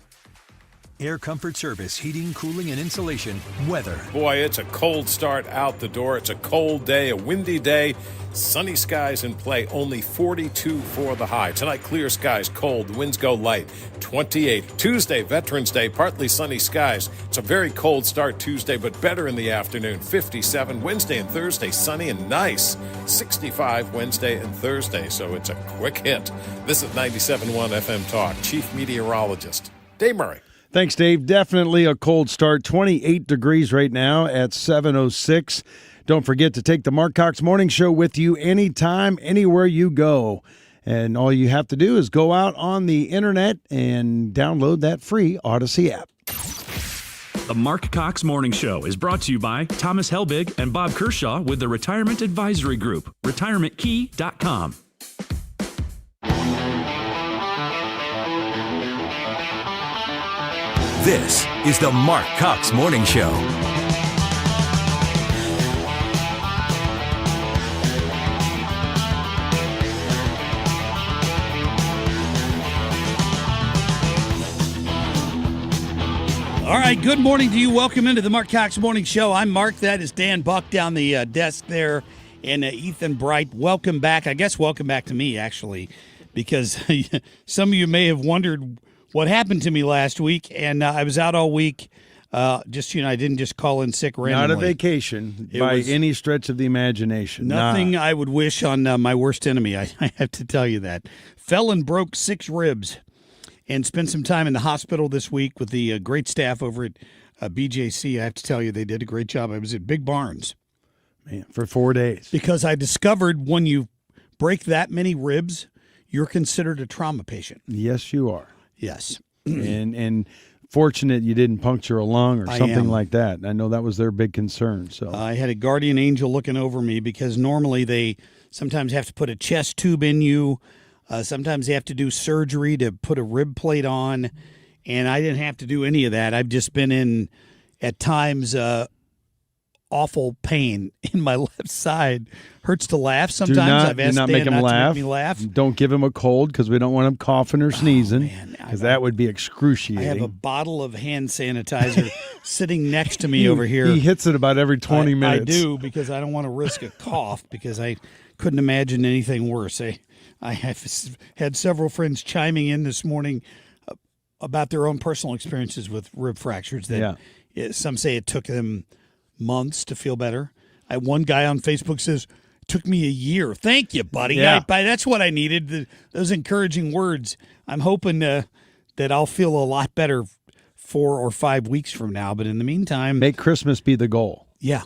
Air Comfort Service, heating, cooling, and insulation, weather. Boy, it's a cold start out the door. It's a cold day, a windy day. Sunny skies in play, only 42 for the high. Tonight, clear skies, cold, the winds go light, 28. Tuesday, Veterans Day, partly sunny skies. It's a very cold start Tuesday, but better in the afternoon, 57. Wednesday and Thursday, sunny and nice, 65 Wednesday and Thursday, so it's a quick hit. This is 97.1 FM Talk, Chief Meteorologist Dave Murray. Thanks, Dave. Definitely a cold start. 28 degrees right now at 7:06. Don't forget to take the Marc Cox Morning Show with you anytime, anywhere you go. And all you have to do is go out on the internet and download that free Odyssey app. The Marc Cox Morning Show is brought to you by Thomas Helbig and Bob Kershaw with the Retirement Advisory Group, retirementkey.com. This is the Marc Cox Morning Show. All right, good morning to you. Welcome into the Marc Cox Morning Show. I'm Mark. That is Dan Buck down the desk there, and Ethan Bright. Welcome back. I guess welcome back to me, actually, because some of you may have wondered what happened to me last week, and I was out all week. I didn't just call in sick randomly. Not a vacation by any stretch of the imagination. Nothing I would wish on my worst enemy, I have to tell you that. Fell and broke 6 ribs and spent some time in the hospital this week with the great staff over at BJC. I have to tell you, they did a great job. I was at Big Barns. Man, for 4 days. Because I discovered when you break that many ribs, you're considered a trauma patient. Yes, you are. Yes. and fortunate you didn't puncture a lung or something like that. I know that was their big concern. So I had a guardian angel looking over me because normally they sometimes have to put a chest tube in you. Sometimes they have to do surgery to put a rib plate on, and I didn't have to do any of that. I've just been in at times awful pain in my left side. Hurts to laugh sometimes. I've asked do not Dan make him not laugh. to make me laugh. Don't give him a cold because we don't want him coughing or sneezing because that would be excruciating. I have a bottle of hand sanitizer sitting next to me over here. He hits it about every 20 minutes. I do because I don't want to risk a cough because I couldn't imagine anything worse. I have had several friends chiming in this morning about their own personal experiences with rib fractures. Some say it took them months to feel better. One guy on Facebook says, "It took me a year." Thank you, buddy. Yeah. That's what I needed, those encouraging words. I'm hoping that I'll feel a lot better 4 or 5 weeks from now. But in the meantime, make Christmas be the goal. Yeah.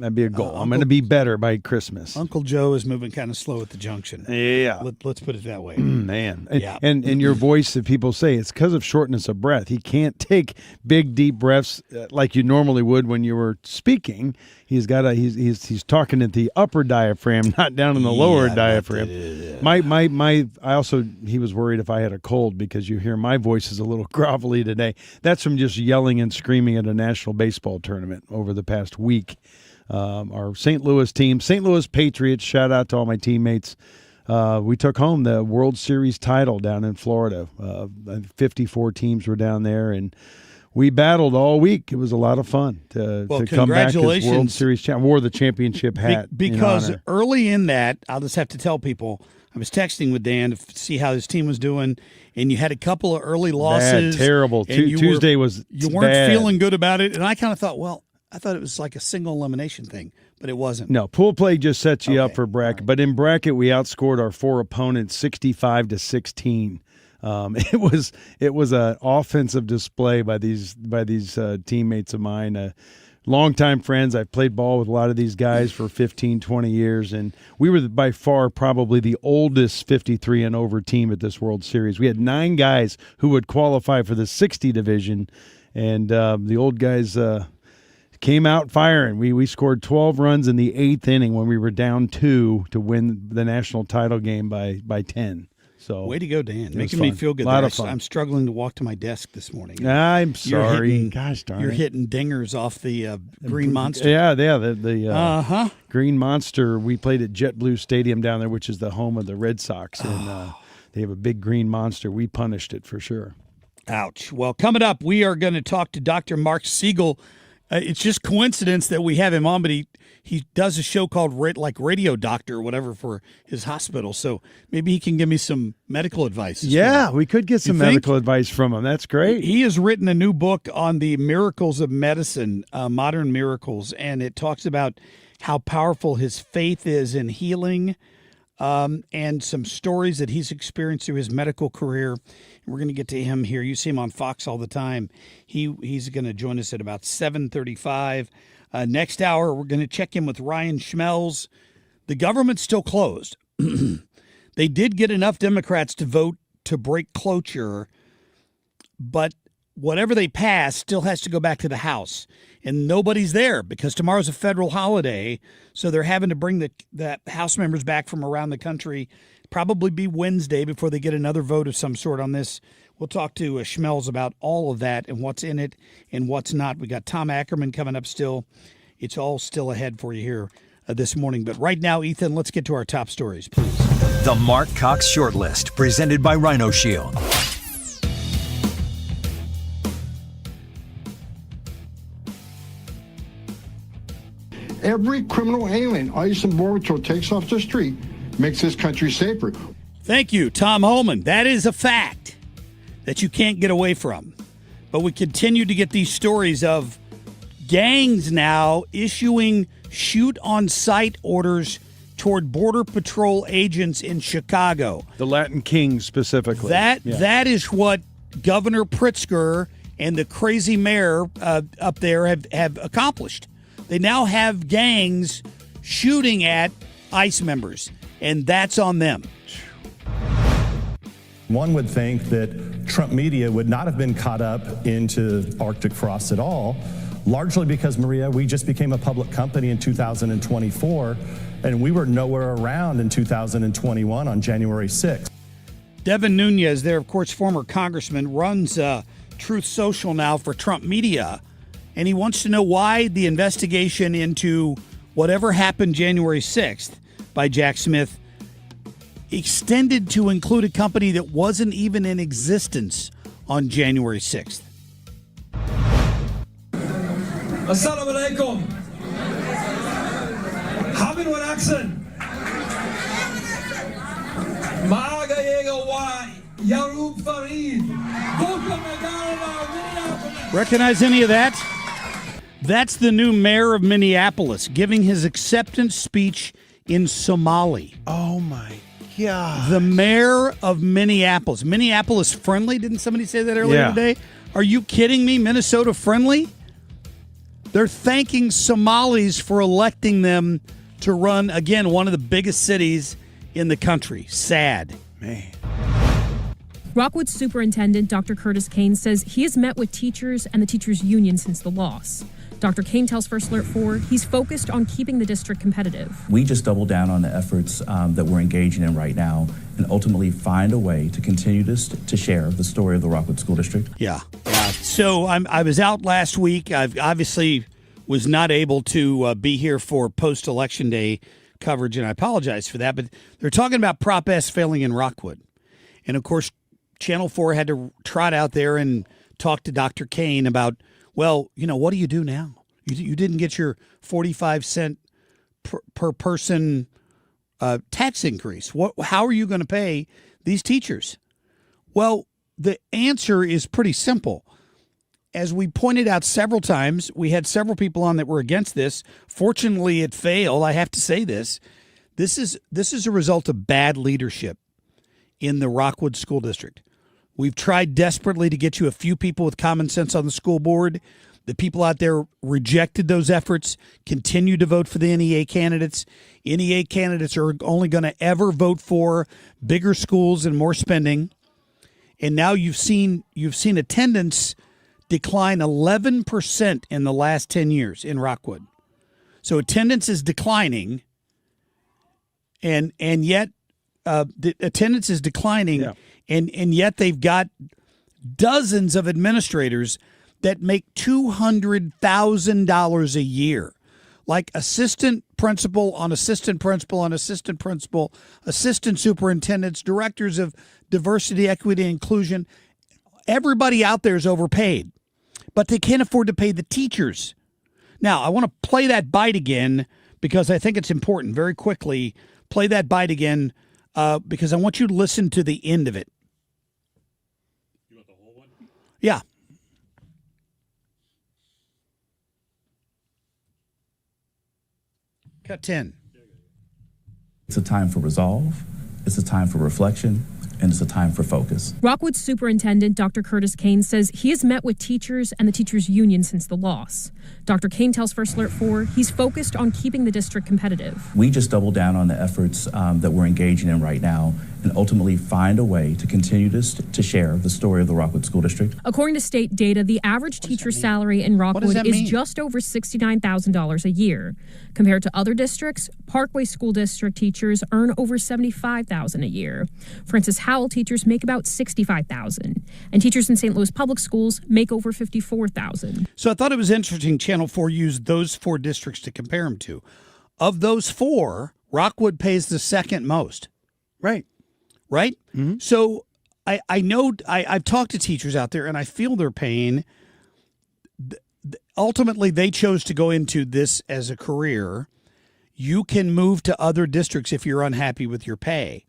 That'd be a goal. I'm going to be better by Christmas. Uncle Joe is moving kind of slow at the junction. Yeah. Let's put it that way. Man. Yeah. And your voice, that people say, it's because of shortness of breath. He can't take big, deep breaths like you normally would when you were speaking. He's talking at the upper diaphragm, not down in the lower diaphragm. He was worried if I had a cold because you hear my voice is a little grovelly today. That's from just yelling and screaming at a national baseball tournament over the past week. Our St. Louis team, St. Louis Patriots, shout out to all my teammates. We took home the World Series title down in Florida. 54 teams were down there, and we battled all week. It was a lot of fun to come back as World Series champ. Wore the championship hat because in honor. Early in that, I'll just have to tell people, I was texting with Dan to see how his team was doing, and you had a couple of early losses. Bad, terrible. Tuesday was you weren't bad. feeling good about it, and I kind of thought, well, I thought it was like a single elimination thing, but it wasn't. No, pool play just sets you up for bracket. Right. But in bracket, we outscored our 4 opponents 65-16. It was an offensive display by these teammates of mine. Longtime friends. I've played ball with a lot of these guys for 15, 20 years, and we were by far probably the oldest 53 and over team at this World Series. We had 9 guys who would qualify for the 60 division, and the old guys came out firing. We scored 12 runs in the 8th inning when we were down 2 to win the national title game by 10. So way to go, Dan. Making me feel good. A lot of fun. I'm struggling to walk to my desk this morning. I'm sorry. Gosh darn it. You're hitting dingers off the Green Monster. Yeah, the Green Monster. We played at JetBlue Stadium down there, which is the home of the Red Sox, and they have a big Green Monster. We punished it for sure. Ouch. Well, coming up, we are going to talk to Dr. Marc Siegel. It's just coincidence that we have him on, but he does a show called Radio Doctor or whatever for his hospital. So maybe he can give me some medical advice. Yeah, we could get some medical advice from him. That's great. He has written a new book on the miracles of medicine, modern miracles, and it talks about how powerful his faith is in healing, and some stories that he's experienced through his medical career. We're going to get to him here. You see him on Fox all the time. He's going to join us at about 7:35. Next hour, we're going to check in with Ryan Schmelz. The government's still closed. They did get enough Democrats to vote to break cloture, but whatever they pass still has to go back to the House. And nobody's there because tomorrow's a federal holiday, so they're having to bring the House members back from around the country. Probably be Wednesday before they get another vote of some sort on this. We'll talk to Schmelz about all of that and what's in it and what's not. We got Tom Ackerman coming up still. It's all still ahead for you here this morning. But right now, Ethan, let's get to our top stories, please. The Marc Cox Shortlist, presented by Rhino Shield. Every criminal alien ICE and Border Patrol takes off the street makes this country safer. Thank you, Tom Holman. That is a fact that you can't get away from. But we continue to get these stories of gangs now issuing shoot-on-sight orders toward Border Patrol agents in Chicago. The Latin Kings specifically. That is what Governor Pritzker and the crazy mayor up there have accomplished. They now have gangs shooting at ICE members, and that's on them. One would think that Trump media would not have been caught up into Arctic frost at all, largely because, Maria, we just became a public company in 2024, and we were nowhere around in 2021 on January 6th. Devin Nunes, their, of course, former congressman, runs Truth Social now for Trump media. and he wants to know why the investigation into whatever happened January 6th by Jack Smith extended to include a company that wasn't even in existence on January 6th. Assalamu alaikum. Hamid wa Aksan. Maaga Yega wa Yarub Farid. Recognize any of that? That's the new mayor of Minneapolis giving his acceptance speech in Somali. Oh, my God. The mayor of Minneapolis. Minneapolis friendly? Didn't somebody say that earlier today? Are you kidding me? Minnesota friendly? They're thanking Somalis for electing them to run, again, one of the biggest cities in the country. Sad. Man. Rockwood Superintendent Dr. Curtis Kane says he has met with teachers and the teachers' union since the loss. Dr. Kane tells First Alert 4 he's focused on keeping the district competitive. We just double down on the efforts that we're engaging in right now and ultimately find a way to continue to share the story of the Rockwood School District. Yeah. So I was out last week. I obviously was not able to be here for post-election day coverage, and I apologize for that. But they're talking about Prop S failing in Rockwood. And, of course, Channel 4 had to trot out there and talk to Dr. Kane about, well, what do you do now? You didn't get your 45-cent per person tax increase. How are you going to pay these teachers? Well, the answer is pretty simple. As we pointed out several times, we had several people on that were against this. Fortunately, it failed. I have to say this. This is a result of bad leadership in the Rockwood School District. We've tried desperately to get you a few people with common sense on the school board. The people out there rejected those efforts, continued to vote for the NEA candidates. NEA candidates are only going to ever vote for bigger schools and more spending. And now you've seen attendance decline 11% in the last 10 years in Rockwood. So attendance is declining, and yet the attendance is declining, and yet they've got dozens of administrators that make $200,000 a year, like assistant principal on assistant principal on assistant principal, assistant superintendents, directors of diversity, equity, and inclusion. Everybody out there is overpaid, but they can't afford to pay the teachers. Now, I want to play that bite again because I think it's important. Very quickly, play that bite again because I want you to listen to the end of it. You want the whole one? Yeah. Cut 10. It's a time for resolve, it's a time for reflection, and it's a time for focus. Rockwood Superintendent Dr. Curtis Kane says he has met with teachers and the teachers' union since the loss. Dr. Kane tells First Alert 4 he's focused on keeping the district competitive. We just double down on the efforts that we're engaging in right now and ultimately find a way to continue to share the story of the Rockwood School District. According to state data, the average teacher salary in Rockwood is just over $69,000 a year. Compared to other districts, Parkway School District teachers earn over $75,000 a year. Francis Howell teachers make about $65,000, and teachers in St. Louis public schools make over $54,000. So I thought it was interesting Channel 4 used those four districts to compare them to. Of those four, Rockwood pays the second most. Right. Mm-hmm. So I know I've talked to teachers out there, and I feel their pain. Ultimately, they chose to go into this as a career. You can move to other districts if you're unhappy with your pay.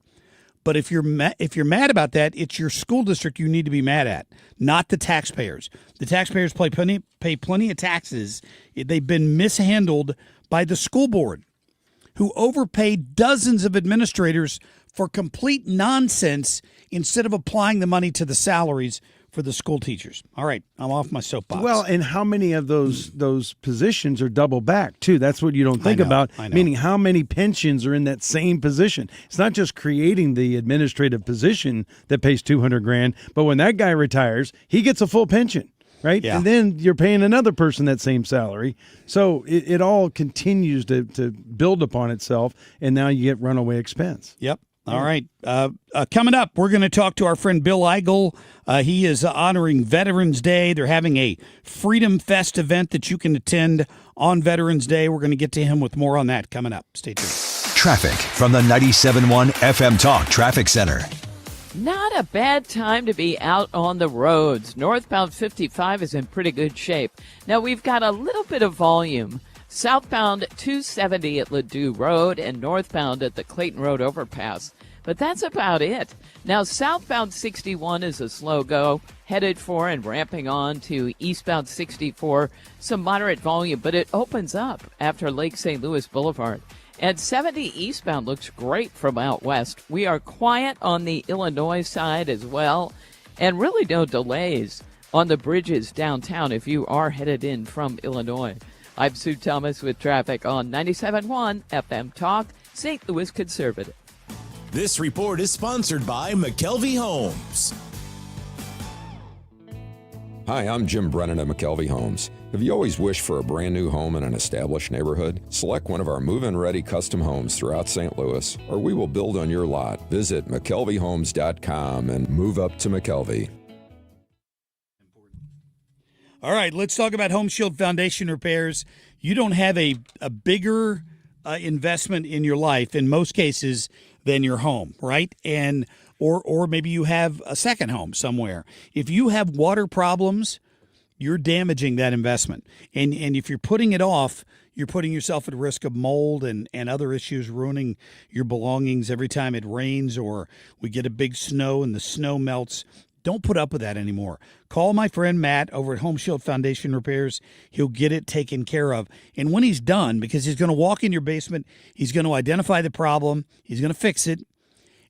But if you're mad about that, it's your school district you need to be mad at, not the taxpayers. The taxpayers pay plenty of taxes. They've been mishandled by the school board, who overpaid dozens of administrators for complete nonsense instead of applying the money to the salaries for the school teachers. All right, I'm off my soapbox. Well, and how many of those positions are double back, too? That's what you don't think about, meaning how many pensions are in that same position. It's not just creating the administrative position that pays $200,000, but when that guy retires, he gets a full pension, right? Yeah. And then you're paying another person that same salary. So it all continues to build upon itself, and now you get runaway expense. Yep. All right. Coming up, we're going to talk to our friend Bill Eigel. He is honoring Veterans Day. They're having a Freedom Fest event that you can attend on Veterans Day. We're going to get to him with more on that coming up. Stay tuned. Traffic from the 97.1 FM Talk Traffic Center. Not a bad time to be out on the roads. Northbound 55 is in pretty good shape. Now, we've got a little bit of volume. Southbound 270 at Ladue Road and northbound at the Clayton Road overpass. But that's about it. Now, southbound 61 is a slow go, headed for and ramping on to eastbound 64. Some moderate volume, but it opens up after Lake St. Louis Boulevard. And 70 eastbound looks great from out west. We are quiet on the Illinois side as well, and really no delays on the bridges downtown if you are headed in from Illinois. I'm Sue Thomas with traffic on 97.1 FM Talk, St. Louis Conservative. This report is sponsored by McKelvey Homes. Hi, I'm Jim Brennan at McKelvey Homes. Have you always wished for a brand new home in an established neighborhood? Select one of our move-in ready custom homes throughout St. Louis, or we will build on your lot. Visit McKelveyHomes.com and move up to McKelvey. All right, let's talk about Home Shield Foundation repairs. You don't have a bigger investment in your life, in most cases, than your home, right? And or maybe you have a second home somewhere. If you have water problems, you're damaging that investment. And if you're putting it off, you're putting yourself at risk of mold and other issues, ruining your belongings every time it rains or we get a big snow and the snow melts. Don't put up with that anymore. Call my friend Matt over at Home Shield Foundation Repairs. He'll get it taken care of. And when he's done, because he's going to walk in your basement, he's going to identify the problem, he's going to fix it,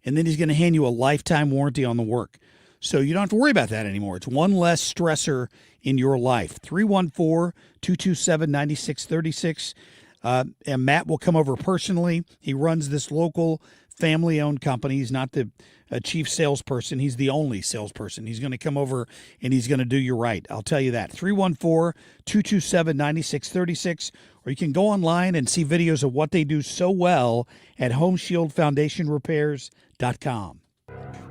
and then he's going to hand you a lifetime warranty on the work. So you don't have to worry about that anymore. It's one less stressor in your life. 314-227-9636. And Matt will come over personally. He runs this local family-owned company. He's not the chief salesperson. He's the only salesperson. He's going to come over and he's going to do you right. I'll tell you that. 314-227-9636. Or you can go online and see videos of what they do so well at HomeshieldFoundationRepairs.com.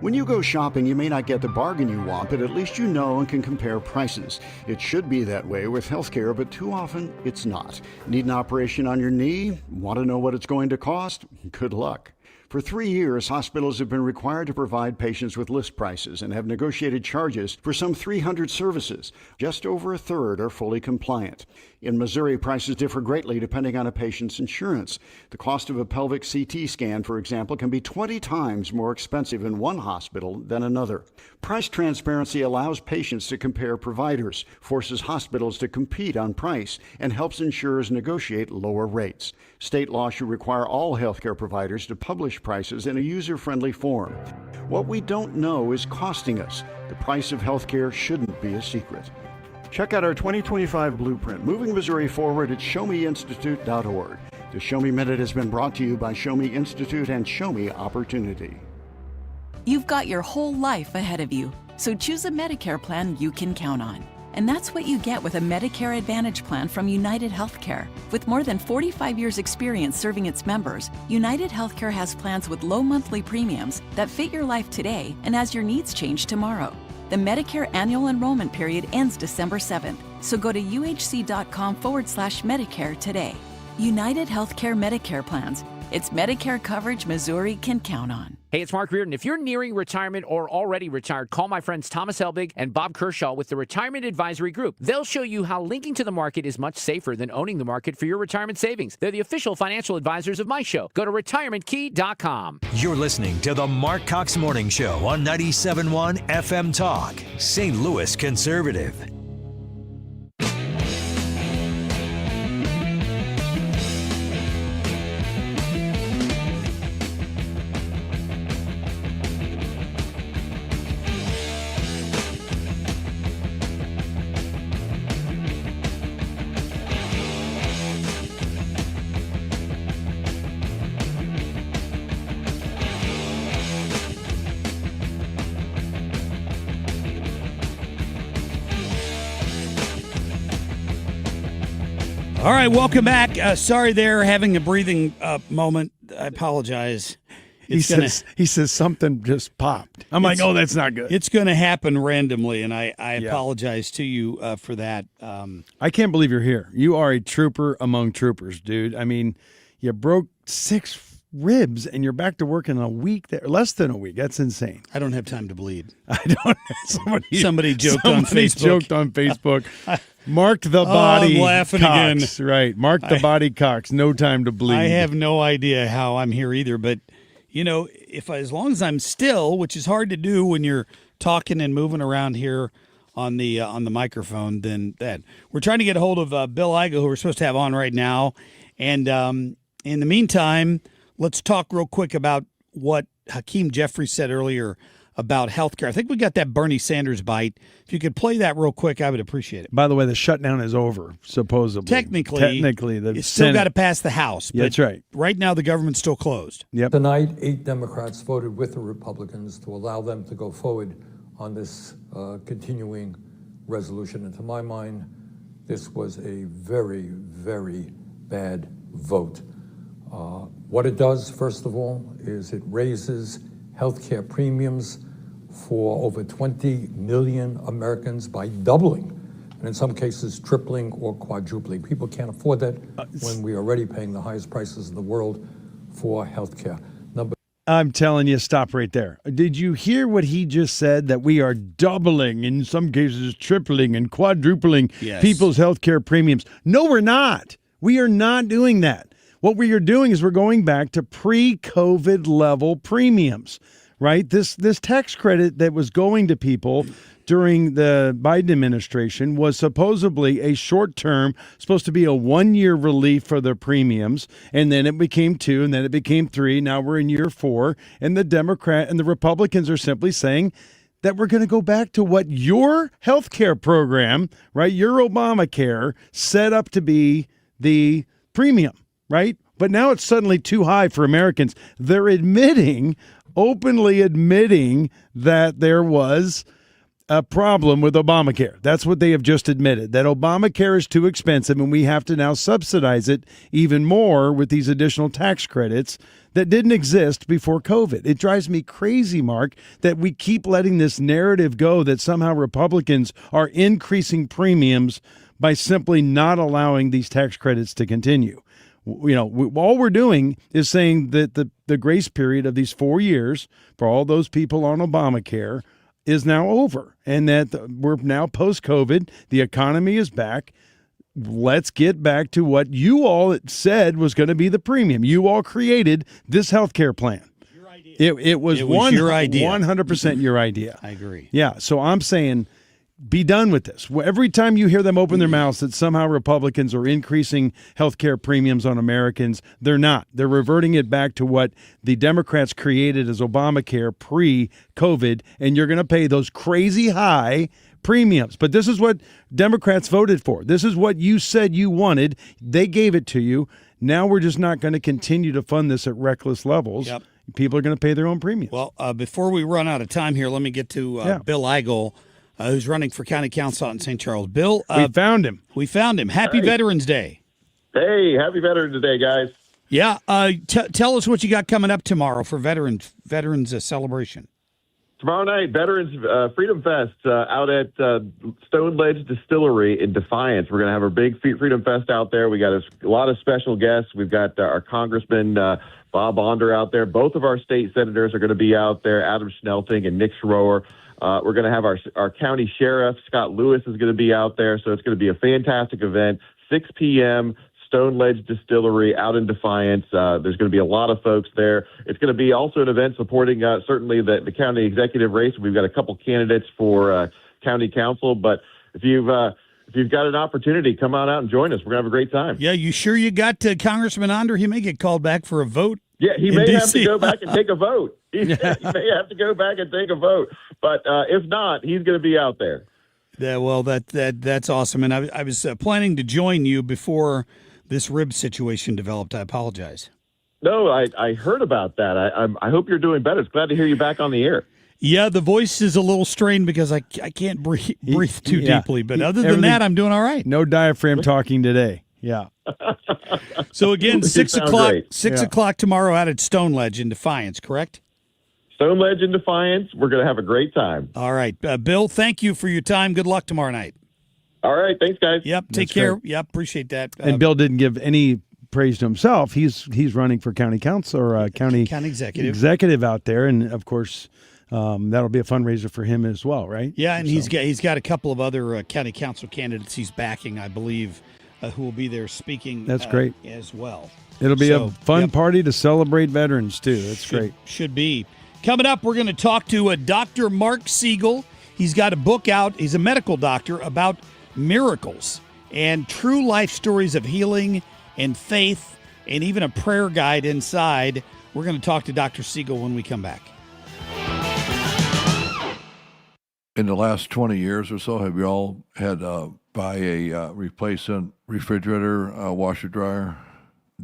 When you go shopping, you may not get the bargain you want, but at least you know and can compare prices. It should be that way with healthcare, but too often it's not. Need an operation on your knee? Want to know what it's going to cost? Good luck. For 3 years, hospitals have been required to provide patients with list prices and have negotiated charges for some 300 services. Just over a third are fully compliant. In Missouri, prices differ greatly depending on a patient's insurance. The cost of a pelvic CT scan, for example, can be 20 times more expensive in one hospital than another. Price transparency allows patients to compare providers, forces hospitals to compete on price, and helps insurers negotiate lower rates. State law should require all healthcare providers to publish prices in a user-friendly form. What we don't know is costing us. The price of healthcare shouldn't be a secret. Check out our 2025 blueprint, Moving Missouri Forward at ShowMeInstitute.org. The Show Me Minute has been brought to you by Show Me Institute and Show Me Opportunity. You've got your whole life ahead of you, so choose a Medicare plan you can count on. And that's what you get with a Medicare Advantage plan from United Healthcare. With more than 45 years' experience serving its members, United Healthcare has plans with low monthly premiums that fit your life today and as your needs change tomorrow. The Medicare annual enrollment period ends December 7th, so go to uhc.com/Medicare today. United Healthcare Medicare plans. It's Medicare coverage Missouri can count on. Hey, it's Mark Reardon. If you're nearing retirement or already retired, call my friends Thomas Helbig and Bob Kershaw with the Retirement Advisory Group. They'll show you how linking to the market is much safer than owning the market for your retirement savings. They're the official financial advisors of my show. Go to retirementkey.com. You're listening to the Marc Cox Morning Show on 97.1 FM Talk, St. Louis Conservative. All right, welcome back. Sorry there, having a breathing moment. I apologize. He says something just popped. I'm like, oh, that's not good. It's going to happen randomly, and I apologize to you for that. I can't believe you're here. You are a trooper among troopers, dude. I mean, you broke 6 ribs, and you're back to work in a week. Less than a week. That's insane. I don't have time to bleed. I don't. Somebody joked on Facebook. Mark the Body I'm laughing Cox. again. Right. Mark the Body Cox. No time to bleed. I have no idea how I'm here either, but as long as I'm still, which is hard to do when you're talking and moving around here on the microphone, then that. We're trying to get a hold of Bill Eigel, who we're supposed to have on right now, and in the meantime, let's talk real quick about what Hakeem Jeffries said earlier about healthcare. I think we got that Bernie Sanders bite. If you could play that real quick, I would appreciate it. By the way, the shutdown is over, supposedly. Technically, the it's still got to pass the House. Yeah, that's right. Right now, the government's still closed. Yep. Tonight, 8 Democrats voted with the Republicans to allow them to go forward on this continuing resolution. And to my mind, this was a very, very bad vote. What it does, first of all, is it raises healthcare premiums for over 20 million Americans by doubling, and in some cases tripling or quadrupling. People can't afford that when we're already paying the highest prices in the world for healthcare. I'm telling you, stop right there. Did you hear what he just said? That we are doubling, in some cases tripling and quadrupling people's healthcare premiums. No, we're not. We are not doing that. What we are doing is we're going back to pre-COVID level premiums, right? This tax credit that was going to people during the Biden administration was supposedly a short-term, supposed to be a 1-year relief for the premiums, and then it became 2, and then it became 3. Now we're in year 4, and the Democrat and the Republicans are simply saying that we're going to go back to what your health care program, right, your Obamacare, set up to be the premium. Right? But now it's suddenly too high for Americans. They're openly admitting that there was a problem with Obamacare. That's what they have just admitted, that Obamacare is too expensive and we have to now subsidize it even more with these additional tax credits that didn't exist before COVID. It drives me crazy, Mark, that we keep letting this narrative go that somehow Republicans are increasing premiums by simply not allowing these tax credits to continue. All we're doing is saying that the grace period of these 4 years for all those people on Obamacare is now over, and that we're now post-COVID. The economy is back. Let's get back to what you all said was going to be the premium. You all created this healthcare plan. Your idea. It was your idea. 100% your idea. I agree. Yeah, so I'm saying, be done with this. Every time you hear them open their mouths that somehow Republicans are increasing health care premiums on Americans, they're not. They're reverting it back to what the Democrats created as Obamacare pre-COVID, and you're going to pay those crazy high premiums. But this is what Democrats voted for. This is what you said you wanted. They gave it to you. Now we're just not going to continue to fund this at reckless levels. Yep. People are going to pay their own premiums. Well, before we run out of time here, let me get to Bill Eigel, who's running for county council out in St. Charles. Bill, we found him. Happy Veterans Day. Hey, happy Veterans Day, guys. Yeah. Tell us what you got coming up tomorrow for Veterans celebration. Tomorrow night, Veterans Freedom Fest out at Stone Ledge Distillery in Defiance. We're going to have our big Freedom Fest out there. We got a lot of special guests. We've got our Congressman Bob Onder out there. Both of our state senators are going to be out there, Adam Schnelting and Nick Schroer. We're going to have our county sheriff, Scott Lewis, is going to be out there. So it's going to be a fantastic event, 6 p.m., Stone Ledge Distillery out in Defiance. There's going to be a lot of folks there. It's going to be also an event supporting certainly the county executive race. We've got a couple candidates for county council. But if you've got an opportunity, come on out and join us. We're going to have a great time. Yeah, you sure you got Congressman Onder? He may get called back for a vote. Yeah, he may have to go back and take a vote. He may have to go back and take a vote. But if not, he's going to be out there. Yeah, well, that's awesome. And I was planning to join you before this rib situation developed. I apologize. No, I heard about that. I hope you're doing better. It's glad to hear you back on the air. Yeah, the voice is a little strained because I can't breathe too deeply. But other than that, I'm doing all right. No diaphragm talking today. Yeah. So again, You 6 sound o'clock. great. 6 Yeah. o'clock tomorrow out at Stone Ledge in Defiance. Correct? Stone Ledge in Defiance. We're going to have a great time. All right, Bill. Thank you for your time. Good luck tomorrow night. All right. Thanks, guys. Yep. Take That's care. great. Yep. Appreciate that. And Bill didn't give any praise to himself. He's running for county council or county executive out there, and of course that'll be a fundraiser for him as well, right? Yeah, and he's got a couple of other county council candidates he's backing, I believe, who will be there speaking. That's great as well. It'll be a fun party to celebrate veterans too. That's great. Should be. Coming up, we're going to talk to Dr. Marc Siegel. He's got a book out. He's a medical doctor about miracles and true life stories of healing and faith, and even a prayer guide inside. We're going to talk to Dr. Siegel when we come back. In the last 20 years or so, have you all had buy a replacement refrigerator, washer, dryer,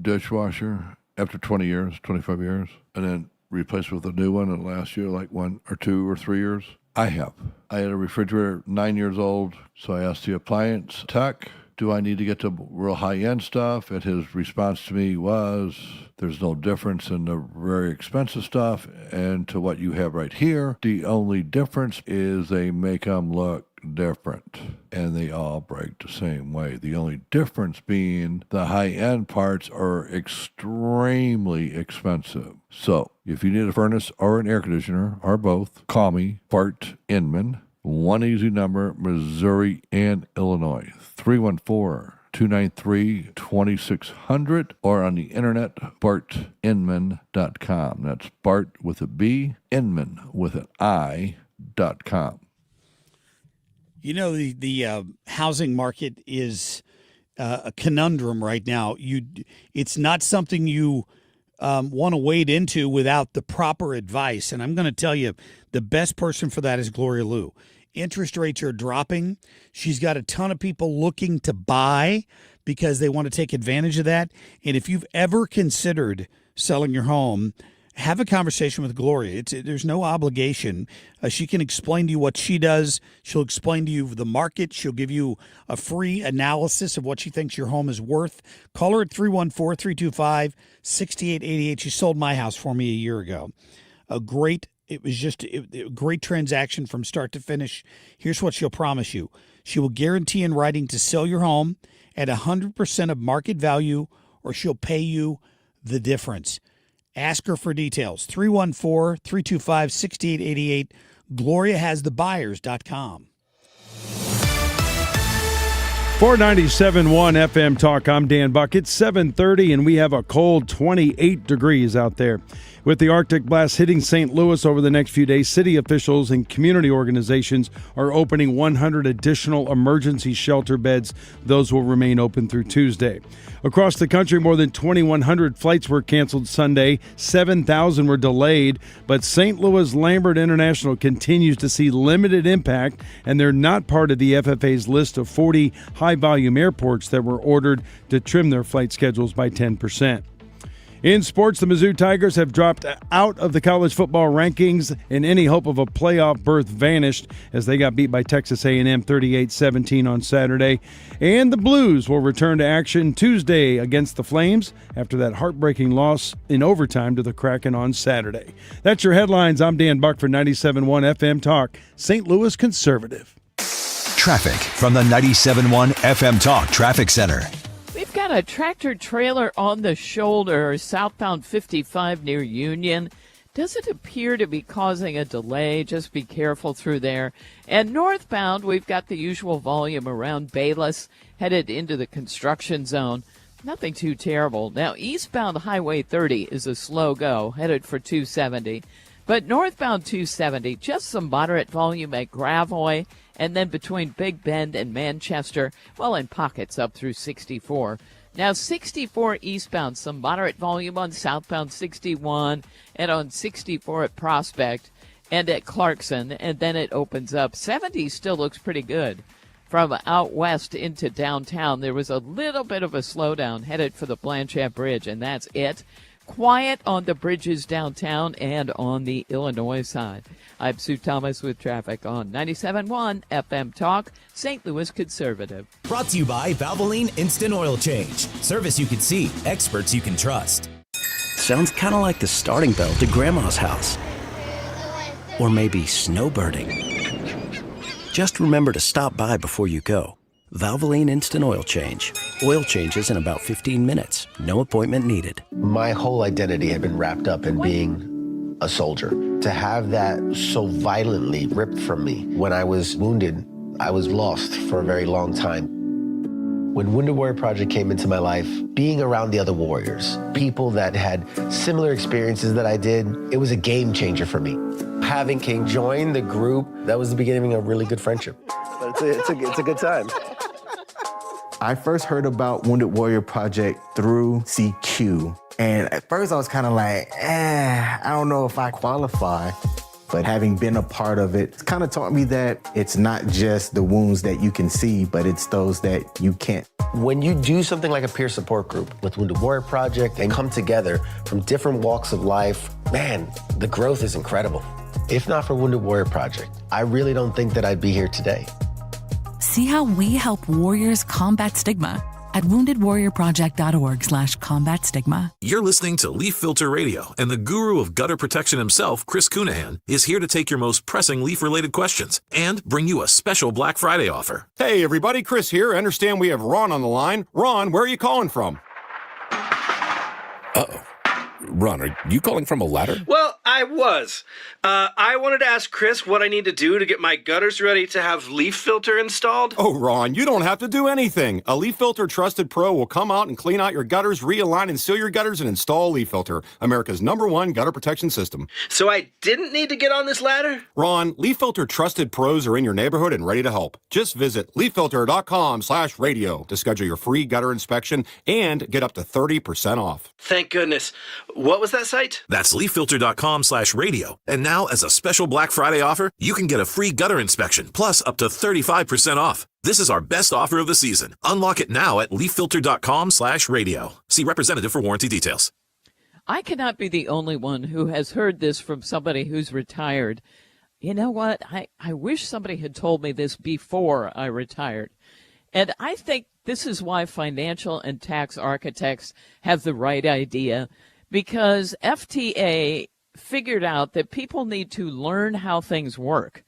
dishwasher after 20 years, 25 years, and then replace with a new one in the last year, like 1 or 2 or 3 years? I have. I had a refrigerator 9 years old, so I asked the appliance tech, do I need to get to real high-end stuff? And his response to me was, there's no difference in the very expensive stuff and to what you have right here. The only difference is they make them look different, and they all break the same way. The only difference being the high-end parts are extremely expensive. So if you need a furnace or an air conditioner or both, call me, Bart Inman. One easy number, Missouri and Illinois, 314-293-2600, or on the internet, bartinman.com. That's Bart with a B, Inman with an I.com. You know, the housing market is a conundrum right now. It's not something you want to wade into without the proper advice. And I'm going to tell you, the best person for that is Gloria Liu. Interest rates are dropping. She's got a ton of people looking to buy because they want to take advantage of that. And if you've ever considered selling your home, have a conversation with Gloria. There's no obligation. She can explain to you what she does. She'll explain to you the market. She'll give you a free analysis of what she thinks your home is worth. Call her at 314-325-6888. She sold my house for me a year ago. It was just a great transaction from start to finish. Here's what she'll promise you. She will guarantee in writing to sell your home at 100% of market value, or she'll pay you the difference. Ask her for details. 314-325-6888. GloriaHasTheBuyers.com. 497.1 FM Talk. I'm Dan Buck. It's 7:30, and we have a cold 28 degrees out there. With the Arctic blast hitting St. Louis over the next few days, city officials and community organizations are opening 100 additional emergency shelter beds. Those will remain open through Tuesday. Across the country, more than 2,100 flights were canceled Sunday. 7,000 were delayed, but St. Louis Lambert International continues to see limited impact, and they're not part of the FFA's list of 40 high-volume airports that were ordered to trim their flight schedules by 10%. In sports, the Mizzou Tigers have dropped out of the college football rankings, and any hope of a playoff berth vanished as they got beat by Texas A&M 38-17 on Saturday. And the Blues will return to action Tuesday against the Flames after that heartbreaking loss in overtime to the Kraken on Saturday. That's your headlines. I'm Dan Buck for 97.1 FM Talk, St. Louis Conservative. Traffic from the 97.1 FM Talk Traffic Center. We've got a tractor trailer on the shoulder, southbound 55 near Union. Doesn't appear to be causing a delay. Just be careful through there. And northbound, we've got the usual volume around Bayless, headed into the construction zone. Nothing too terrible. Now, eastbound Highway 30 is a slow go, headed for 270. But northbound 270, just some moderate volume at Gravois, and then between Big Bend and Manchester, well, in pockets up through 64. Now, 64 eastbound, some moderate volume on southbound 61 and on 64 at Prospect and at Clarkson, and then it opens up. 70 still looks pretty good. From out west into downtown, there was a little bit of a slowdown headed for the Blanchette Bridge, and that's it. quiet on the bridges downtown and on the Illinois side. I'm Sue Thomas with traffic on 97.1 FM Talk, St. Louis Conservative. Brought to you by Valvoline Instant Oil Change. Service you can see, experts you can trust. Sounds kind of like the starting bell to Grandma's house. Or maybe snowbirding. Just remember to stop by before you go. Valvoline Instant Oil Change. Oil changes in about 15 minutes. No appointment needed. My whole identity had been wrapped up in being a soldier. To have that so violently ripped from me when I was wounded, I was lost for a very long time. When Wounded Warrior Project came into my life, being around the other warriors, people that had similar experiences that I did, it was a game changer for me. Having King join the group, that was the beginning of a really good friendship. But it's a good time. I first heard about Wounded Warrior Project through CQ. And at first I was kind of like, I don't know if I qualify. But having been a part of it, it's kind of taught me that it's not just the wounds that you can see, but it's those that you can't. When you do something like a peer support group with Wounded Warrior Project and come together from different walks of life, man, the growth is incredible. If not for Wounded Warrior Project, I really don't think that I'd be here today. See how we help warriors combat stigma at woundedwarriorproject.org/combat stigma. You're listening to Leaf Filter Radio, and the guru of gutter protection himself, Chris Cunahan, is here to take your most pressing leaf-related questions and bring you a special Black Friday offer. Hey, everybody, Chris here. I understand we have Ron on the line. Ron, where are you calling from? Uh-oh. Ron, are you calling from a ladder? Well, I was. I wanted to ask Chris what I need to do to get my gutters ready to have leaf filter installed. Oh, Ron, you don't have to do anything. A Leaf Filter Trusted Pro will come out and clean out your gutters, realign and seal your gutters, and install Leaf Filter, America's #1 gutter protection system. So I didn't need to get on this ladder? Ron, Leaf Filter Trusted Pros are in your neighborhood and ready to help. Just visit leaffilter.com/radio to schedule your free gutter inspection and get up to 30% off. Thank goodness. What was that site? That's leaffilter.com/radio. And now, as a special Black Friday offer, you can get a free gutter inspection, plus up to 35% off. This is our best offer of the season. Unlock it now at leaffilter.com/radio. See representative for warranty details. I cannot be the only one who has heard this from somebody who's retired. You know what? I wish somebody had told me this before I retired. And I think this is why financial and tax architects have the right idea, because FTA figured out that people need to learn how things work.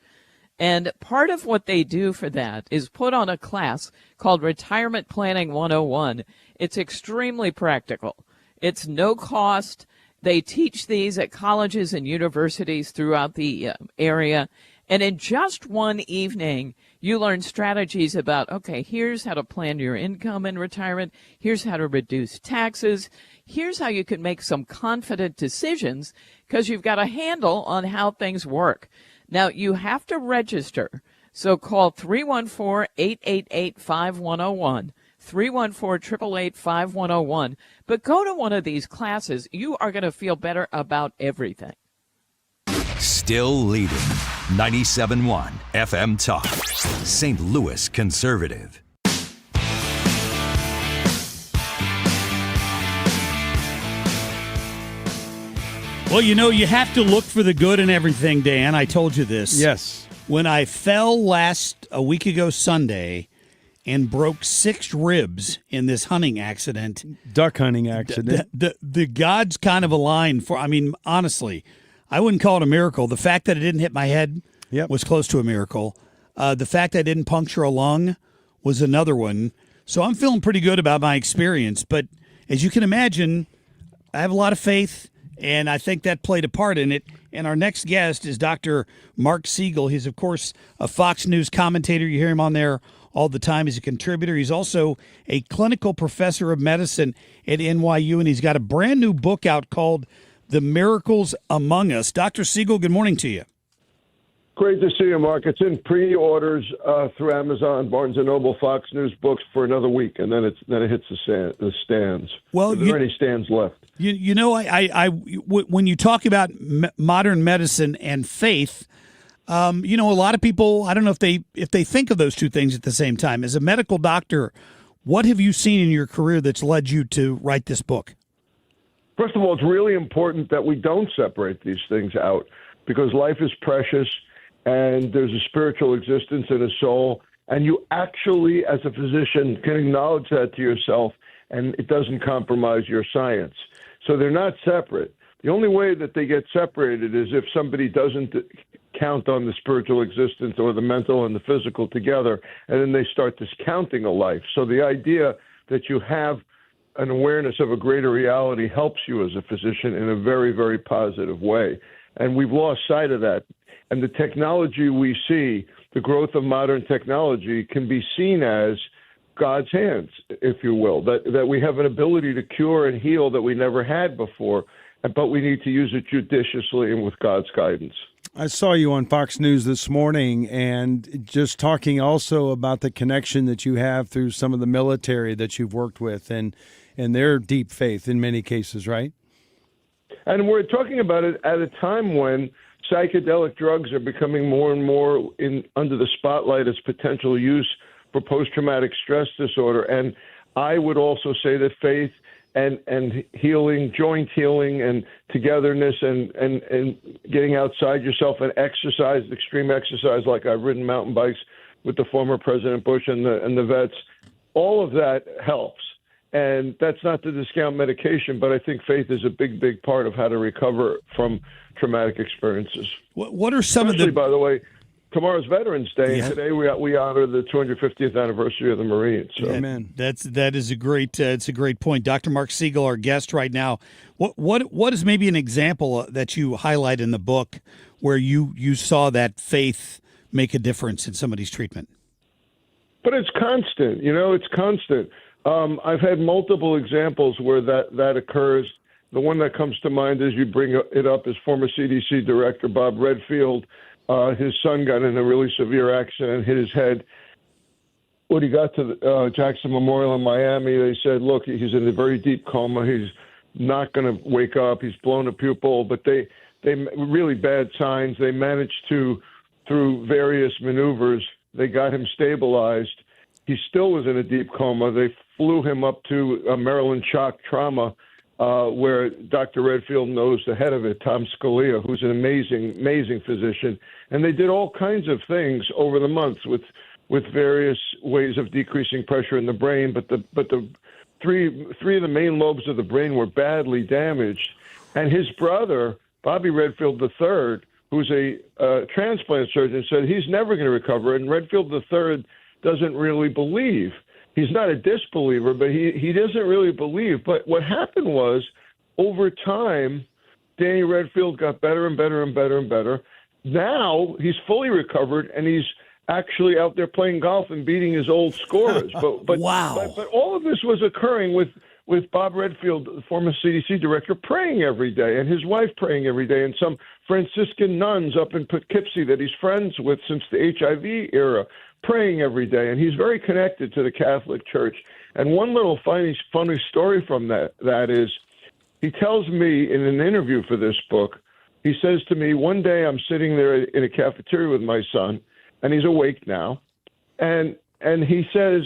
And part of what they do for that is put on a class called Retirement Planning 101. It's extremely practical. It's no cost. They teach these at colleges and universities throughout the area. And in just one evening, you learn strategies about, okay, here's how to plan your income in retirement. Here's how to reduce taxes. Here's how you can make some confident decisions because you've got a handle on how things work. Now, you have to register. So call 314-888-5101, 314-888-5101. But go to one of these classes. You are going to feel better about everything. Still leading 97.1 FM Talk, St. Louis Conservative. Well, you know, you have to look for the good in everything, Dan. I told you this. Yes. When I fell a week ago Sunday and broke 6 ribs in this hunting accident. Duck hunting accident. The gods kind of aligned for, I mean, honestly, I wouldn't call it a miracle. The fact that it didn't hit my head was close to a miracle. The fact that I didn't puncture a lung was another one. So I'm feeling pretty good about my experience. But as you can imagine, I have a lot of faith, and I think that played a part in it. And our next guest is Dr. Marc Siegel. He's, of course, a Fox News commentator. You hear him on there all the time. He's a contributor. He's also a clinical professor of medicine at NYU, and he's got a brand new book out called The Miracles Among Us. Dr. Siegel, good morning to you. Great to see you, Mark. It's in pre-orders through Amazon, Barnes & Noble, Fox News Books for another week, and then it hits the stands. Well, are there any stands left? You know, when you talk about modern medicine and faith, you know, a lot of people, I don't know if they think of those two things at the same time. As a medical doctor, what have you seen in your career that's led you to write this book? First of all, it's really important that we don't separate these things out because life is precious and there's a spiritual existence and a soul. And you actually, as a physician, can acknowledge that to yourself, and it doesn't compromise your science. So they're not separate. The only way that they get separated is if somebody doesn't count on the spiritual existence or the mental and the physical together, and then they start discounting a life. So the idea that you have an awareness of a greater reality helps you as a physician in a very, very positive way. And we've lost sight of that. And the technology we see, the growth of modern technology, can be seen as God's hands, if you will, that we have an ability to cure and heal that we never had before, but we need to use it judiciously and with God's guidance. I saw you on Fox News this morning and just talking also about the connection that you have through some of the military that you've worked with and their deep faith in many cases, right? And we're talking about it at a time when psychedelic drugs are becoming more and more under the spotlight as potential use for post-traumatic stress disorder. And I would also say that faith and healing, joint healing and togetherness and getting outside yourself and exercise, extreme exercise, like I've ridden mountain bikes with the former President Bush and the vets, all of that helps. And that's not to discount medication, but I think faith is a big, big part of how to recover from traumatic experiences. What are some Especially, of the... by the way, tomorrow's Veterans Day, Yeah. and today we honor the 250th anniversary of the Marines. So. Amen. That is a great it's a great point. Dr. Marc Siegel, our guest right now. What is maybe an example that you highlight in the book where you saw that faith make a difference in somebody's treatment? But it's constant. It's constant. I've had multiple examples where that occurs. The one that comes to mind as you bring it up is former CDC Director Bob Redfield. His son got in a really severe accident, hit his head. When he got to the Jackson Memorial in Miami, they said, look, he's in a very deep coma. He's not going to wake up. He's blown a pupil. But they really bad signs. They managed to, through various maneuvers, they got him stabilized. He still was in a deep coma. They flew him up to Maryland Shock Trauma, where Dr. Redfield knows the head of it, Tom Scalia, who's an amazing, amazing physician. And they did all kinds of things over the months with various ways of decreasing pressure in the brain. But the three of the main lobes of the brain were badly damaged. And his brother, Bobby Redfield III, who's a transplant surgeon, said he's never going to recover. And Redfield III doesn't really believe. He's not a disbeliever, but he doesn't really believe. But what happened was, over time, Danny Redfield got better and better and better and better. Now he's fully recovered, and he's actually out there playing golf and beating his old scorers. But wow! But all of this was occurring with Bob Redfield, the former CDC director, praying every day, and his wife praying every day, and some Franciscan nuns up in Poughkeepsie that he's friends with since the HIV era, praying every day. And he's very connected to the Catholic Church. And one little funny story from that is, he tells me in an interview for this book, he says to me, one day I'm sitting there in a cafeteria with my son, and he's awake now, and he says,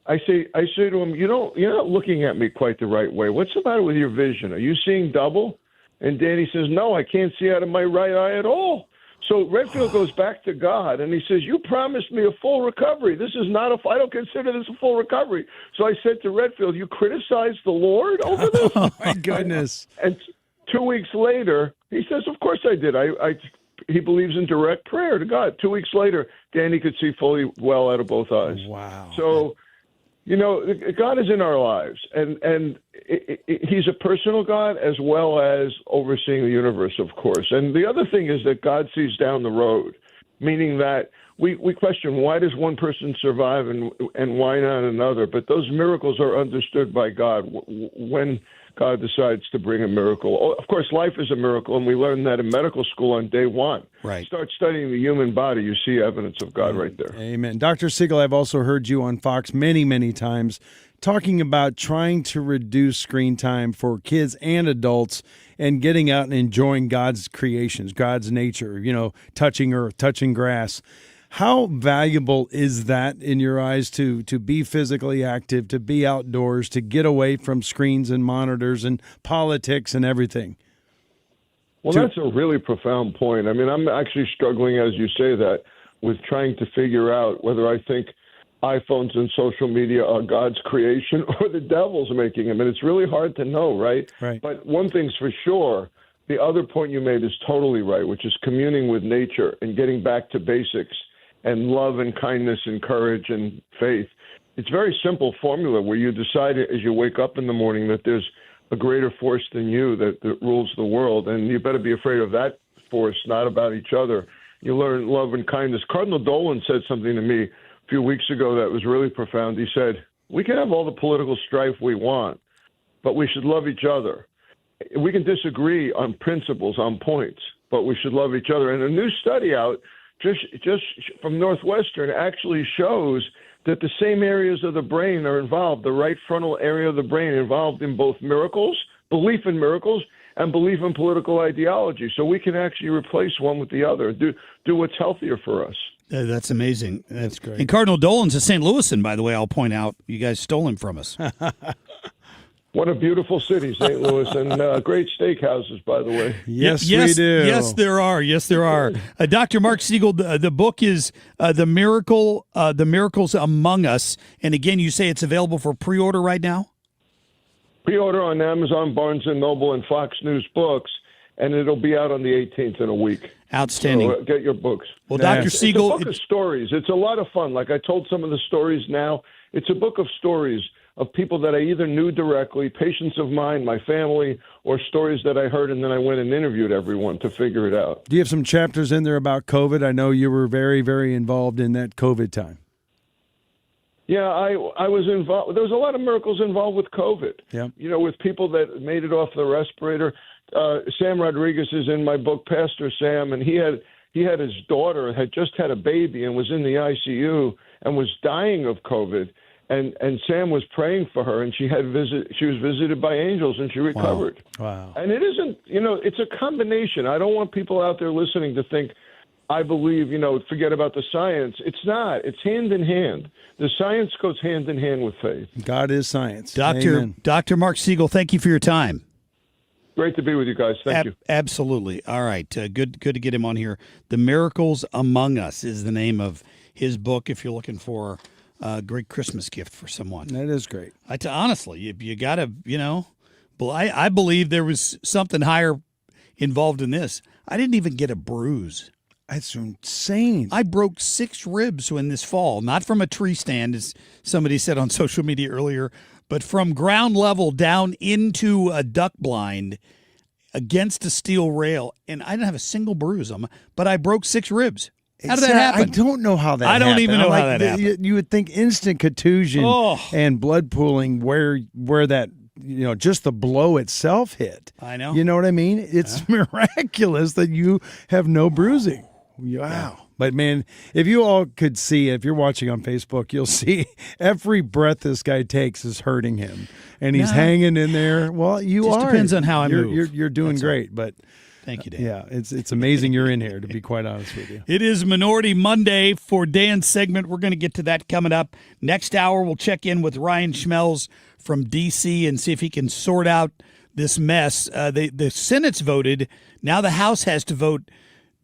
I say to him, you're not looking at me quite the right way. What's the matter with your vision? Are you seeing double? And Danny says, no, I can't see out of my right eye at all. So Redfield goes back to God, and he says, you promised me a full recovery. This is not I don't consider this a full recovery. So I said to Redfield, you criticized the Lord over this? Oh, my goodness. And 2 weeks later, he says, of course I did. He believes in direct prayer to God. 2 weeks later, Danny could see fully well out of both eyes. Wow. So, God is in our lives, and he's a personal God as well as overseeing the universe, of course. And the other thing is that God sees down the road, meaning that we question, why does one person survive and why not another? But those miracles are understood by God when God decides to bring a miracle. Of course, life is a miracle, and we learn that in medical school on day one. Right. Start studying the human body, you see evidence of God right there. Amen. Dr. Siegel, I've also heard you on Fox many, many times talking about trying to reduce screen time for kids and adults and getting out and enjoying God's creations, God's nature, touching earth, touching grass. How valuable is that in your eyes to be physically active, to be outdoors, to get away from screens and monitors and politics and everything? Well, that's a really profound point. I mean, I'm actually struggling, as you say that, with trying to figure out whether I think iPhones and social media are God's creation or the devil's making them. And it's really hard to know, right? Right. But one thing's for sure, the other point you made is totally right, which is communing with nature and getting back to basics and love and kindness and courage and faith. It's a very simple formula where you decide as you wake up in the morning that there's a greater force than you that rules the world, and you better be afraid of that force, not about each other. You learn love and kindness. Cardinal Dolan said something to me a few weeks ago that was really profound. He said, we can have all the political strife we want, but we should love each other. We can disagree on principles, on points, but we should love each other. And a new study out just from Northwestern actually shows that the same areas of the brain are involved, the right frontal area of the brain involved in both miracles, belief in miracles, and belief in political ideology. So we can actually replace one with the other, do what's healthier for us. That's amazing. That's great. And Cardinal Dolan's a St. Louisan, by the way, I'll point out. You guys stole him from us. What a beautiful city, St. Louis, and great steakhouses, by the way. Yes, we do. Yes, there are. Yes, there are. Dr. Marc Siegel, the book is The Miracles Among Us. And again, you say it's available for pre-order right now? Pre-order on Amazon, Barnes & Noble, and Fox News Books, and it'll be out on the 18th in a week. Outstanding. So, get your books. Well, Dr. Siegel, it's a book of stories. It's a lot of fun. Like I told some of the stories now, it's a book of stories of people that I either knew directly, patients of mine, my family, or stories that I heard, and then I went and interviewed everyone to figure it out. Do you have some chapters in there about COVID? I know you were very, very involved in that COVID time. Yeah, I was involved. There was a lot of miracles involved with COVID. Yeah. You know, with people that made it off the respirator. Sam Rodriguez is in my book, Pastor Sam, and he had his daughter had just had a baby and was in the ICU and was dying of COVID. And Sam was praying for her, and she was visited by angels, and she recovered. Wow. And it isn't, it's a combination. I don't want people out there listening to think, I believe, forget about the science. It's not. It's hand in hand. The science goes hand in hand with faith. God is science. Dr. Marc Siegel, thank you for your time. Great to be with you guys. Thank you. Absolutely. All right. Good to get him on here. The Miracles Among Us is the name of his book if you're looking for a great Christmas gift for someone. That is great. Honestly, you got to, I believe there was something higher involved in this. I didn't even get a bruise. That's insane. I broke 6 ribs in this fall, not from a tree stand, as somebody said on social media earlier, but from ground level down into a duck blind against a steel rail. And I didn't have a single bruise on but I broke 6 ribs. How did that happen? I don't know how that happened. I don't even know how that happened. You would think instant contusion and blood pooling where that, just the blow itself hit. I know. You know what I mean? It's miraculous that you have no bruising. Wow. Yeah. But, man, if you all could see, if you're watching on Facebook, you'll see every breath this guy takes is hurting him. And he's hanging in there. Well, Just depends on how I move. You're doing great, but... Thank you, Dan. Yeah, it's amazing you're in here, to be quite honest with you. It is Minority Monday for Dan's segment. We're going to get to that coming up. Next hour, we'll check in with Ryan Schmelz from D.C. and see if he can sort out this mess. The Senate's voted. Now the House has to vote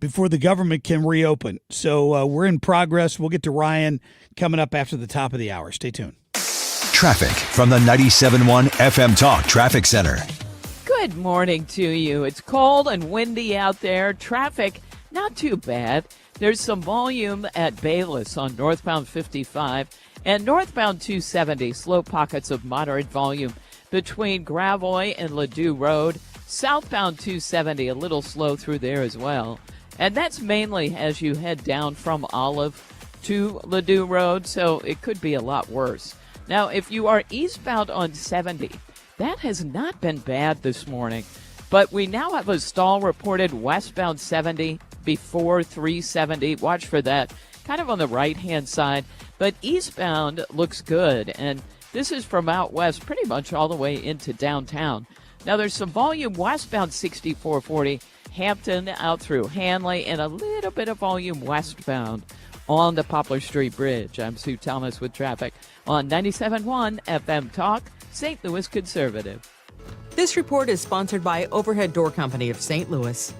before the government can reopen. So we're in progress. We'll get to Ryan coming up after the top of the hour. Stay tuned. Traffic from the 97.1 FM Talk Traffic Center. Good morning to you. It's cold and windy out there. Traffic, not too bad. There's some volume at Bayless on northbound 55 and northbound 270. Slow pockets of moderate volume between Gravois and Ladue Road. Southbound 270, a little slow through there as well. And that's mainly as you head down from Olive to Ladue Road, so it could be a lot worse. Now, if you are eastbound on 70, that has not been bad this morning, but we now have a stall reported westbound 70 before 370. Watch for that, kind of on the right-hand side, but eastbound looks good, and this is from out west pretty much all the way into downtown. Now, there's some volume westbound 6440, Hampton out through Hanley, and a little bit of volume westbound on the Poplar Street Bridge. I'm Sue Thomas with traffic on 97.1 FM Talk, St. Louis Conservative. This report is sponsored by Overhead Door Company of St. Louis.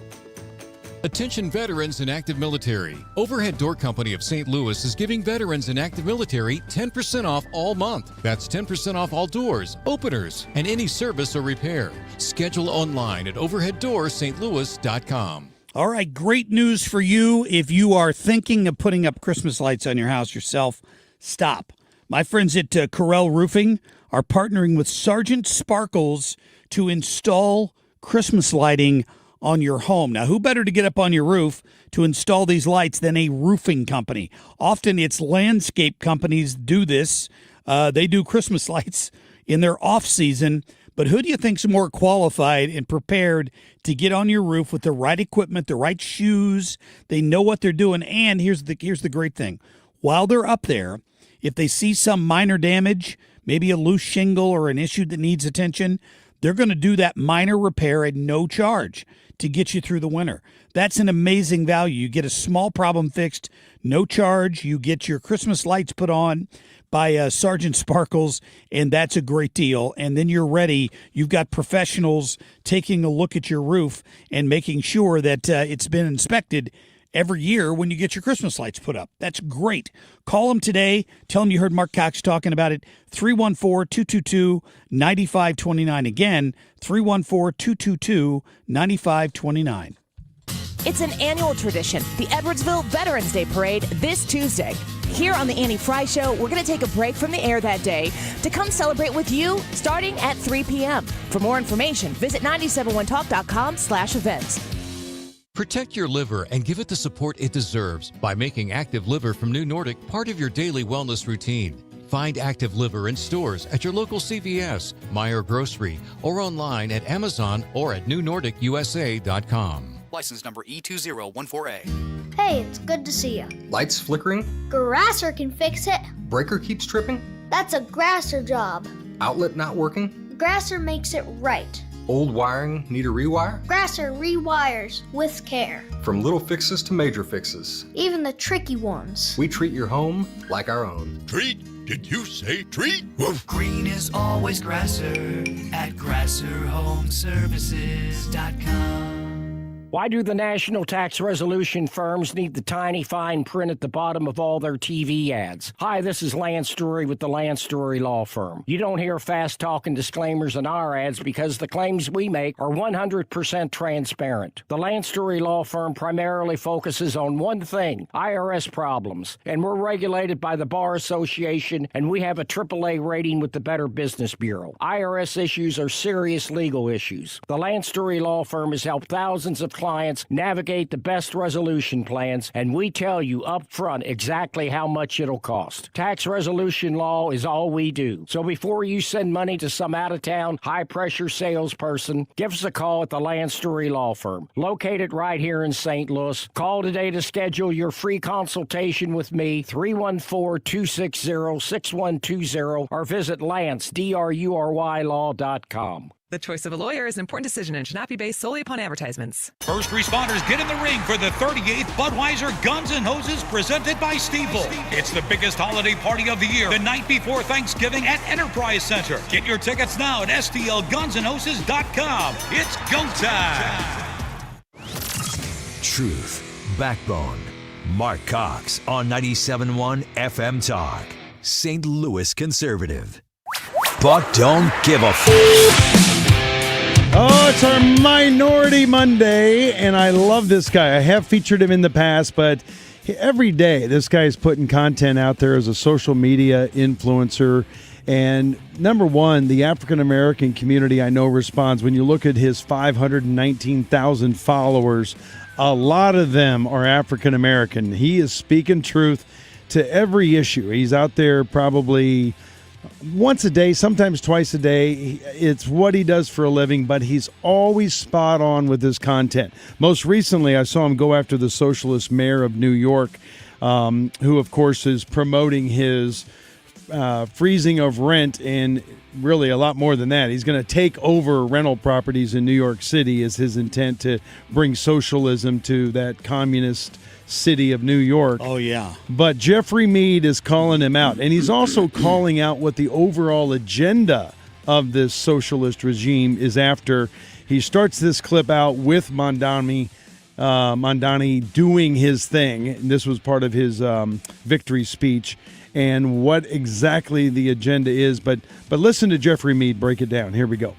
Attention veterans and active military. Overhead Door Company of St. Louis is giving veterans and active military 10% off all month. That's 10% off all doors, openers, and any service or repair. Schedule online at overheaddoorsstlouis.com. All right, great news for you. If you are thinking of putting up Christmas lights on your house yourself, stop. My friends at Corel Roofing are partnering with Sergeant Sparkles to install Christmas lighting on your home. Now, who better to get up on your roof to install these lights than a roofing company? Often it's landscape companies do this. They do Christmas lights in their off season. But who do you think's more qualified and prepared to get on your roof with the right equipment, the right shoes? They know what they're doing. And here's the great thing. While they're up there, if they see some minor damage, maybe a loose shingle or an issue that needs attention, they're going to do that minor repair at no charge to get you through the winter. That's an amazing value. You get a small problem fixed, no charge. You get your Christmas lights put on by Sergeant Sparkles, and that's a great deal. And then you're ready. You've got professionals taking a look at your roof and making sure that it's been inspected every year when you get your Christmas lights put up. That's great. Call them today. Tell them you heard Marc Cox talking about it. 314-222-9529. Again, 314-222-9529. It's an annual tradition, the Edwardsville Veterans Day Parade this Tuesday. Here on the Annie Fry Show, we're going to take a break from the air that day to come celebrate with you starting at 3 p.m. For more information, visit 971talk.com/events. Protect your liver and give it the support it deserves by making Active Liver from New Nordic part of your daily wellness routine. Find Active Liver in stores at your local CVS, Meijer Grocery, or online at Amazon or at newnordicusa.com. License number E2014A. Hey, it's good to see you. Lights flickering? Grasser can fix it. Breaker keeps tripping? That's a Grasser job. Outlet not working? Grasser makes it right. Old wiring need a rewire? Grasser rewires with care. From little fixes to major fixes. Even the tricky ones. We treat your home like our own. Treat? Did you say treat? Woof. Green is always Grasser at GrasserHomeservices.com. Why do the national tax resolution firms need the tiny fine print at the bottom of all their TV ads? Hi, this is Lance Drury with the Lance Drury Law Firm. You don't hear fast-talking disclaimers in our ads because the claims we make are 100% transparent. The Lance Drury Law Firm primarily focuses on one thing, IRS problems, and we're regulated by the Bar Association, and we have a AAA rating with the Better Business Bureau. IRS issues are serious legal issues. The Lance Drury Law Firm has helped thousands of clients navigate the best resolution plans, and we tell you up front exactly how much it'll cost. Tax resolution law is all we do. So before you send money to some out-of-town, high-pressure salesperson, give us a call at the Lance Drury Law Firm, located right here in St. Louis. Call today to schedule your free consultation with me, 314-260-6120, or visit lance.drurylaw.com. The choice of a lawyer is an important decision and should not be based solely upon advertisements. First responders get in the ring for the 38th Budweiser Guns N' Hoses presented by Stiefel. It's the biggest holiday party of the year, the night before Thanksgiving at Enterprise Center. Get your tickets now at stlgunsandhoses.com. It's go time. Truth, backbone. Marc Cox on 97.1 FM Talk. St. Louis Conservative. But don't give a f***. Oh, it's our Minority Monday, and I love this guy. I have featured him in the past, but every day this guy is putting content out there as a social media influencer. And number one, the African-American community I know responds. When you look at his 519,000 followers, a lot of them are African-American. He is speaking truth to every issue. He's out there probably once a day, sometimes twice a day. It's what he does for a living, but he's always spot on with his content. Most recently, I saw him go after the socialist mayor of New York, who, of course, is promoting his freezing of rent and really a lot more than that. He's going to take over rental properties in New York City is his intent to bring socialism to that communist city of New York. Oh, yeah. But Jeffrey Mead is calling him out, and he's also calling out what the overall agenda of this socialist regime is after. He starts this clip out with Mondani doing his thing. And this was part of his victory speech and what exactly the agenda is. But listen to Jeffrey Mead break it down. Here we go.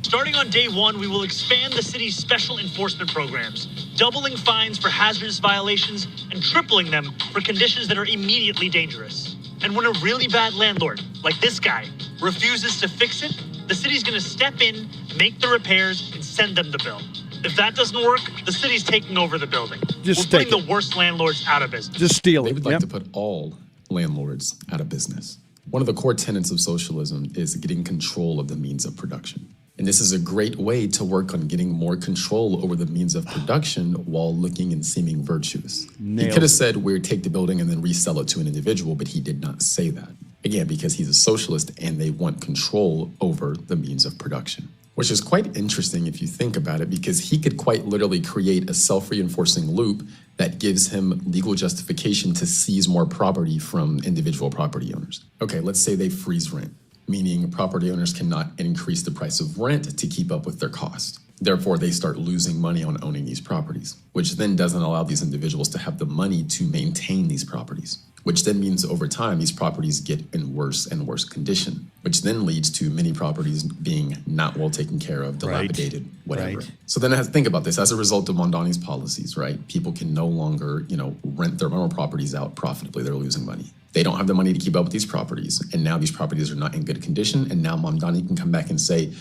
Starting on day one, we will expand the city's special enforcement programs, doubling fines for hazardous violations and tripling them for conditions that are immediately dangerous. And when a really bad landlord, like this guy, refuses to fix it, the city's going to step in, make the repairs, and send them the bill. If that doesn't work, the city's taking over the building. We're putting the worst landlords out of business. Just steal it. They would like to put all landlords out of business. One of the core tenets of socialism is getting control of the means of production. And this is a great way to work on getting more control over the means of production while looking and seeming virtuous. He could have said, we'll take the building and then resell it to an individual, but he did not say that. Again, because he's a socialist and they want control over the means of production. Which is quite interesting if you think about it, because he could quite literally create a self-reinforcing loop that gives him legal justification to seize more property from individual property owners. Okay, let's say they freeze rent, meaning property owners cannot increase the price of rent to keep up with their cost. Therefore, they start losing money on owning these properties, which then doesn't allow these individuals to have the money to maintain these properties, which then means over time, these properties get in worse and worse condition, which then leads to many properties being not well taken care of, dilapidated, whatever. Right. So then I have to think about this. As a result of Mondani's policies, right, people can no longer, rent their rental properties out profitably. They're losing money. They don't have the money to keep up with these properties. And now these properties are not in good condition. And now Mondani can come back and say,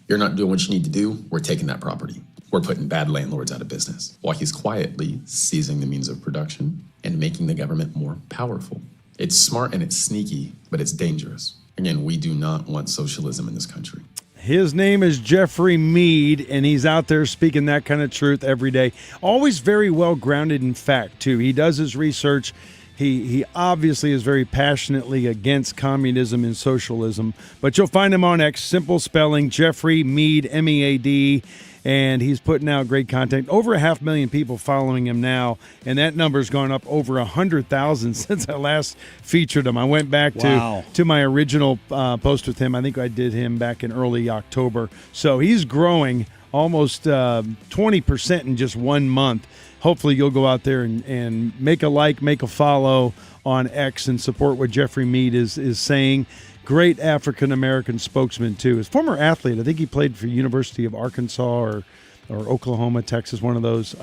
you're not doing what you need to do. We're taking that property. We're putting bad landlords out of business while he's quietly seizing the means of production and making the government more powerful. It's smart and it's sneaky, but it's dangerous. Again, we do not want socialism in this country. His name is Jeffrey Mead, and he's out there speaking that kind of truth every day. Always very well grounded in fact, too. He does his research. He obviously is very passionately against communism and socialism, but you'll find him on X, simple spelling, Jeffrey Mead, M-E-A-D, and he's putting out great content. Over 500,000 people following him now, and that number's gone up over 100,000 since I last featured him. I went back to my original post with him. I think I did him back in early October. So he's growing almost 20% in just 1 month. Hopefully you'll go out there and make a like, make a follow on X and support what Jeffrey Mead is saying. Great African-American spokesman, too. His former athlete, I think he played for University of Arkansas or Oklahoma, Texas, one of those.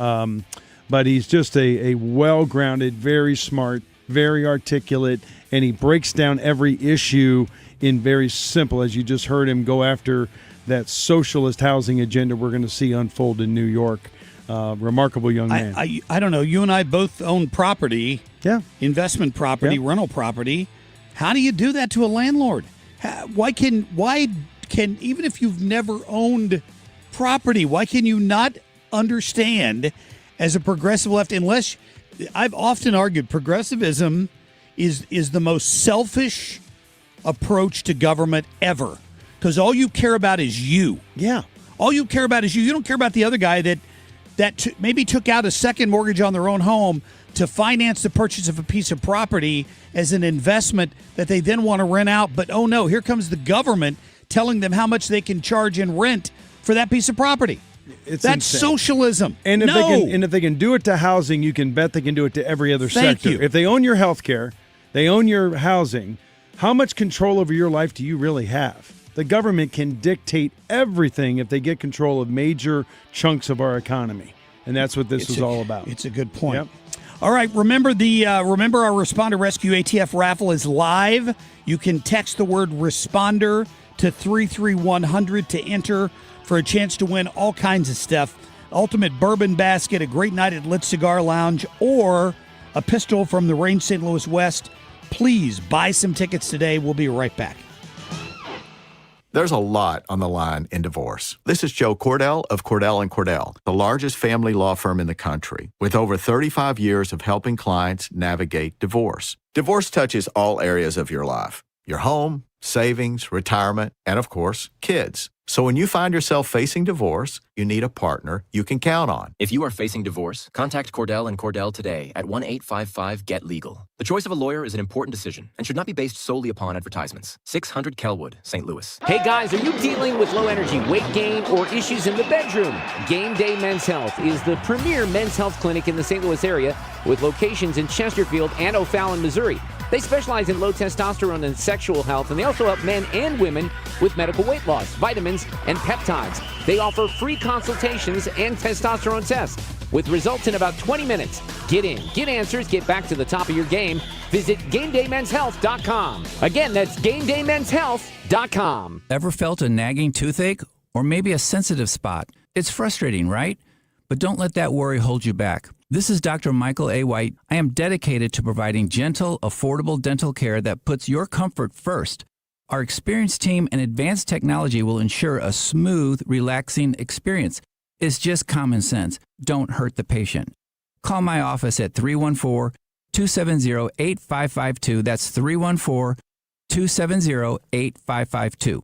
But he's just a well-grounded, very smart, very articulate, and he breaks down every issue in very simple, as you just heard him go after that socialist housing agenda we're going to see unfold in New York. Remarkable young man. I don't know. You and I both own property. Yeah. Investment property, rental property. How do you do that to a landlord? Why can even if you've never owned property, why can you not understand as a progressive left, unless I've often argued progressivism is the most selfish approach to government ever, because all you care about is you. Yeah. All you care about is you. You don't care about the other guy that maybe took out a second mortgage on their own home to finance the purchase of a piece of property as an investment that they then want to rent out. But, oh, no, here comes the government telling them how much they can charge in rent for that piece of property. That's insane. Socialism. And if they can do it to housing, you can bet they can do it to every other sector. You. If they own your health care, they own your housing, how much control over your life do you really have? The government can dictate everything if they get control of major chunks of our economy. And that's what this is all about. It's a good point. Yep. All right, remember our Responder Rescue ATF raffle is live. You can text the word responder to 33100 to enter for a chance to win all kinds of stuff. Ultimate bourbon basket, a great night at Lit Cigar Lounge, or a pistol from the Range St. Louis West. Please buy some tickets today. We'll be right back. There's a lot on the line in divorce. This is Joe Cordell of Cordell & Cordell, the largest family law firm in the country, with over 35 years of helping clients navigate divorce. Divorce touches all areas of your life: your home, savings, retirement, and of course, kids. So when you find yourself facing divorce, you need a partner you can count on. If you are facing divorce, contact Cordell & Cordell today at 1-855-GET-LEGAL. The choice of a lawyer is an important decision and should not be based solely upon advertisements. 600 Kelwood, St. Louis. Hey guys, are you dealing with low energy weight gain or issues in the bedroom? Game Day Men's Health is the premier men's health clinic in the St. Louis area with locations in Chesterfield and O'Fallon, Missouri. They specialize in low testosterone and sexual health, and they also help men and women with medical weight loss, vitamins, and peptides. They offer free consultations and testosterone tests with results in about 20 minutes. Get in, get answers, get back to the top of your game. Visit GameDayMen'sHealth.com. Again, that's GameDayMen'sHealth.com. Ever felt a nagging toothache or maybe a sensitive spot? It's frustrating, right? But don't let that worry hold you back. This is Dr. Michael A. White. I am dedicated to providing gentle, affordable dental care that puts your comfort first. Our experienced team and advanced technology will ensure a smooth, relaxing experience. It's just common sense. Don't hurt the patient. Call my office at 314-270-8552. That's 314-270-8552.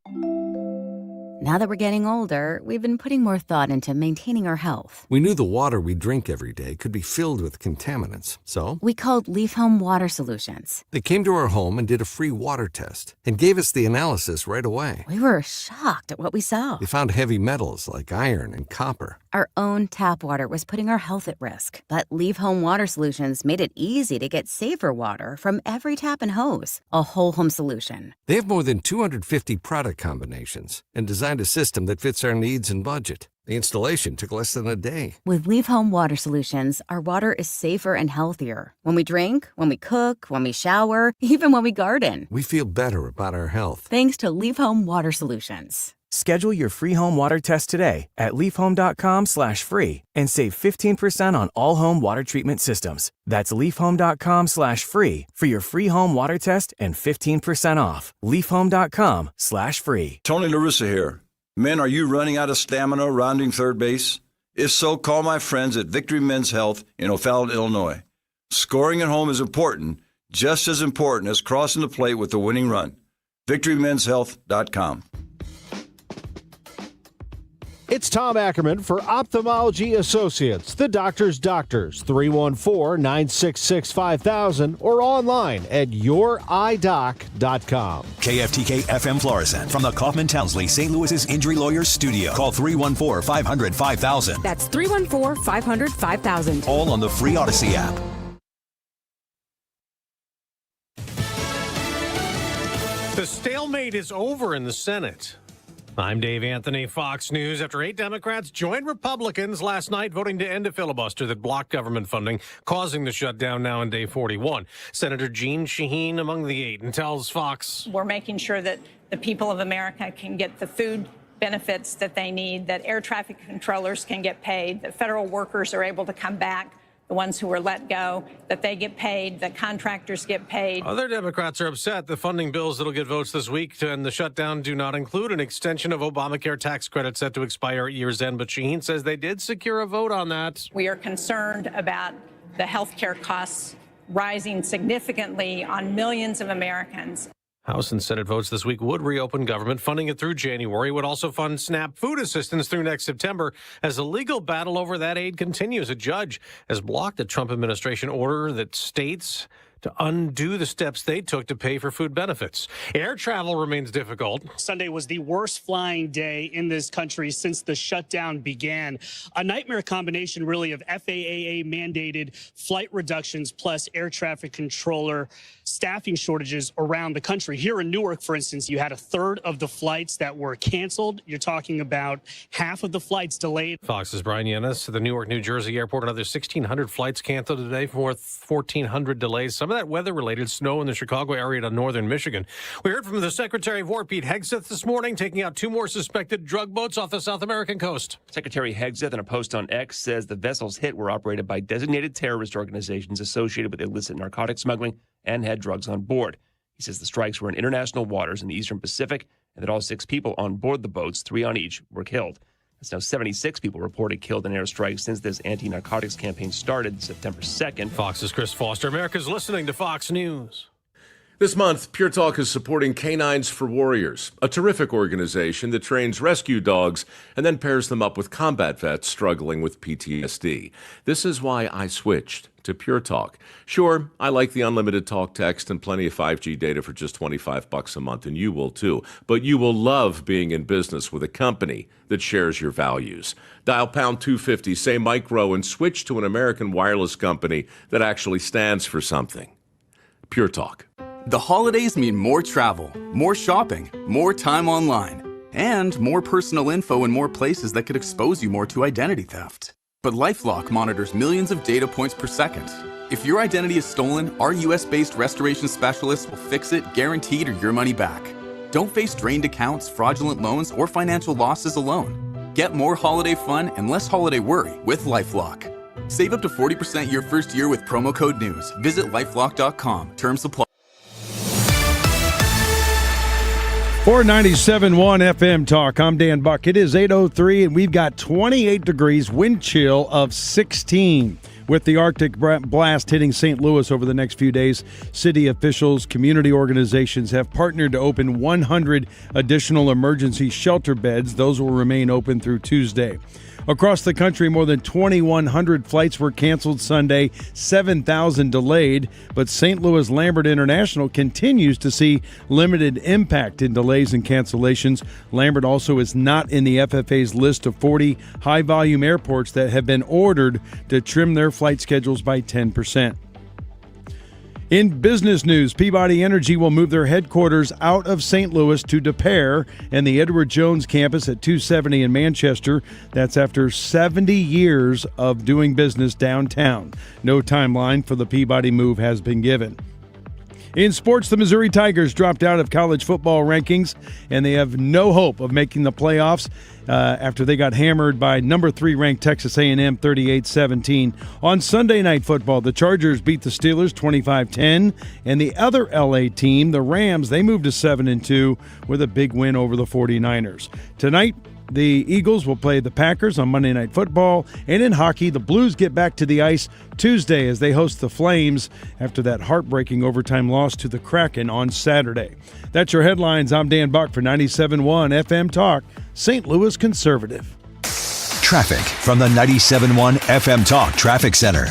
Now that we're getting older, we've been putting more thought into maintaining our health. We knew the water we drink every day could be filled with contaminants, so we called Leaf Home Water Solutions. They came to our home and did a free water test and gave us the analysis right away. We were shocked at what we saw. They found heavy metals like iron and copper. Our own tap water was putting our health at risk, but Leaf Home Water Solutions made it easy to get safer water from every tap and hose. A whole home solution. They have more than 250 product combinations and designed a system that fits our needs and budget. The installation took less than a day. With Leaf Home Water Solutions, our water is safer and healthier. When we drink, when we cook, when we shower, even when we garden. We feel better about our health. Thanks to Leaf Home Water Solutions. Schedule your free home water test today at leafhome.com/free and save 15% on all home water treatment systems. That's leafhome.com/free for your free home water test and 15% off. leafhome.com/free. Tony La Russa here. Men, are you running out of stamina rounding third base? If so, call my friends at Victory Men's Health in O'Fallon, Illinois. Scoring at home is important, just as important as crossing the plate with the winning run. VictoryMen'sHealth.com. It's Tom Ackerman for Ophthalmology Associates, the doctor's doctors, 314-966-5000 or online at youridoc.com. KFTK FM Florissant from the Kaufman Townsley St. Louis's Injury Lawyers Studio. Call 314-500-5000. That's 314-500-5000. All on the free Odyssey app. The stalemate is over in the Senate. I'm Dave Anthony, Fox News. After 8 Democrats joined Republicans last night voting to end a filibuster that blocked government funding, causing the shutdown now in day 41. Senator Jeanne Shaheen among the 8 and tells Fox, we're making sure that the people of America can get the food benefits that they need, that air traffic controllers can get paid, that federal workers are able to come back, the ones who were let go, that they get paid, that contractors get paid. Other Democrats are upset the funding bills that'll get votes this week to end the shutdown do not include an extension of Obamacare tax credit set to expire at year's end, but Shaheen says they did secure a vote on that. We are concerned about the health care costs rising significantly on millions of Americans. House and Senate votes this week would reopen government, funding it through January, would also fund SNAP food assistance through next September. As the legal battle over that aid continues, a judge has blocked a Trump administration order that states to undo the steps they took to pay for food benefits. Air travel remains difficult. Sunday was the worst flying day in this country since the shutdown began. A nightmare combination, really, of FAA-mandated flight reductions plus air traffic controller staffing shortages around the country. Here in Newark, for instance, you had a third of the flights that were canceled. You're talking about half of the flights delayed. Fox's Brian Yanis to the Newark, New Jersey airport. Another 1,600 flights canceled today, for 1,400 delays. Some of that weather-related snow in the Chicago area to northern Michigan. We heard from the Secretary of War, Pete Hegseth, this morning, taking out 2 more suspected drug boats off the South American coast. Secretary Hegseth, in a post on X, says the vessels hit were operated by designated terrorist organizations associated with illicit narcotic smuggling and had drugs on board. He says the strikes were in international waters in the Eastern Pacific and that all 6 people on board the boats, 3 on each, were killed. That's now 76 people reported killed in airstrikes since this anti-narcotics campaign started September 2nd. Fox's Chris Foster. America's listening to Fox News. This month, Pure Talk is supporting Canines for Warriors, a terrific organization that trains rescue dogs and then pairs them up with combat vets struggling with PTSD. This is why I switched to Pure Talk. Sure, I like the unlimited talk, text, and plenty of 5G data for just $25 a month, and you will too. But you will love being in business with a company that shares your values. Dial pound 250, say micro, and switch to an American wireless company that actually stands for something. Pure Talk. The holidays mean more travel, more shopping, more time online, and more personal info in more places that could expose you more to identity theft. But LifeLock monitors millions of data points per second. If your identity is stolen, our US-based restoration specialists will fix it, guaranteed, or your money back. Don't face drained accounts, fraudulent loans, or financial losses alone. Get more holiday fun and less holiday worry with LifeLock. Save up to 40% your first year with promo code NEWS. Visit lifelock.com. Terms apply. For 97.1 FM Talk, I'm Dan Buck. It is 8:03, and we've got 28 degrees, wind chill of 16. With the Arctic blast hitting St. Louis over the next few days, city officials, community organizations have partnered to open 100 additional emergency shelter beds. Those will remain open through Tuesday. Across the country, more than 2,100 flights were canceled Sunday, 7,000 delayed, but St. Louis Lambert International continues to see limited impact in delays and cancellations. Lambert also is not in the FFA's list of 40 high-volume airports that have been ordered to trim their flight schedules by 10%. In business news, Peabody Energy will move their headquarters out of St. Louis to Des Peres and the Edward Jones campus at 270 in Manchester. That's after 70 years of doing business downtown. No timeline for the Peabody move has been given. In sports, the Missouri Tigers dropped out of college football rankings, and they have no hope of making the playoffs after they got hammered by number 3 ranked Texas A&M 38-17. On Sunday Night Football, the Chargers beat the Steelers 25-10, and the other LA team, the Rams, they moved to 7-2 with a big win over the 49ers. Tonight, the Eagles will play the Packers on Monday Night Football. And in hockey, the Blues get back to the ice Tuesday as they host the Flames after that heartbreaking overtime loss to the Kraken on Saturday. That's your headlines. I'm Dan Buck for 97.1 FM Talk, St. Louis Conservative. Traffic from the 97.1 FM Talk Traffic Center.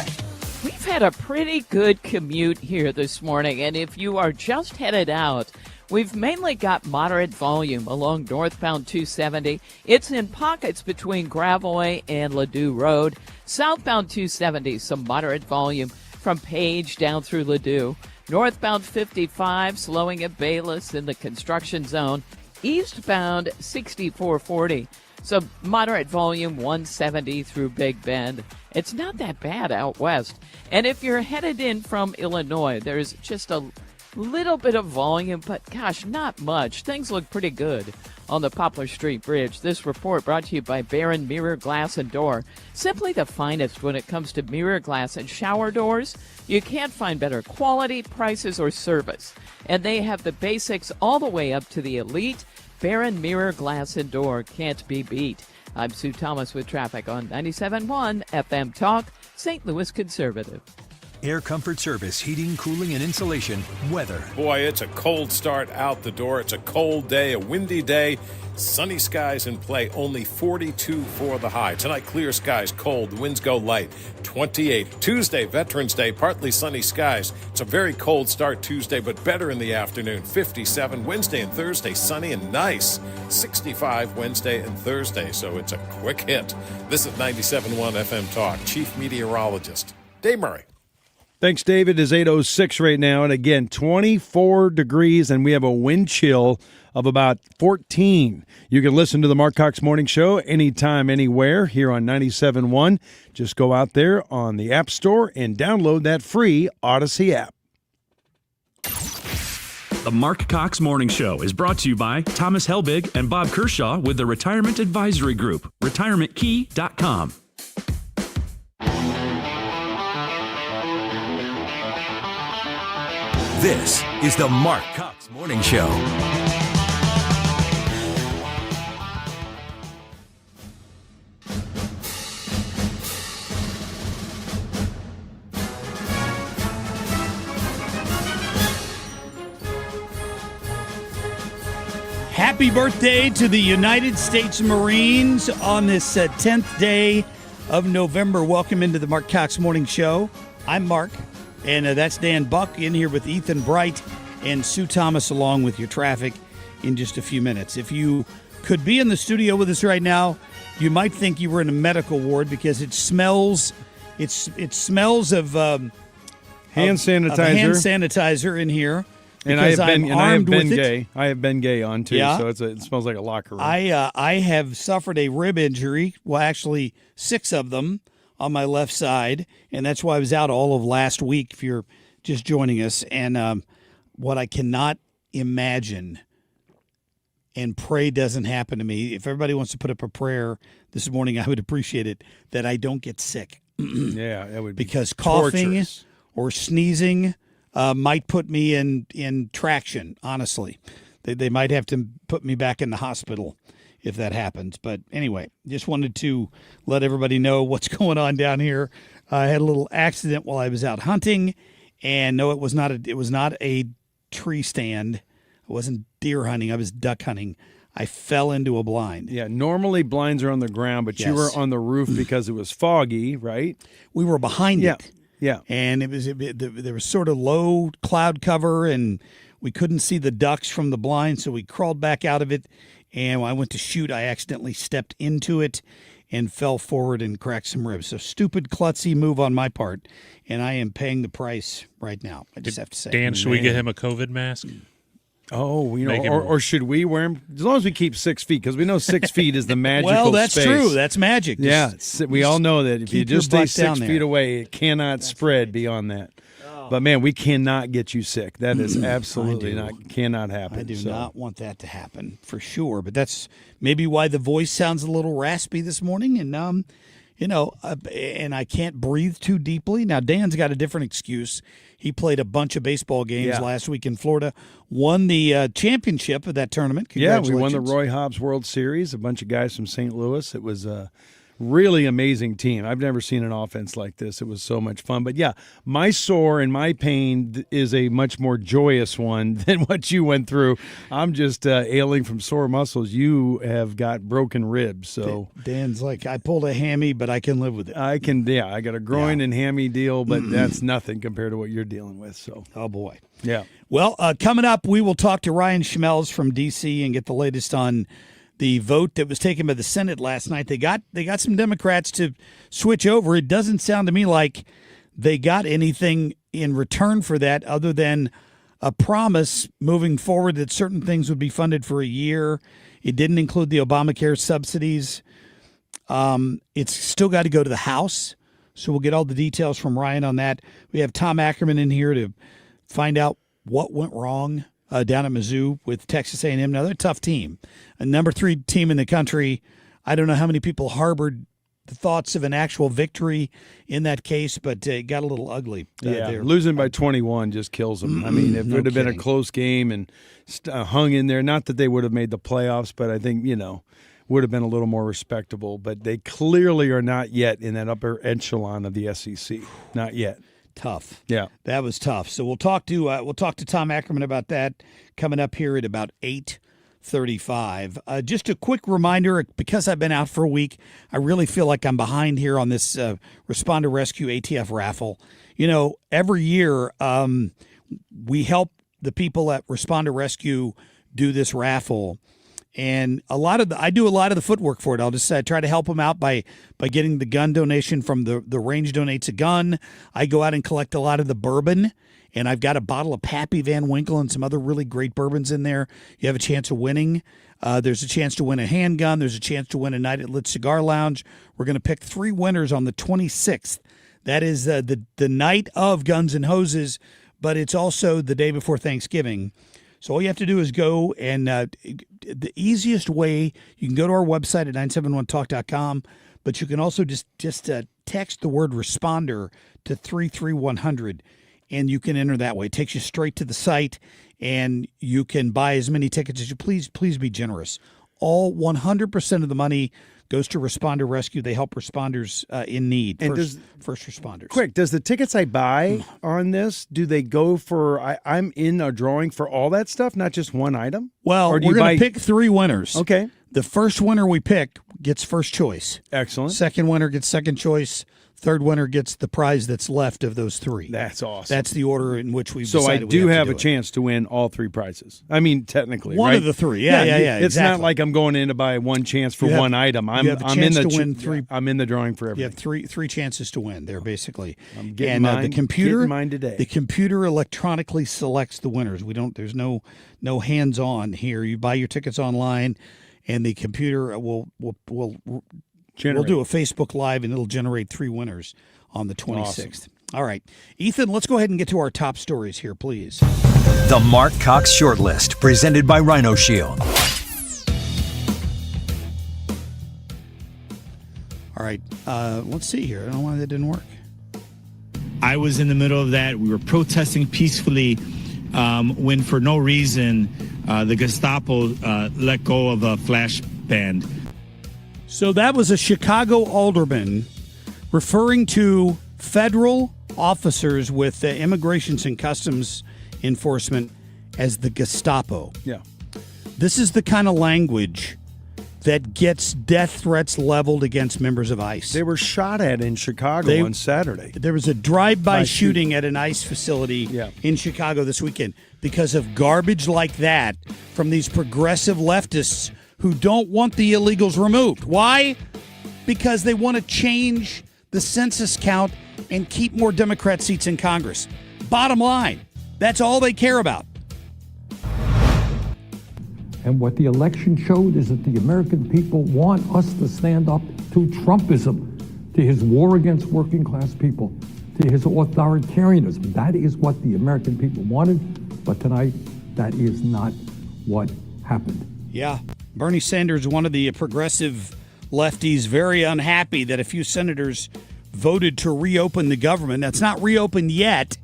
We've had a pretty good commute here this morning, and if you are just headed out, we've mainly got moderate volume along northbound 270. It's in pockets between Gravois and Ladue Road. Southbound 270, some moderate volume from Page down through Ladue. Northbound 55, slowing at Bayless in the construction zone. Eastbound 6440, some moderate volume 170 through Big Bend. It's not that bad out west. And if you're headed in from Illinois, there's just a little bit of volume, but gosh, not much. Things look pretty good on the Poplar Street Bridge. This report brought to you by Barron Mirror Glass and Door. Simply the finest when it comes to mirror glass and shower doors. You can't find better quality, prices, or service. And they have the basics all the way up to the elite. Barron Mirror Glass and Door can't be beat. I'm Sue Thomas with traffic on 97.1 FM Talk, St. Louis Conservative. Air Comfort Service, heating, cooling, and insulation. Weather. Boy, it's a cold start out the door. It's a cold day, a windy day. Sunny skies in play, only 42 for the high. Tonight, clear skies, cold, winds go light, 28. Tuesday, Veterans Day, partly sunny skies. It's a very cold start Tuesday, but better in the afternoon, 57. Wednesday and Thursday, sunny and nice, 65 Wednesday and Thursday, so it's a quick hit. This is 97.1 FM Talk, Chief Meteorologist Dave Murray. Thanks, David. It is 8:06 right now, and again, 24 degrees, and we have a wind chill of about 14. You can listen to the Marc Cox Morning Show anytime, anywhere here on 97.1. Just go out there on the App Store and download that free Odyssey app. The Marc Cox Morning Show is brought to you by Thomas Helbig and Bob Kershaw with the Retirement Advisory Group, retirementkey.com. This is the Marc Cox Morning Show. Happy birthday to the United States Marines on this 10th day of November. Welcome into the Marc Cox Morning Show. I'm Mark, and that's Dan Buck in here with Ethan Bright and Sue Thomas along with your traffic in just a few minutes. If you could be in the studio with us right now, you might think you were in a medical ward because it smells. It smells of hand sanitizer. Of hand sanitizer in here. And I have been gay. gay. I have been gay on too, Yeah. so it smells like a locker room. I have suffered a rib injury. Well, actually, 6 of them on my left side, and that's why I was out all of last week. If you're just joining us, and what I cannot imagine and pray doesn't happen to me. If everybody wants to put up a prayer this morning, I would appreciate it that I don't get sick. Yeah, that would be because coughing torturous. or sneezing might put me in traction, honestly. They might have to put me back in the hospital if that happens. But anyway, just wanted to let everybody know what's going on down here. I had a little accident while I was out hunting, and no, it was not a tree stand. I wasn't deer hunting. I was duck hunting. I fell into a blind. Yeah, normally blinds are on the ground, but you were on the roof because it was foggy, right? We were behind it. Yeah. And there was sort of low cloud cover, and we couldn't see the ducks from the blind, so we crawled back out of it. And when I went to shoot, I accidentally stepped into it and fell forward and cracked some ribs. So stupid, klutzy move on my part, and I am paying the price right now. I just have to say. Dan, should we get him a COVID mask? Oh, or should we wear them? As long as we keep 6 feet, because we know 6 feet is the magical Well, that's space. true. That's magic. Yeah, we all know that if you just stay 6 there. feet away, it cannot spread beyond that. But, man, we cannot get you sick. That is absolutely cannot happen. I do not want that to happen for sure. But that's maybe why the voice sounds a little raspy this morning. And, and I can't breathe too deeply. Now, Dan's got a different excuse. He played a bunch of baseball games last week in Florida, won the championship of that tournament. Yeah, we won the Roy Hobbs World Series, a bunch of guys from St. Louis. It was a really amazing team. I've never seen an offense like this. It was so much fun. But, yeah, my sore and my pain is a much more joyous one than what you went through. I'm just ailing from sore muscles. You have got broken ribs. So Dan's like, I pulled a hammy, but I can live with it. I got a groin and hammy deal, but that's nothing compared to what you're dealing with. So, oh, boy. Yeah. Well, coming up, we will talk to Ryan Schmelz from D.C. and get the latest on the vote that was taken by the Senate last night. They got some Democrats to switch over. It doesn't sound to me like they got anything in return for that other than a promise moving forward that certain things would be funded for a year. It didn't include the Obamacare subsidies. It's still got to go to the House, so we'll get all the details from Ryan on that. We have Tom Ackerman in here to find out what went wrong down at Mizzou with Texas A&M. Now, they're a tough team. A number 3 team in the country. I don't know how many people harbored the thoughts of an actual victory in that case, but it got a little ugly. Losing by 21 just kills them. I mean, if it would have been a close game and hung in there, not that they would have made the playoffs, but I think, would have been a little more respectable. But they clearly are not yet in that upper echelon of the SEC. Not yet. Tough. Yeah. That was tough. So we'll talk to Tom Ackerman about that coming up here at about 8:35. Just a quick reminder, because I've been out for a week, I really feel like I'm behind here on this Respond to Rescue ATF raffle. Every year we help the people at Respond to Rescue do this raffle. And I do a lot of the footwork for it. I'll just try to help them out by getting the gun donation from the range donates a gun. I go out and collect a lot of the bourbon, and I've got a bottle of Pappy Van Winkle and some other really great bourbons in there. You have a chance of winning. There's a chance to win a handgun. There's a chance to win a night at Lit Cigar Lounge. We're going to pick 3 winners on the 26th. That is the night of Guns and Hoses, but it's also the day before Thanksgiving. So all you have to do is go, and the easiest way, you can go to our website at 971talk.com, but you can also just text the word responder to 33100, and you can enter that way. It takes you straight to the site, and you can buy as many tickets as you please. Please be generous. All 100% of the money goes to Responder Rescue. They help responders in need, And first responders. Quick, does the tickets I buy on this, do they go for, I'm in a drawing for all that stuff, not just one item? Well, Or do we're you going buy- to pick 3 winners. Okay. The first winner we pick gets first choice. Excellent. Second winner gets second choice. Third winner gets the prize that's left of those 3. That's awesome. That's the order in which we've So I decided do we have to a do it. chance to win all 3 prizes. I mean, technically, One right? of the 3. Yeah. It's not exactly. like I'm going in to buy one chance for You have- one item. you I'm have the I'm chance in the to win 3. I'm in the drawing for You everything. have three chances to win there, basically. I'm getting And mine. the computer, Getting mine today. The computer electronically selects the winners. There's no hands-on here. You buy your tickets online, and the computer will we'll do a Facebook Live, and it'll generate 3 winners on the 26th. Awesome. All right, Ethan, let's go ahead and get to our top stories here, please. The Marc Cox Shortlist, presented by Rhino Shield. All right, let's see here. I don't know why that didn't work. I was in the middle of that. We were protesting peacefully when, for no reason, the Gestapo let go of a flash band. So that was a Chicago alderman referring to federal officers with immigrations and customs enforcement as the Gestapo. Yeah. This is the kind of language that gets death threats leveled against members of ICE. They were shot at in Chicago on Saturday. There was a drive-by shooting at an ICE facility in Chicago this weekend because of garbage like that from these progressive leftists who don't want the illegals removed. Why? Because they want to change the census count and keep more Democrat seats in Congress. Bottom line, that's all they care about. And what the election showed is that the American people want us to stand up to Trumpism, to his war against working class people, to his authoritarianism. That is what the American people wanted, but tonight, that is not what happened. Yeah, Bernie Sanders, one of the progressive lefties, very unhappy that a few senators voted to reopen the government. That's not reopened yet,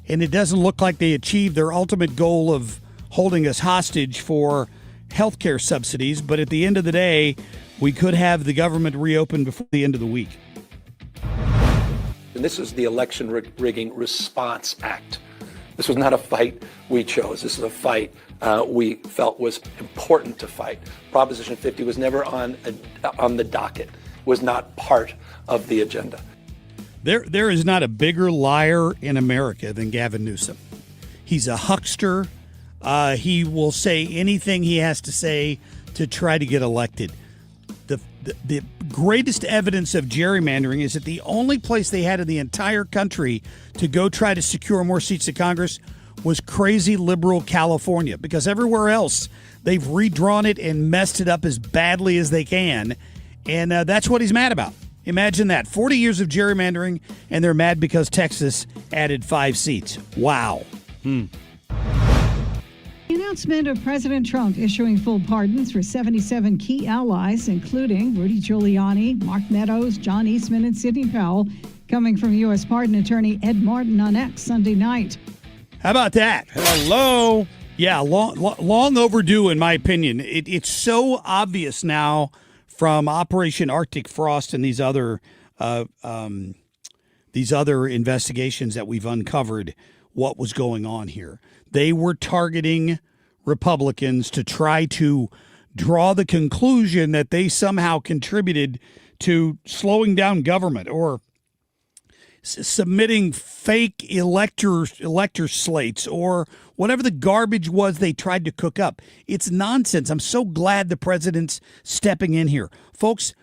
and it doesn't look like they achieved their ultimate goal of holding us hostage for health care subsidies. But at the end of the day, we could have the government reopened before the end of the week. And this is the Election Rigging Response Act. This was not a fight we chose. This is a fight we felt was important to fight. Proposition 50 was never on the docket, was not part of the agenda. There is not a bigger liar in America than Gavin Newsom. He's a huckster. He will say anything he has to say to try to get elected. The greatest evidence of gerrymandering is that the only place they had in the entire country to go try to secure more seats in Congress was crazy liberal California, because everywhere else they've redrawn it and messed it up as badly as they can, and that's what he's mad about. Imagine that. 40 years of gerrymandering, and they're mad because Texas added 5 seats. Wow. The announcement of President Trump issuing full pardons for 77 key allies, including Rudy Giuliani, Mark Meadows, John Eastman, and Sidney Powell, coming from U.S. pardon attorney Ed Martin on X Sunday night. How about that? Hello. Yeah, long overdue, in my opinion. It's so obvious now from Operation Arctic Frost and these other investigations that we've uncovered what was going on here. They were targeting Republicans to try to draw the conclusion that they somehow contributed to slowing down government or submitting fake elector slates or whatever the garbage was they tried to cook up. It's nonsense. I'm so glad the president's stepping in here. Folks,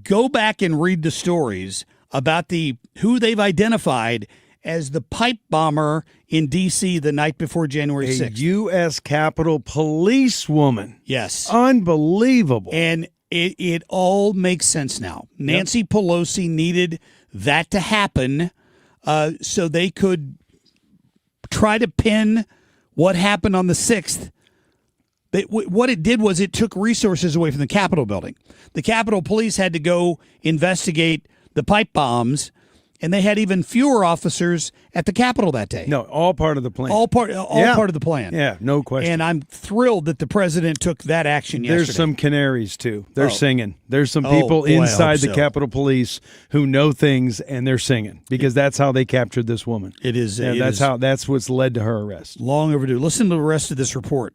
go back and read the stories about who they've identified as the pipe bomber in D.C. the night before January 6th. A U.S. Capitol policewoman. Yes. Unbelievable. And it all makes sense now. Nancy Pelosi needed that to happen so they could try to pin what happened on the 6th. What it did was it took resources away from the Capitol building. The Capitol Police had to go investigate the pipe bombs, and they had even fewer officers at the Capitol that day. No, all part of the plan. All part of the plan. Yeah, no question. And I'm thrilled that the president took that action yesterday. There's some canaries, too. They're singing. There's some Oh, people boy, I inside hope the so. Capitol Police who know things, and they're singing because that's how they captured this woman. It is. And that's what's led to her arrest. Long overdue. Listen to the rest of this report.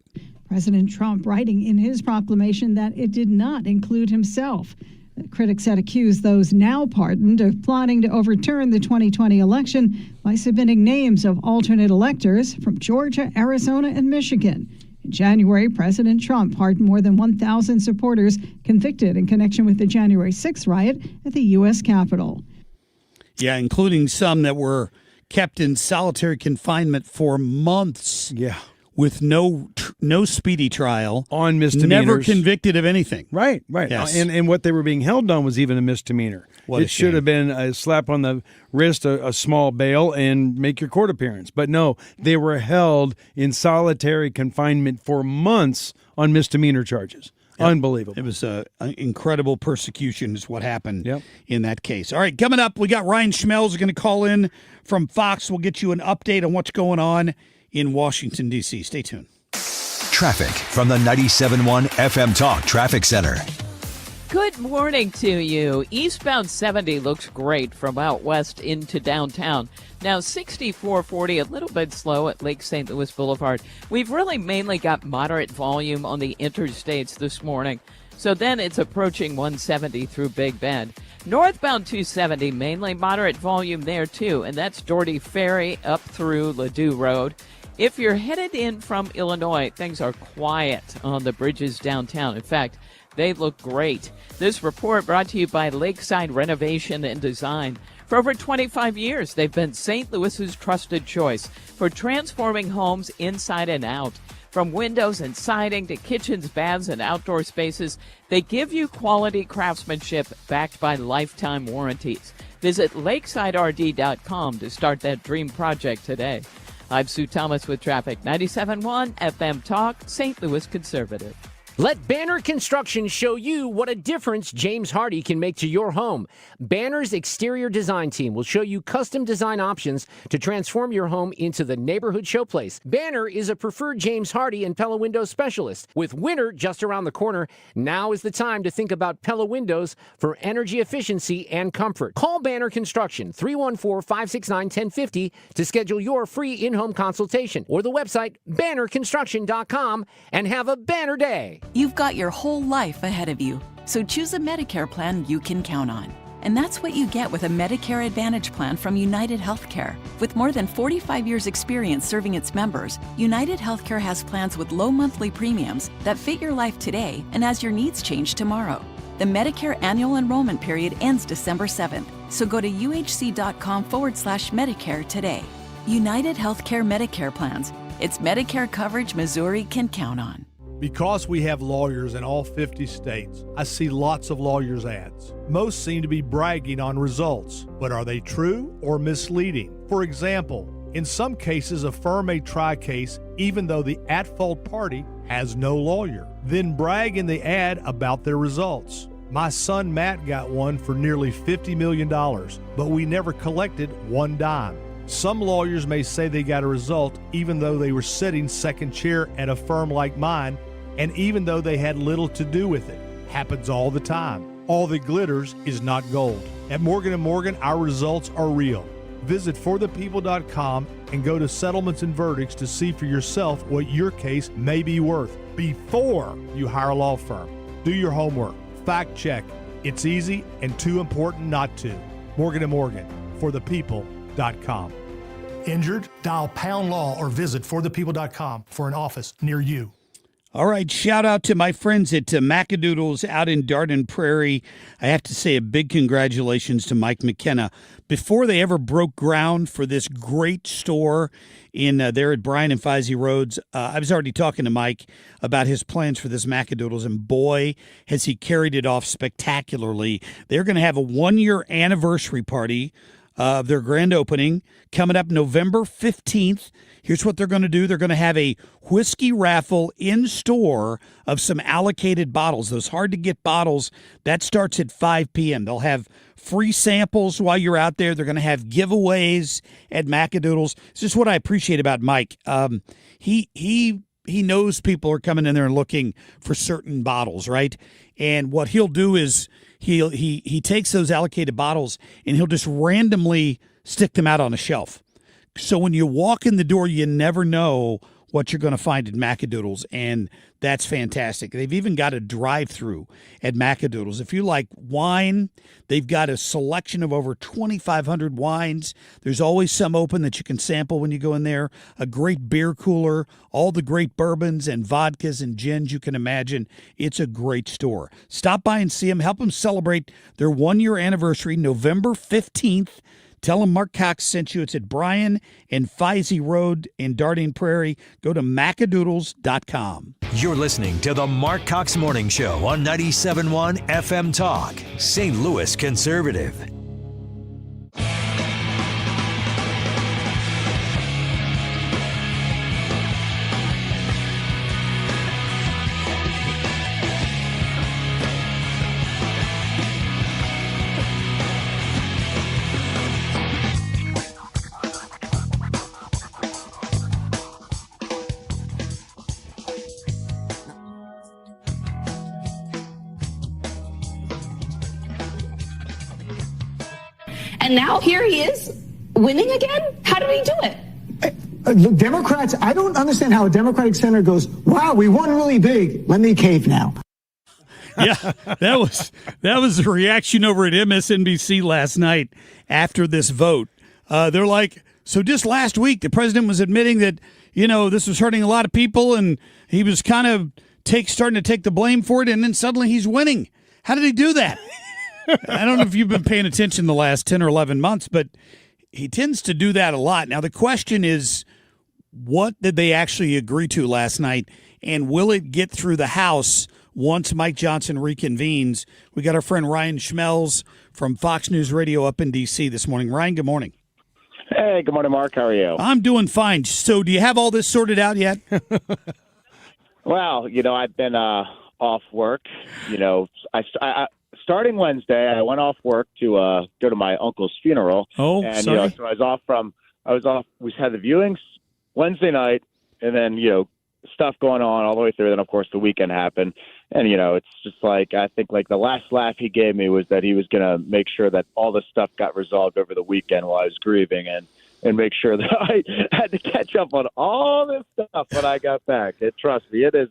President Trump writing in his proclamation that it did not include himself. Critics had accused those now pardoned of plotting to overturn the 2020 election by submitting names of alternate electors from Georgia, Arizona, and Michigan. In January, President Trump pardoned more than 1,000 supporters convicted in connection with the January 6th riot at the U.S. Capitol. Yeah, including some that were kept in solitary confinement for months. Yeah. With no speedy trial. On misdemeanors. Never convicted of anything. Right. Yes. And what they were being held on was even a misdemeanor. It should have been a slap on the wrist, a small bail, and make your court appearance. But no, they were held in solitary confinement for months on misdemeanor charges. Yep. Unbelievable. It was incredible persecution is what happened in that case. All right, coming up, we got Ryan Schmelz going to call in from Fox. We'll get you an update on what's going on in Washington, D.C. Stay tuned. Traffic from the 97.1 FM Talk Traffic Center. Good morning to you. Eastbound 70 looks great from out west into downtown. Now 6440, a little bit slow at Lake St. Louis Boulevard. We've really mainly got moderate volume on the interstates this morning. So then it's approaching 170 through Big Bend. Northbound 270, mainly moderate volume there too, and that's Doherty Ferry up through Ladue Road. If you're headed in from Illinois, things are quiet on the bridges downtown. In fact, they look great. This report brought to you by Lakeside Renovation and Design. For over 25 years, they've been St. Louis's trusted choice for transforming homes inside and out. From windows and siding to kitchens, baths, and outdoor spaces, they give you quality craftsmanship backed by lifetime warranties. Visit lakesiderd.com to start that dream project today. I'm Sue Thomas with traffic. 97.1 FM Talk, St. Louis Conservative. Let Banner Construction show you what a difference James Hardy can make to your home. Banner's exterior design team will show you custom design options to transform your home into the neighborhood showplace. Banner is a preferred James Hardy and Pella Window specialist. With winter just around the corner, now is the time to think about Pella Windows for energy efficiency and comfort. Call Banner Construction 314-569-1050 to schedule your free in-home consultation or the website bannerconstruction.com and have a banner day. You've got your whole life ahead of you, so choose a Medicare plan you can count on. And that's what you get with a Medicare Advantage plan from United Healthcare. With more than 45 years' experience serving its members, United Healthcare has plans with low monthly premiums that fit your life today and as your needs change tomorrow. The Medicare annual enrollment period ends December 7th, so go to uhc.com/Medicare today. United Healthcare Medicare plans. It's Medicare coverage Missouri can count on. Because we have lawyers in all 50 states, I see lots of lawyers' ads. Most seem to be bragging on results, but are they true or misleading? For example, in some cases, a firm may try a case even though the at-fault party has no lawyer, then brag in the ad about their results. My son Matt got one for nearly $50 million, but we never collected one dime. Some lawyers may say they got a result even though they were sitting second chair at a firm like mine, and even though they had little to do with it. Happens all the time. All that glitters is not gold. At Morgan & Morgan, our results are real. Visit forthepeople.com and go to settlements and verdicts to see for yourself what your case may be worth before you hire a law firm. Do your homework. Fact check. It's easy and too important not to. Morgan & Morgan, forthepeople.com. Injured? Dial pound law or visit forthepeople.com for an office near you. All right, shout out to my friends at Macadoodles out in Darden Prairie. I have to say a big congratulations to Mike McKenna. Before they ever broke ground for this great store in there at Bryan and Fizey Roads, I was already talking to Mike about his plans for this Macadoodles, and boy, has he carried it off spectacularly. They're going to have a 1-year anniversary party of their grand opening coming up November 15th. Here's what they're going to do. They're going to have a whiskey raffle in store of some allocated bottles, those hard-to-get bottles. That starts at 5 p.m. They'll have free samples while you're out there. They're going to have giveaways at Macadoodles. This is what I appreciate about Mike. He knows people are coming in there and looking for certain bottles, right? And what he'll do is he takes those allocated bottles and he'll just randomly stick them out on a shelf. So when you walk in the door, you never know what you're going to find at Macadoodles, and that's fantastic. They've even got a drive-through at Macadoodles. If you like wine, they've got a selection of over 2,500 wines. There's always some open that you can sample when you go in there. A great beer cooler, all the great bourbons and vodkas and gins you can imagine. It's a great store. Stop by and see them. Help them celebrate their one-year anniversary, November 15th. Tell them Marc Cox sent you. It's at Bryan and Feisey Road in Darting Prairie. Go to macadoodles.com. You're listening to the Marc Cox Morning Show on 97.1 FM Talk, St. Louis Conservative. And now here he is winning again? How did he do it? The Democrats, I don't understand how a Democratic senator goes, wow, we won really big. Let me cave now. Yeah, that was the reaction over at MSNBC last night after this vote. They're like, so just last week, the president was admitting that, this was hurting a lot of people, and he was kind of starting to take the blame for it, and then suddenly he's winning. How did he do that? I don't know if you've been paying attention the last 10 or 11 months, but he tends to do that a lot. Now, the question is, what did they actually agree to last night, and will it get through the House once Mike Johnson reconvenes? We got our friend Ryan Schmelz from Fox News Radio up in D.C. this morning. Ryan, good morning. Hey, good morning, Mark. How are you? I'm doing fine. So do you have all this sorted out yet? Well, I've been off work. Starting Wednesday, I went off work to go to my uncle's funeral. Oh, and sorry. So I was off. We had the viewings Wednesday night, and then stuff going on all the way through. Then of course the weekend happened, and it's just like I think the last laugh he gave me was that he was going to make sure that all this stuff got resolved over the weekend while I was grieving, and make sure that I had to catch up on all this stuff when I got back. And trust me, it is.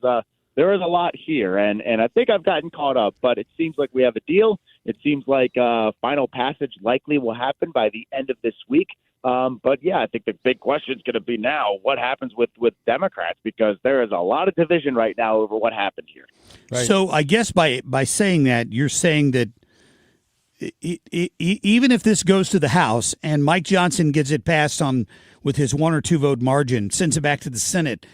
There is a lot here, and I think I've gotten caught up, but it seems like we have a deal. It seems like final passage likely will happen by the end of this week. But, yeah, I think the big question is going to be now what happens with Democrats, because there is a lot of division right now over what happened here. Right. So I guess by saying that, you're saying that even if this goes to the House and Mike Johnson gets it passed with his 1 or 2 vote margin, sends it back to the Senate,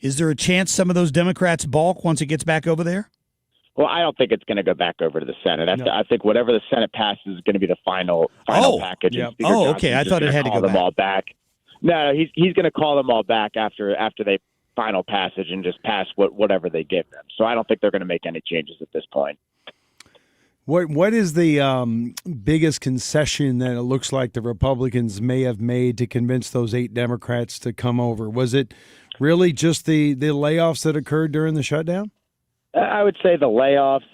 is there a chance some of those Democrats balk once it gets back over there? Well, I don't think it's going to go back over to the Senate. I think whatever the Senate passes is going to be the final package. Yeah. Okay. I thought it had to go them back. All back. No, he's going to call them all back after they final passage and just pass whatever they give them. So I don't think they're going to make any changes at this point. What is the biggest concession that it looks like the Republicans may have made to convince those 8 Democrats to come over? Was it really just the layoffs that occurred during the shutdown? I would say the layoffs.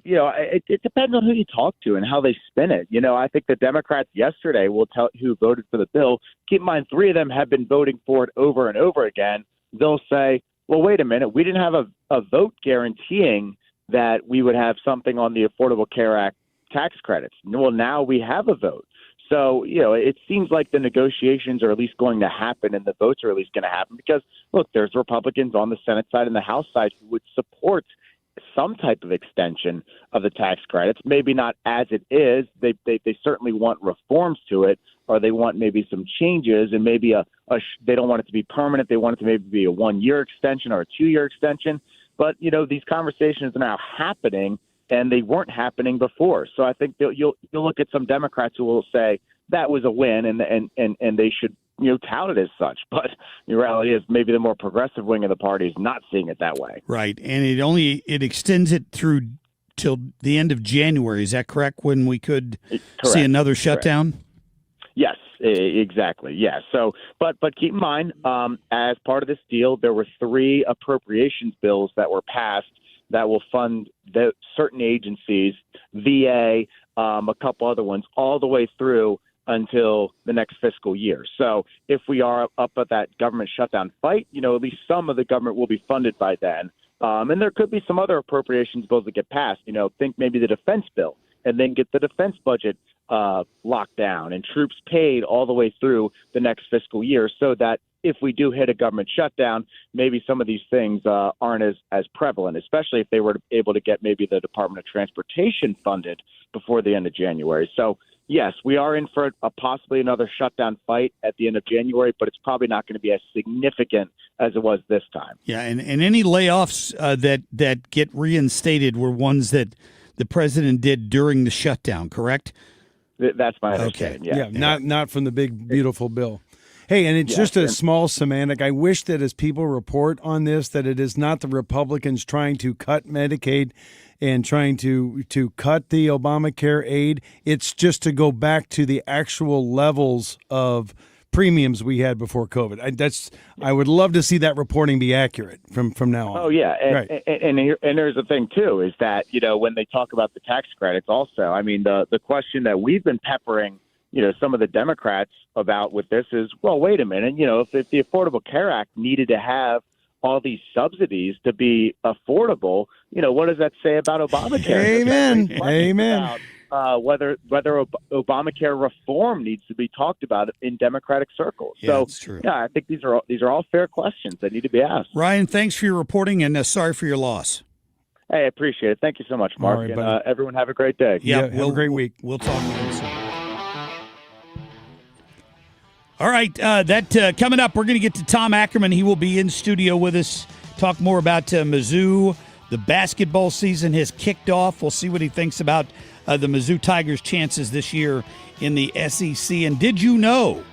It depends on who you talk to and how they spin it. I think the Democrats yesterday will tell who voted for the bill. Keep in mind, 3 of them have been voting for it over and over again. They'll say, well, wait a minute, we didn't have a vote guaranteeing that we would have something on the Affordable Care Act tax credits. Well, now we have a vote. So, it seems like the negotiations are at least going to happen and the votes are at least going to happen because, look, there's Republicans on the Senate side and the House side who would support some type of extension of the tax credits, maybe not as it is. They certainly want reforms to it, or they want maybe some changes, and maybe they don't want it to be permanent. They want it to maybe be a 1-year extension or a 2-year extension. But, these conversations are now happening, and they weren't happening before. So I think you'll look at some Democrats who will say, that was a win, and they should tout it as such. But the reality is maybe the more progressive wing of the party is not seeing it that way. Right, and it extends it through till the end of January. Is that correct? When we could see another shutdown? Correct. Yes, exactly. Yes. So, but keep in mind, as part of this deal, there were 3 appropriations bills that were passed that will fund certain agencies, VA, a couple other ones, all the way through until the next fiscal year. So if we are up at that government shutdown fight, at least some of the government will be funded by then. And there could be some other appropriations bills that get passed. Think maybe the defense bill, and then get the defense budget locked down and troops paid all the way through the next fiscal year, so that if we do hit a government shutdown, maybe some of these things aren't as prevalent, especially if they were able to get maybe the Department of Transportation funded before the end of January. So yes, we are in for possibly another shutdown fight at the end of January, but it's probably not going to be as significant as it was this time. Yeah, and any layoffs that get reinstated were ones that the president did during the shutdown, correct? That's my understanding. Okay. Yeah, not from the big, beautiful bill. Hey, and it's just a small semantic. I wish that as people report on this, that it is not the Republicans trying to cut Medicaid and trying to cut the Obamacare aid. It's just to go back to the actual levels of premiums we had before COVID. I would love to see that reporting be accurate from now on. Oh yeah, right. And there's the thing too is that when they talk about the tax credits, also, I mean the question that we've been peppering some of the Democrats about with this is, well, wait a minute, if the Affordable Care Act needed to have all these subsidies to be affordable, what does that say about Obamacare? Amen. About whether Obamacare reform needs to be talked about in Democratic circles. Yeah, so that's true. Yeah, I think these are all fair questions that need to be asked. Ryan, thanks for your reporting, and sorry for your loss. Hey, I appreciate it. Thank you so much, Mark. Right, and everyone have a great day. Yeah, have a great week. We'll talk to you soon. All right, that coming up, we're going to get to Tom Ackerman. He will be in studio with us, talk more about Mizzou. The basketball season has kicked off. We'll see what he thinks about the Mizzou Tigers' chances this year in the SEC. And did you know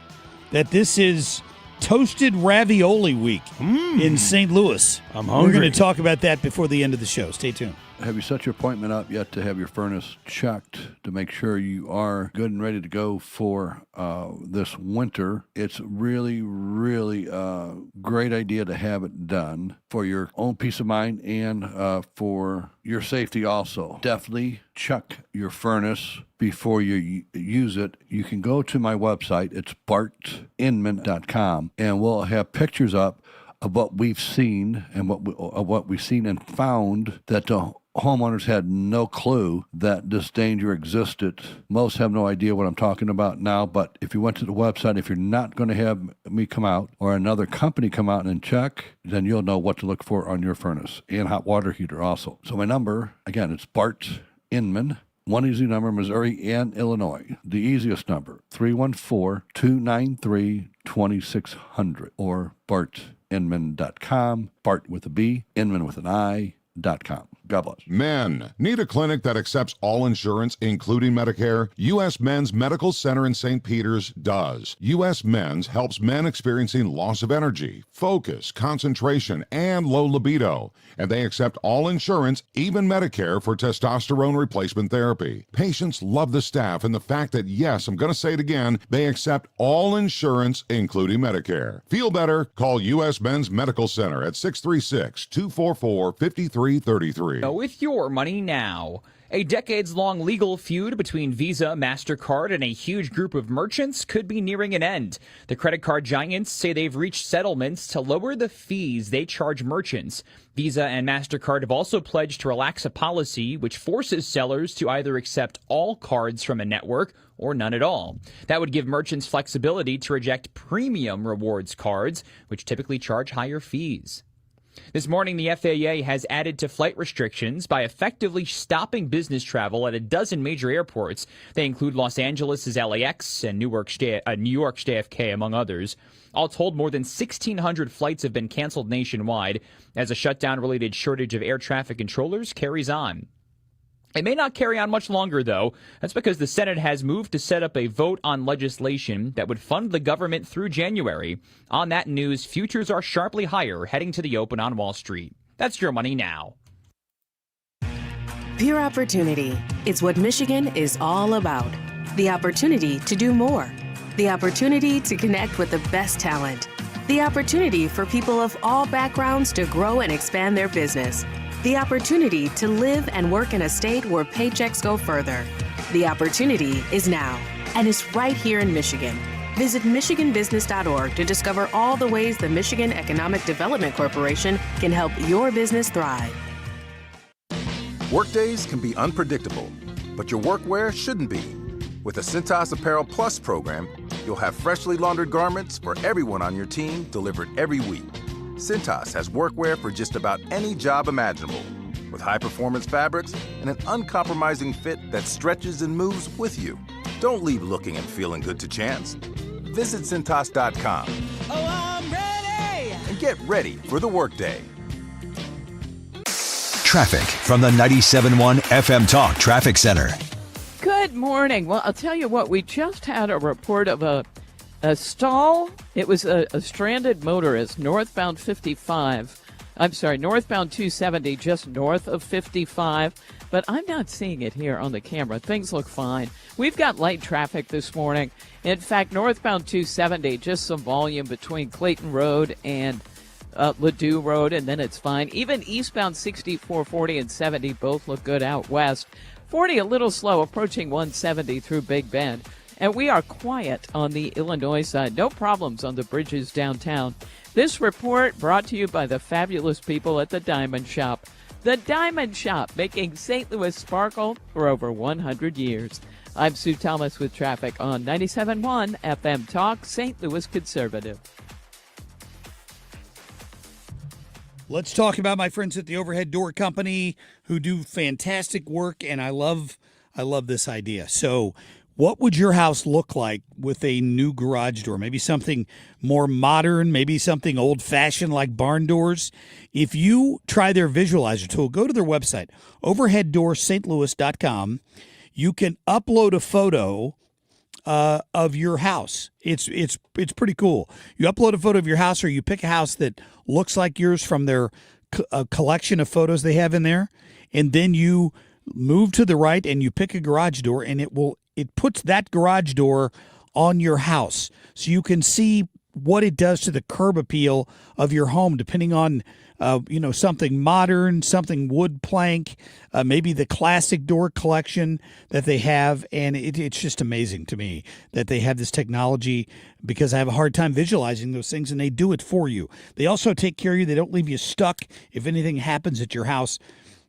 that this is Toasted Ravioli Week in St. Louis? I'm hungry. We're going to talk about that before the end of the show. Stay tuned. Have you set your appointment up yet to have your furnace checked to make sure you are good and ready to go for this winter? It's really, really a great idea to have it done for your own peace of mind and for your safety also. Definitely check your furnace before you use it. You can go to my website. It's bartinman.com, and we'll have pictures up of what we've seen and what we've seen and found that the homeowners had no clue that this danger existed. Most have no idea what I'm talking about now, but if you went to the website, if you're not going to have me come out or another company come out and check, then you'll know what to look for on your furnace and hot water heater also. So my number, again, it's Bart Inman. One easy number, Missouri and Illinois. The easiest number, 314-293-2600 or bartinman.com, Bart with a B, Inman with an I.com. God bless. Men, need a clinic that accepts all insurance, including Medicare? U.S. Men's Medical Center in St. Peters does. U.S. Men's helps men experiencing loss of energy, focus, concentration, and low libido. And they accept all insurance, even Medicare, for testosterone replacement therapy. Patients love the staff and the fact that, yes, I'm going to say it again, they accept all insurance, including Medicare. Feel better? Call U.S. Men's Medical Center at 636-244-5333. With your money now. A decades-long legal feud between Visa, MasterCard, and a huge group of merchants could be nearing an end. The credit card giants say they've reached settlements to lower the fees they charge merchants. Visa and MasterCard have also pledged to relax a policy which forces sellers to either accept all cards from a network or none at all. That would give merchants flexibility to reject premium rewards cards, which typically charge higher fees. This morning, the FAA has added to flight restrictions by effectively stopping business travel at a dozen major airports. They include Los Angeles' LAX and New York's JFK, among others. All told, more than 1,600 flights have been canceled nationwide as a shutdown-related shortage of air traffic controllers carries on. It may not carry on much longer, though. That's because the Senate has moved to set up a vote on legislation that would fund the government through January. On that news, futures are sharply higher heading to the open on Wall Street. That's Your Money Now. Pure opportunity. It's what Michigan is all about. The opportunity to do more. The opportunity to connect with the best talent. The opportunity for people of all backgrounds to grow and expand their business. The opportunity to live and work in a state where paychecks go further. The opportunity is now, and it's right here in Michigan. Visit MichiganBusiness.org to discover all the ways the Michigan Economic Development Corporation can help your business thrive. Workdays can be unpredictable, but your workwear shouldn't be. With the Cintas Apparel Plus program, you'll have freshly laundered garments for everyone on your team delivered every week. Cintas has workwear for just about any job imaginable, with high-performance fabrics and an uncompromising fit that stretches and moves with you. Don't leave looking and feeling good to chance. Visit Cintas.com. Oh, I'm ready! And get ready for the workday. Traffic from the 97.1 FM Talk Traffic Center. Good morning. Well, I'll tell you what, we just had a report of a stall. It was a stranded motorist northbound 270, just north of 55. But I'm not seeing it here on the camera. Things look fine. We've got light traffic this morning. In fact, northbound 270, just some volume between Clayton Road and Ladue Road, and then it's fine. Even eastbound 64, 40, and 70 both look good out west. 40 a little slow, approaching 170 through Big Bend. And we are quiet on the Illinois side. No problems on the bridges downtown. This report brought to you by the fabulous people at the Diamond Shop. The Diamond Shop, making St. Louis sparkle for over 100 years. I'm Sue Thomas with traffic on 97.1 FM Talk, St. Louis Conservative. Let's talk about my friends at the Overhead Door Company who do fantastic work, and I love this idea. So what would your house look like with a new garage door? Maybe something more modern, maybe something old-fashioned like barn doors. If you try their visualizer tool, go to their website, overheaddoorsstlouis.com. You can upload a photo of your house. It's pretty cool. You upload a photo of your house, or you pick a house that looks like yours from their collection of photos they have in there, and then you move to the right and you pick a garage door, and it puts that garage door on your house, so you can see what it does to the curb appeal of your home, depending on something modern, something wood plank, maybe the classic door collection that they have. And it's just amazing to me that they have this technology, because I have a hard time visualizing those things, and they do it for you. They also take care of you. They don't leave you stuck if anything happens at your house.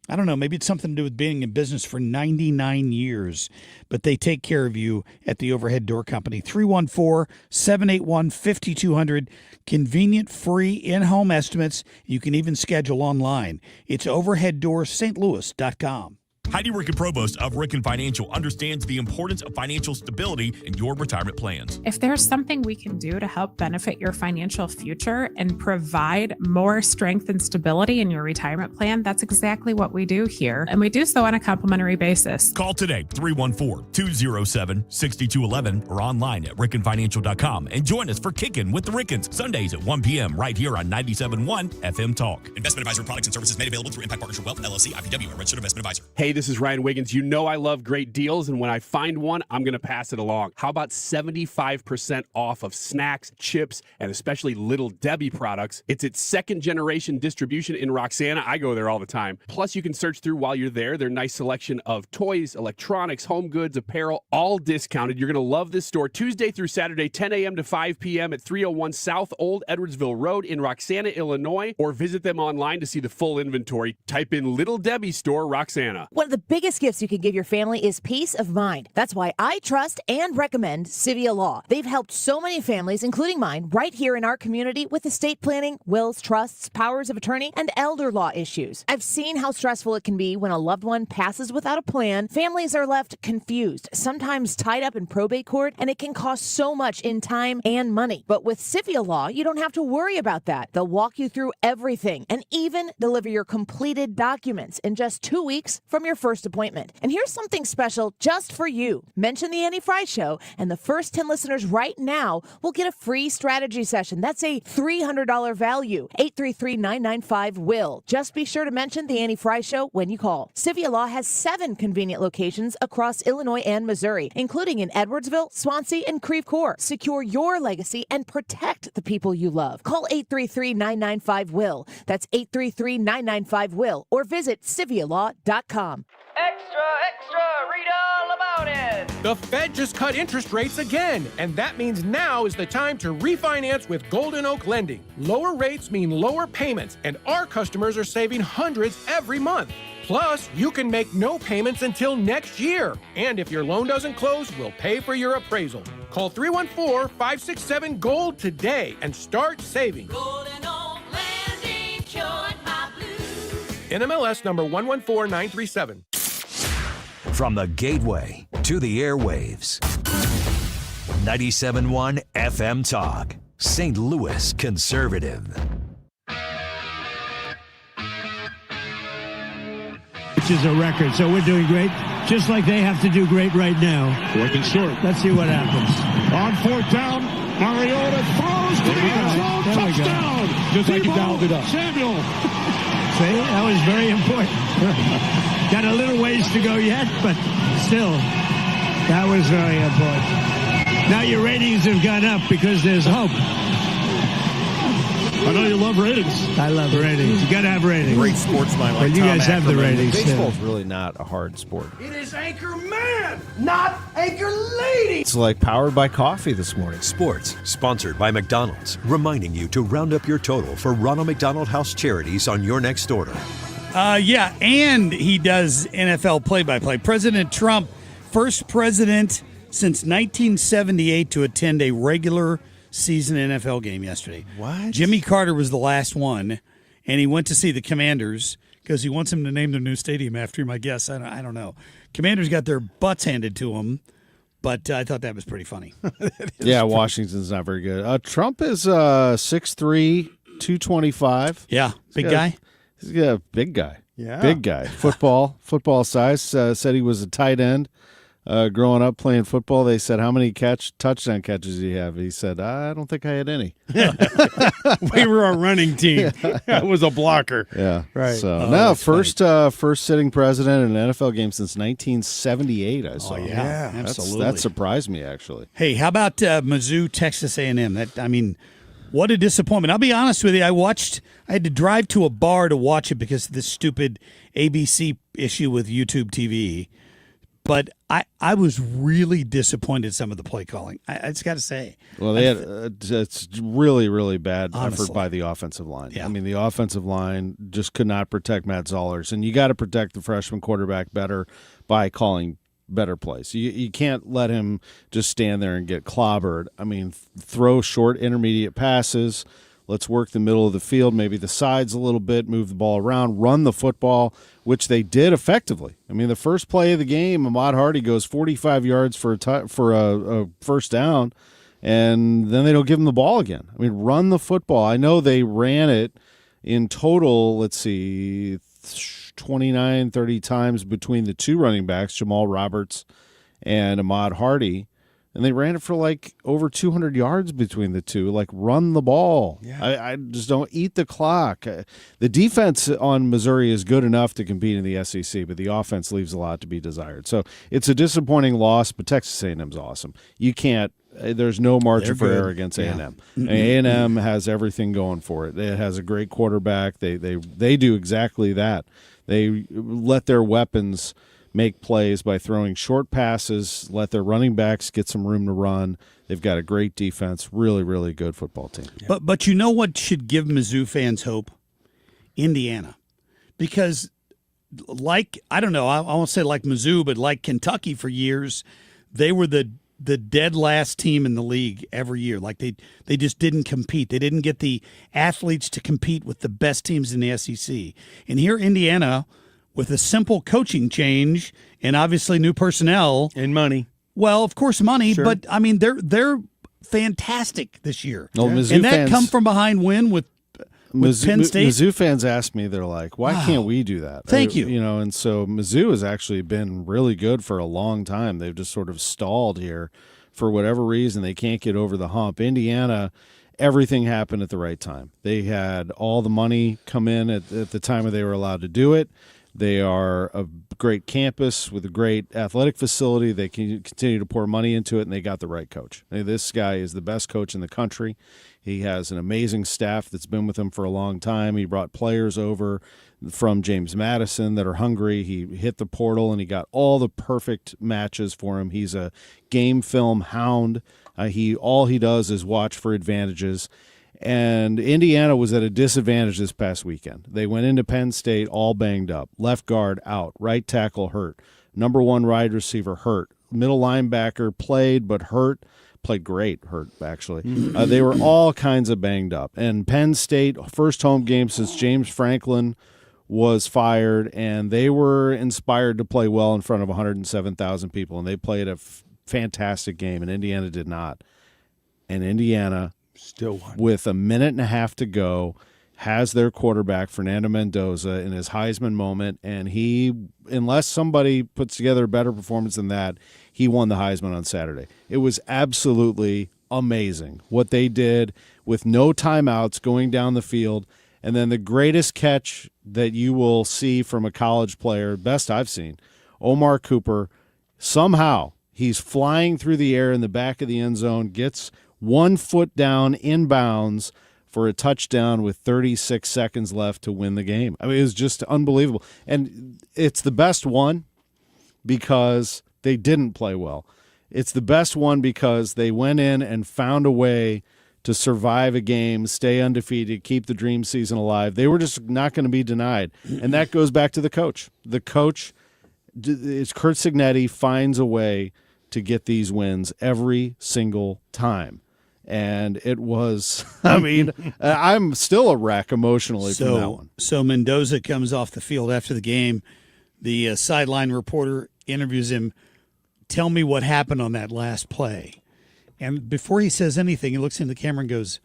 I don't know, maybe it's something to do with being in business for 99 years, but they take care of you at the Overhead Door Company. 314-781-5200. Convenient, free, in-home estimates. You can even schedule online. It's overheaddoorsstlouis.com. Heidi Ricken, Provost of Ricken Financial, understands the importance of financial stability in your retirement plans. If there's something we can do to help benefit your financial future and provide more strength and stability in your retirement plan, that's exactly what we do here. And we do so on a complimentary basis. Call today, 314-207-6211, or online at rickenfinancial.com, and join us for Kickin' with the Rickens, Sundays at 1 p.m. right here on 97.1 FM Talk. Investment advisory products and services made available through Impact Partnership Wealth, LLC, IPW, a registered investment advisor. Hey, this is Ryan Wiggins. You know I love great deals, and when I find one, I'm going to pass it along. How about 75% off of snacks, chips, and especially Little Debbie products? It's its second-generation distribution in Roxana. I go there all the time. Plus, you can search through while you're there. Their nice selection of toys, electronics, home goods, apparel, all discounted. You're going to love this store. Tuesday through Saturday, 10 a.m. to 5 p.m. at 301 South Old Edwardsville Road in Roxana, Illinois, or visit them online to see the full inventory. Type in Little Debbie Store Roxana. One of the biggest gifts you can give your family is peace of mind. That's why I trust and recommend Civia Law. They've helped so many families, including mine, right here in our community with estate planning, wills, trusts, powers of attorney, and elder law issues. I've seen how stressful it can be when a loved one passes without a plan. Families are left confused, sometimes tied up in probate court, and it can cost so much in time and money. But with Civia Law, you don't have to worry about that. They'll walk you through everything and even deliver your completed documents in just 2 weeks from your your first appointment. And here's something special just for you. Mention the Annie Fry Show, and the first 10 listeners right now will get a free strategy session. That's a $300 value. 833-995-WILL. Just be sure to mention the Annie Fry Show when you call. Civia Law has 7 convenient locations across Illinois and Missouri, including in Edwardsville, Swansea, and Creve Coeur. Secure your legacy and protect the people you love. Call 833-995-WILL. That's 833-995-WILL. Or visit CiviaLaw.com. Extra, extra, read all about it. The Fed just cut interest rates again, and that means now is the time to refinance with Golden Oak Lending. Lower rates mean lower payments, and our customers are saving hundreds every month. Plus, you can make no payments until next year. And if your loan doesn't close, we'll pay for your appraisal. Call 314-567-GOLD today and start saving. Golden Oak Landing cured my blues. NMLS number 114937. From the gateway to the airwaves. 97.1 FM Talk. St. Louis Conservative. Which is a record, so we're doing great, just like they have to do great right now. Working short. Let's see what happens. On 4th down, Mariota throws to the end zone, touchdown! Just like you dialed it up. Samuel. See, that was very important. Got a little ways to go yet, but still, that was very important. Now your ratings have gone up because there's hope. I know you love ratings. I love ratings. You got to have ratings. Great sportsman like Well, you Tom guys have the Ackerman. ratings, too. Baseball's really not a hard sport. It is Anchor Man, not Anchor Lady. It's like powered by coffee this morning. Sports, sponsored by McDonald's, reminding you to round up your total for Ronald McDonald House charities on your next order. Yeah, and he does NFL play-by-play. President Trump, first president since 1978 to attend a regular season NFL game yesterday. What? Jimmy Carter was the last one, and he went to see the Commanders because he wants him to name their new stadium after him, I guess. I don't know. Commanders got their butts handed to them, but I thought that was pretty funny. Yeah, Washington's not very good. Trump is 6'3", 225. Yeah, big guy. He's a big guy. Yeah. Big guy. Football size. Said he was a tight end. Growing up playing football, they said, how many touchdown catches do you have? He said, I don't think I had any. We were a running team. I was a blocker. Yeah. Right. So, first sitting president in an NFL game since 1978, I saw. Oh, yeah, absolutely. That surprised me, actually. Hey, how about Mizzou, Texas A&M? What a disappointment. I'll be honest with you. I had to drive to a bar to watch it because of this stupid ABC issue with YouTube TV. But I was really disappointed some of the play calling. I just got to say. Well, they had it's really, really bad Honestly. effort by the offensive line. Yeah. I mean, the offensive line just could not protect Matt Zollers, and you got to protect the freshman quarterback better by calling better plays. You can't let him just stand there and get clobbered. I mean, throw short, intermediate passes. Let's work the middle of the field, maybe the sides a little bit, move the ball around, run the football, which they did effectively. I mean, the first play of the game, Ahmad Hardy goes 45 yards for a first down, and then they don't give him the ball again. I mean, run the football. I know they ran it in total, 29, 30 times between the two running backs, Jamal Roberts and Ahmad Hardy. And they ran it for over 200 yards between the two. Run the ball. Yeah. I just don't eat the clock. The defense on Missouri is good enough to compete in the SEC, but the offense leaves a lot to be desired. So it's a disappointing loss, but Texas A&M's awesome. You can't. There's no margin for error against A&M. A&M has everything going for it. It has a great quarterback. They do exactly that. They let their weapons make plays by throwing short passes, let their running backs get some room to run. They've got a great defense, really, really good football team. Yeah. But you know what should give Mizzou fans hope? Indiana. Because I don't know, I won't say like Mizzou, but like Kentucky for years, they were the dead last team in the league every year. They just didn't compete. They didn't get the athletes to compete with the best teams in the SEC. And here Indiana, with a simple coaching change and obviously new personnel and money. Well, of course, money, sure. But I mean they're fantastic this year. Well, Mizzou and that fans, come from behind win with with Penn State. Mizzou fans ask me, they're like, why can't we do that? Thank you. You know, and so Mizzou has actually been really good for a long time. They've just sort of stalled here for whatever reason. They can't get over the hump. Indiana, everything happened at the right time. They had all the money come in at the time where they were allowed to do it. They are a great campus with a great athletic facility. They can continue to pour money into it, and they got the right coach. This guy is the best coach in the country. He has an amazing staff that's been with him for a long time. He brought players over from James Madison that are hungry. He hit the portal, and he got all the perfect matches for him. He's a game film hound. All he does is watch for advantages. And Indiana was at a disadvantage this past weekend. They went into Penn State all banged up. Left guard out. Right tackle hurt. Number one wide receiver hurt. Middle linebacker played but hurt. Played great, hurt actually. They were all kinds of banged up. And Penn State, first home game since James Franklin was fired, and they were inspired to play well in front of 107,000 people, and they played a fantastic game, and Indiana did not. And Indiana still won. With a minute and a half to go, has their quarterback, Fernando Mendoza, in his Heisman moment, and he, unless somebody puts together a better performance than that, he won the Heisman on Saturday. It was absolutely amazing what they did with no timeouts going down the field, and then the greatest catch that you will see from a college player, best I've seen, Omar Cooper, somehow he's flying through the air in the back of the end zone, gets 1 foot down inbounds for a touchdown with 36 seconds left to win the game. I mean, it was just unbelievable. And it's the best one because they didn't play well. It's the best one because they went in and found a way to survive a game, stay undefeated, keep the dream season alive. They were just not going to be denied. And that goes back to the coach. The coach, it's Curt Cignetti, finds a way to get these wins every single time. And it was, I mean, I'm still a wreck emotionally from that one. So Mendoza comes off the field after the game. The sideline reporter interviews him. Tell me what happened on that last play. And before he says anything, he looks into the camera and goes,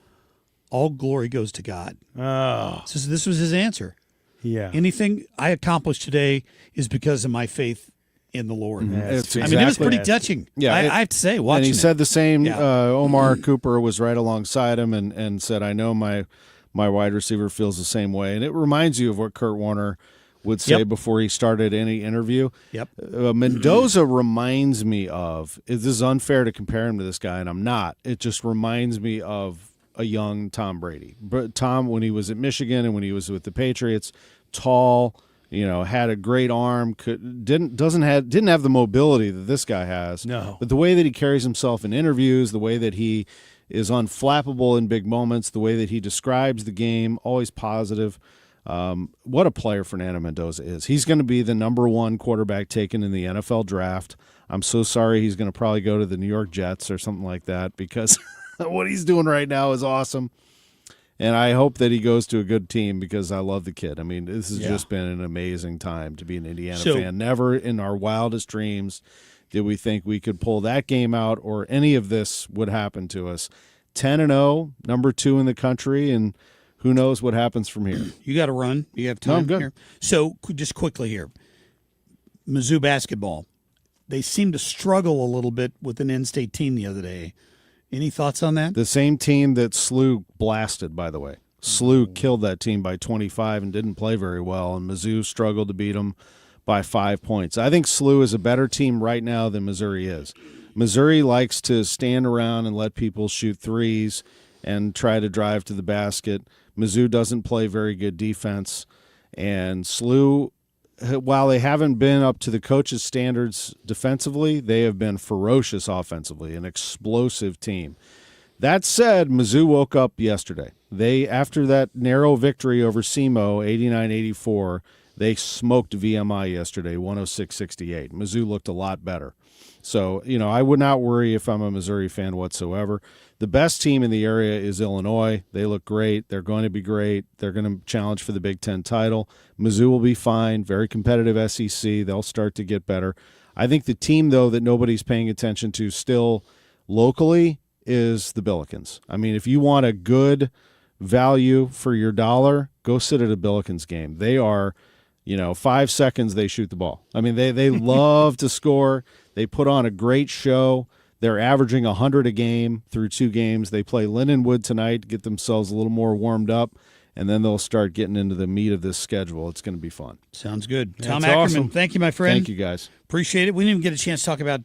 all glory goes to God. Oh. So this was his answer. Yeah. Anything I accomplished today is because of my faith in the Lord. It's I mean, it was pretty touching. Yeah, I have to say, watching and he it. said the same. Yeah. Omar Cooper was right alongside him and said, I know my wide receiver feels the same way. And it reminds you of what Kurt Warner would say before he started any interview. Yep. Mendoza reminds me of, this is unfair to compare him to this guy, and I'm not. It just reminds me of a young Tom Brady. But Tom, when he was at Michigan and when he was with the Patriots, tall, had a great arm, didn't have the mobility that this guy has. No. But the way that he carries himself in interviews, the way that he is unflappable in big moments, the way that he describes the game, always positive. What a player Fernando Mendoza is. He's going to be the number one quarterback taken in the NFL draft. I'm so sorry he's going to probably go to the New York Jets or something like that because what he's doing right now is awesome. And I hope that he goes to a good team because I love the kid. I mean, this has just been an amazing time to be an Indiana fan. Never in our wildest dreams did we think we could pull that game out or any of this would happen to us. 10-0, number 2 in the country, and who knows what happens from here. You got to run. You have time No, I'm good. here. So just quickly here, Mizzou basketball. They seem to struggle a little bit with an in-state team the other day. Any thoughts on that? The same team that SLU blasted, by the way. SLU killed that team by 25 and didn't play very well, and Mizzou struggled to beat them by 5 points. I think SLU is a better team right now than Missouri is. Missouri likes to stand around and let people shoot threes and try to drive to the basket. Mizzou doesn't play very good defense, and SLU, while they haven't been up to the coach's standards defensively, they have been ferocious offensively, an explosive team. That said, Mizzou woke up yesterday. After that narrow victory over SEMO, 89-84, they smoked VMI yesterday, 106-68. Mizzou looked a lot better. So, I would not worry if I'm a Missouri fan whatsoever. The best team in the area is Illinois. They look great. They're going to be great. They're going to challenge for the Big Ten title. Mizzou will be fine. Very competitive SEC. They'll start to get better. I think the team, though, that nobody's paying attention to still locally is the Billikens. I mean, if you want a good value for your dollar, go sit at a Billikens game. They are, 5 seconds they shoot the ball. I mean, they love to score. They put on a great show. They're averaging 100 a game through 2 games. They play Lindenwood tonight to get themselves a little more warmed up, and then they'll start getting into the meat of this schedule. It's going to be fun. Sounds good. That's Tom Ackerman, awesome. Thank you, my friend. Thank you, guys. Appreciate it. We didn't even get a chance to talk about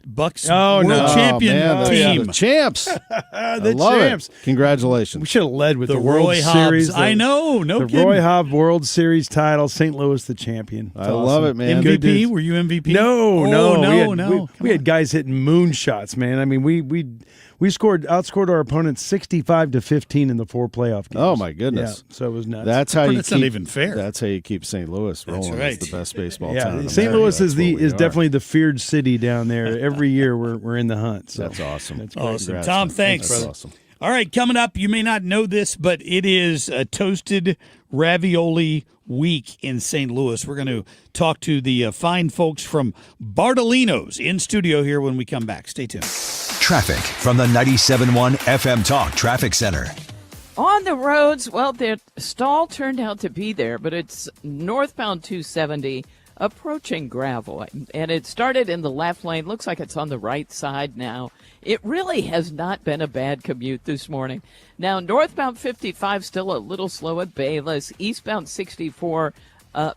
Bucks World champion team. The champs. The I love champs. It. Congratulations. We should have led with The the World Roy Hobbs. Series. I know. No the kidding. Roy Hobbs World Series title. St. Louis the champion. It's I love it, man. Good MVP? dudes. Were you MVP? No. No. We had guys hitting moonshots, man. I mean, we outscored our opponents 65-15 in the 4 playoff games. Oh my goodness! Yeah, so it was nuts. That's how That's not even fair. That's how you keep St. Louis rolling. right. It's the best baseball town. in St. America. Louis That's is what we are. definitely the feared city down there. Every year we're in the hunt. So. That's awesome. That's great. Awesome. Congrats, Tom, man. thanks. That's awesome. All right, coming up, you may not know this, but it is a toasted ravioli week in St. Louis. We're going to talk to the fine folks from Bartolino's in studio here when we come back. Stay tuned. Traffic from the 97.1 FM Talk Traffic Center. On the roads, well, the stall turned out to be there, but it's northbound 270 approaching gravel. And it started in the left lane. Looks like it's on the right side now. It really has not been a bad commute this morning. Now, northbound 55 still a little slow at Bayless. Eastbound 64,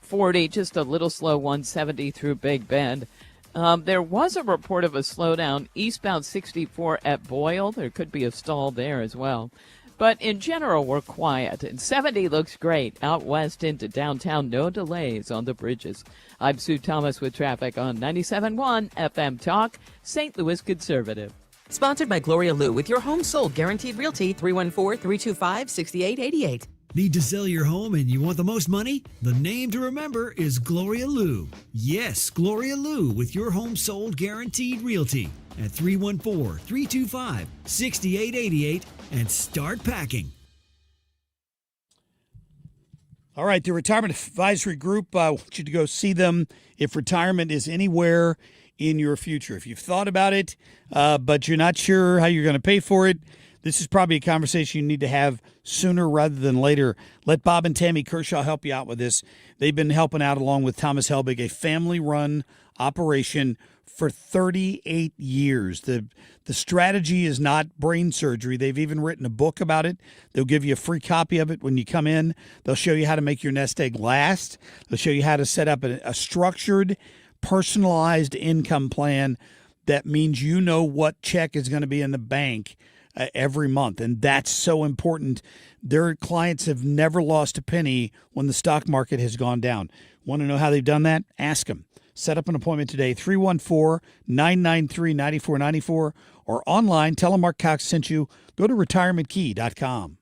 40, just a little slow 170 through Big Bend. There was a report of a slowdown eastbound 64 at Boyle. There could be a stall there as well. But in general, we're quiet. And 70 looks great. Out west into downtown, no delays on the bridges. I'm Sue Thomas with traffic on 97.1 FM Talk, St. Louis Conservative. Sponsored by Gloria Lou with your home sold guaranteed realty 314-325-6888. Need to sell your home and you want the most money? The name to remember is Gloria Lou. Yes, Gloria Lou with your home sold guaranteed realty at 314-325-6888 and start packing. All right, the Retirement Advisory Group, I want you to go see them if retirement is anywhere in your future. If you've thought about it, but you're not sure how you're going to pay for it, this is probably a conversation you need to have sooner rather than later. Let Bob and Tammy Kershaw help you out with this. They've been helping out along with Thomas Helbig, a family-run operation for 38 years. The strategy is not brain surgery. They've even written a book about it. They'll give you a free copy of it when you come in. They'll show you how to make your nest egg last. They'll show you how to set up a structured, personalized income plan that means you know what check is going to be in the bank every month, and that's so important. Their clients have never lost a penny when the stock market has gone down. Want to know how they've done that? Ask them. Set up an appointment today, 314-993-9494, or online. Tell them Marc Cox sent you. Go to retirementkey.com.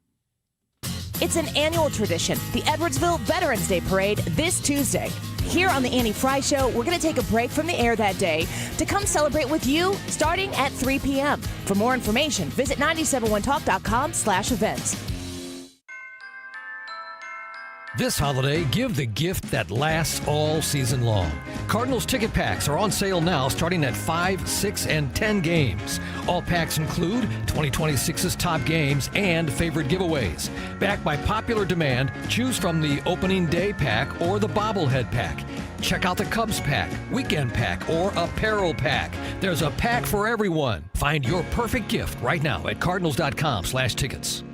It's an annual tradition, the Edwardsville Veterans Day Parade this Tuesday. Here on the Annie Fry Show, we're going to take a break from the air that day to come celebrate with you starting at 3 p.m. For more information, visit 971talk.com/events. This holiday, give the gift that lasts all season long. Cardinals ticket packs are on sale now, starting at 5, 6, and 10 games. All packs include 2026's top games and favorite giveaways. Backed by popular demand, choose from the opening day pack or the bobblehead pack. Check out the Cubs pack, weekend pack, or apparel pack. There's a pack for everyone. Find your perfect gift right now at cardinals.com/tickets.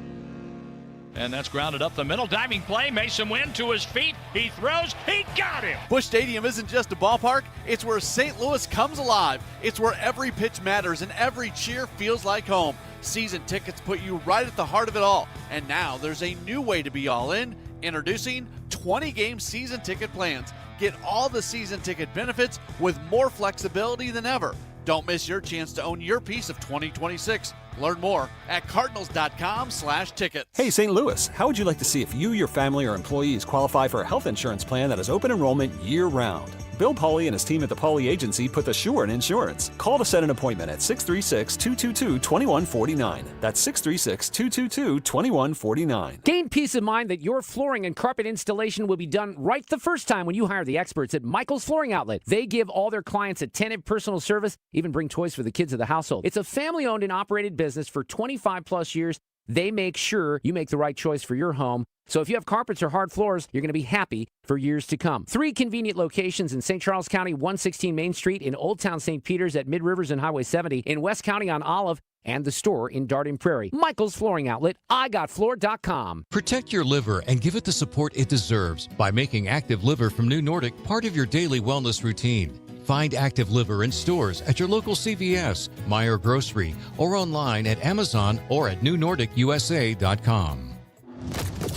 And that's grounded up the middle. Diving play. Mason Wynn to his feet. He throws. He got him. Busch Stadium isn't just a ballpark. It's where St. Louis comes alive. It's where every pitch matters and every cheer feels like home. Season tickets put you right at the heart of it all. And now there's a new way to be all in. Introducing 20-game season ticket plans. Get all the season ticket benefits with more flexibility than ever. Don't miss your chance to own your piece of 2026. Learn more at cardinals.com/tickets. Hey, St. Louis, how would you like to see if you, your family, or employees qualify for a health insurance plan that is open enrollment year-round? Bill Pauly and his team at the Pauly Agency put the sure in insurance. Call to set an appointment at 636-222-2149. That's 636-222-2149. Gain peace of mind that your flooring and carpet installation will be done right the first time when you hire the experts at Michael's Flooring Outlet. They give all their clients attentive personal service, even bring toys for the kids of the household. It's a family-owned and operated business for 25-plus years. They make sure you make the right choice for your home. So if you have carpets or hard floors, you're going to be happy for years to come. 3 convenient locations in St. Charles County, 116 Main Street, in Old Town St. Peters at Mid Rivers and Highway 70, in West County on Olive, and the store in Darden Prairie. Michael's Flooring Outlet, igotfloor.com. Protect your liver and give it the support it deserves by making Active Liver from New Nordic part of your daily wellness routine. Find Active Liver in stores at your local CVS, Meijer Grocery, or online at Amazon or at newnordicusa.com.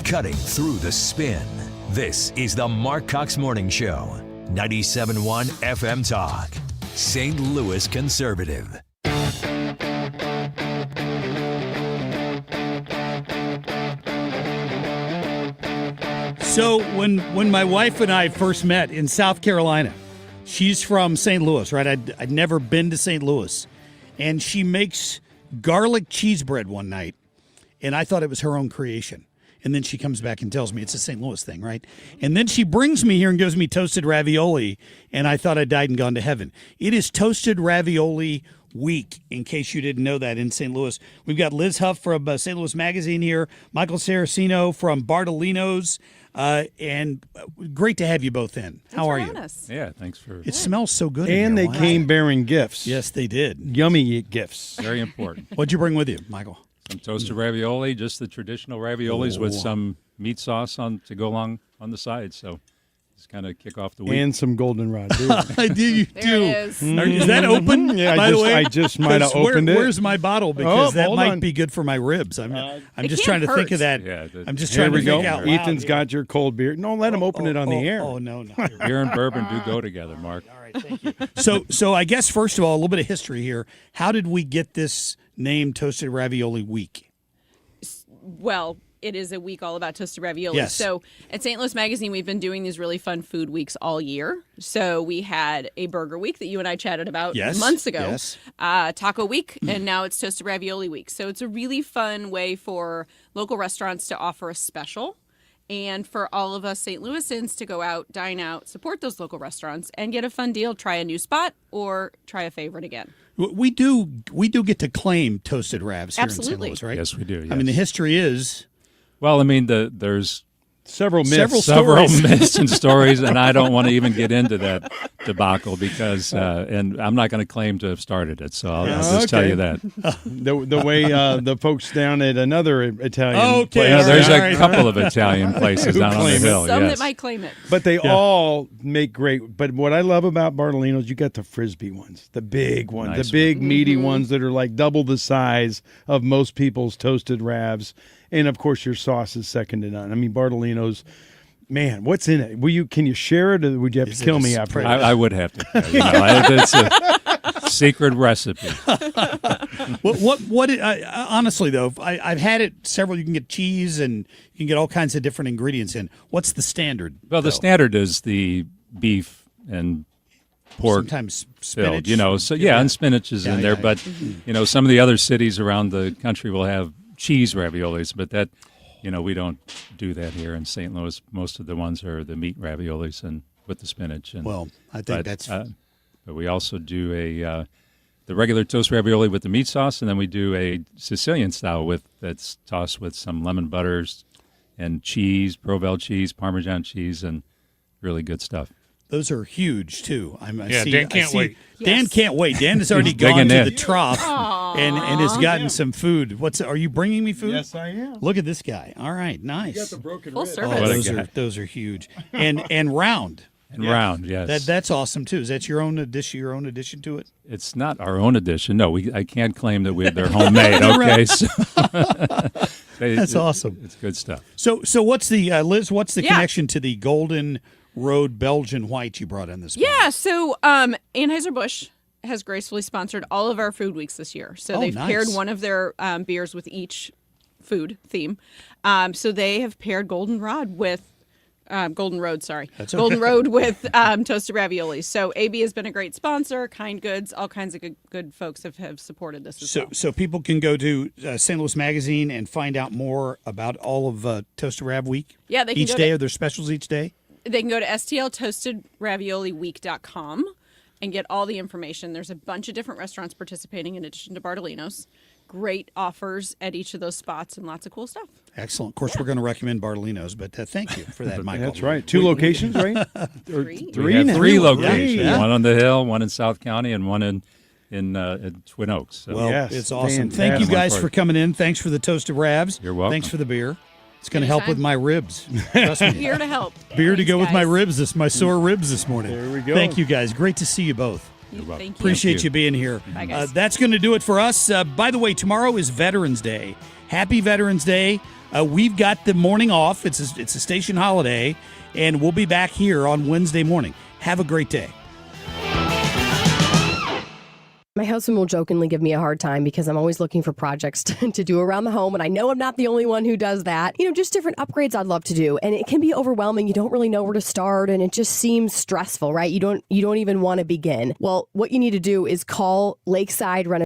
Cutting through the spin. This is the Marc Cox Morning Show. 97.1 FM Talk. St. Louis Conservative. So when my wife and I first met in South Carolina, she's from St. Louis, right? I'd never been to St. Louis. And she makes garlic cheese bread one night, and I thought it was her own creation. And then she comes back and tells me it's a St. Louis thing, right? And then she brings me here and gives me toasted ravioli, and I thought I died and gone to heaven. It is toasted ravioli week, in case you didn't know that, in St. Louis. We've got Liz Huff from St. Louis Magazine here, Michael Saraceno from Bartolino's, and great to have you both in. How are you? Yeah, thanks for... It smells so good. And they in here. came bearing gifts. Yes, they did. Yummy gifts. Very important. What'd you bring with you, Michael? Some toasted ravioli, just the traditional raviolis with some meat sauce to go along on the side. So just kind of kick off the week. And some goldenrod. I do. You do. There it is. Is that open? Yeah, by the way, I just might have opened it. Where's my bottle? Because that might on. be good for my ribs. I'm just trying can't to think of hurt. that. Yeah, I'm just Here trying we to go. think out loud. Ethan's got your cold beer. No, let him open it on the air. Oh, no. Beer and bourbon do go together, Mark. All right, thank you. So I guess, first of all, a little bit of history here. How did we get this name, Toasted Ravioli Week? Well, it is a week all about toasted ravioli. Yes. So at St. Louis Magazine, we've been doing these really fun food weeks all year. So we had a burger week that you and I chatted about months ago, taco week, and now it's toasted ravioli week. So it's a really fun way for local restaurants to offer a special, and for all of us St. Louisans to go out, dine out, support those local restaurants, and get a fun deal, try a new spot, or try a favorite again. We do get to claim toasted ravs here in St. Louis, right? Yes, we do. Yes. I mean, the history is... Well, I mean, there's several myths. Several myths and stories, and I don't want to even get into that debacle because, and I'm not going to claim to have started it, so I'll just tell you that. The way the folks down at another Italian place. Yeah, there's a couple of Italian places down on the hill. Some that might claim it. But they all make great. But what I love about Bartolino's, you got the Frisbee ones, the big ones, Nice the big meaty Mm-hmm. ones that are like double the size of most people's toasted ravs. And, of course, your sauce is second to none. I mean, Bartolino's, man, what's in it? Can you share it, or would you have to kill me after? I would have to. It's a secret recipe. Honestly, though, I've had it several. You can get cheese and you can get all kinds of different ingredients in. What's the standard? Well, the standard is the beef and pork. Sometimes filled, spinach. and spinach is in there. But, some of the other cities around the country will have cheese raviolis, but that, we don't do that here in St. Louis. Most of the ones are the meat raviolis and with the spinach. And, I think that's. But we also do the regular toast ravioli with the meat sauce, and then we do a Sicilian style that's tossed with some lemon butters and cheese, Provel cheese, Parmesan cheese, and really good stuff. Those are huge too. Dan can't wait. Dan can't wait. Dan has already gone to the trough and has gotten some food. Are you bringing me food? Yes, I am. Look at this guy. All right, nice. You got the broken Full rib. service. Those are huge. And round. And round, yes. That's awesome too. Is that your own addition to it? It's not our own addition. No, I can't claim that they're homemade. Okay, so that's awesome. It's good stuff. So what's the Liz? What's the connection to the Golden Road Belgian White you brought in this morning? Yeah, so Anheuser-Busch has gracefully sponsored all of our food weeks this year. So they've paired one of their beers with each food theme. So they have paired Golden Road with Golden Road with toasted raviolis. So AB has been a great sponsor. Kind Goods, all kinds of good folks have supported this as well. So people can go to St. Louis Magazine and find out more about all of Toasted Rav Week? Yeah, they can each day. Are there specials each day? They can go to stltoastedraviolyweek.com and get all the information. There's a bunch of different restaurants participating in addition to Bartolino's. great offers at each of those spots and lots of cool stuff. Excellent. Of course, we're going to recommend Bartolino's, but thank you for that, Michael. That's right. 2 locations, right? Three. We have 3 now. locations. Yeah. One on the Hill, one in South County, and one in Twin Oaks. So. Well, Yes, it's awesome. fantastic. Thank you guys for coming in. Thanks for the toasted Ravs. You're welcome. Thanks for the beer. It's going to help with my ribs. Trust me. Here to help. Beer to go with my guys. ribs, my sore ribs this morning. There we go. Thank you, guys. Great to see you both. Thank you. Appreciate you being here. Bye, guys. That's going to do it for us. By the way, tomorrow is Veterans Day. Happy Veterans Day. We've got the morning off. It's a station holiday, and we'll be back here on Wednesday morning. Have a great day. My husband will jokingly give me a hard time because I'm always looking for projects to do around the home, and I know I'm not the only one who does that. Just different upgrades I'd love to do, and it can be overwhelming. You don't really know where to start, and it just seems stressful, right? You don't even want to begin. Well, what you need to do is call Lakeside Renovation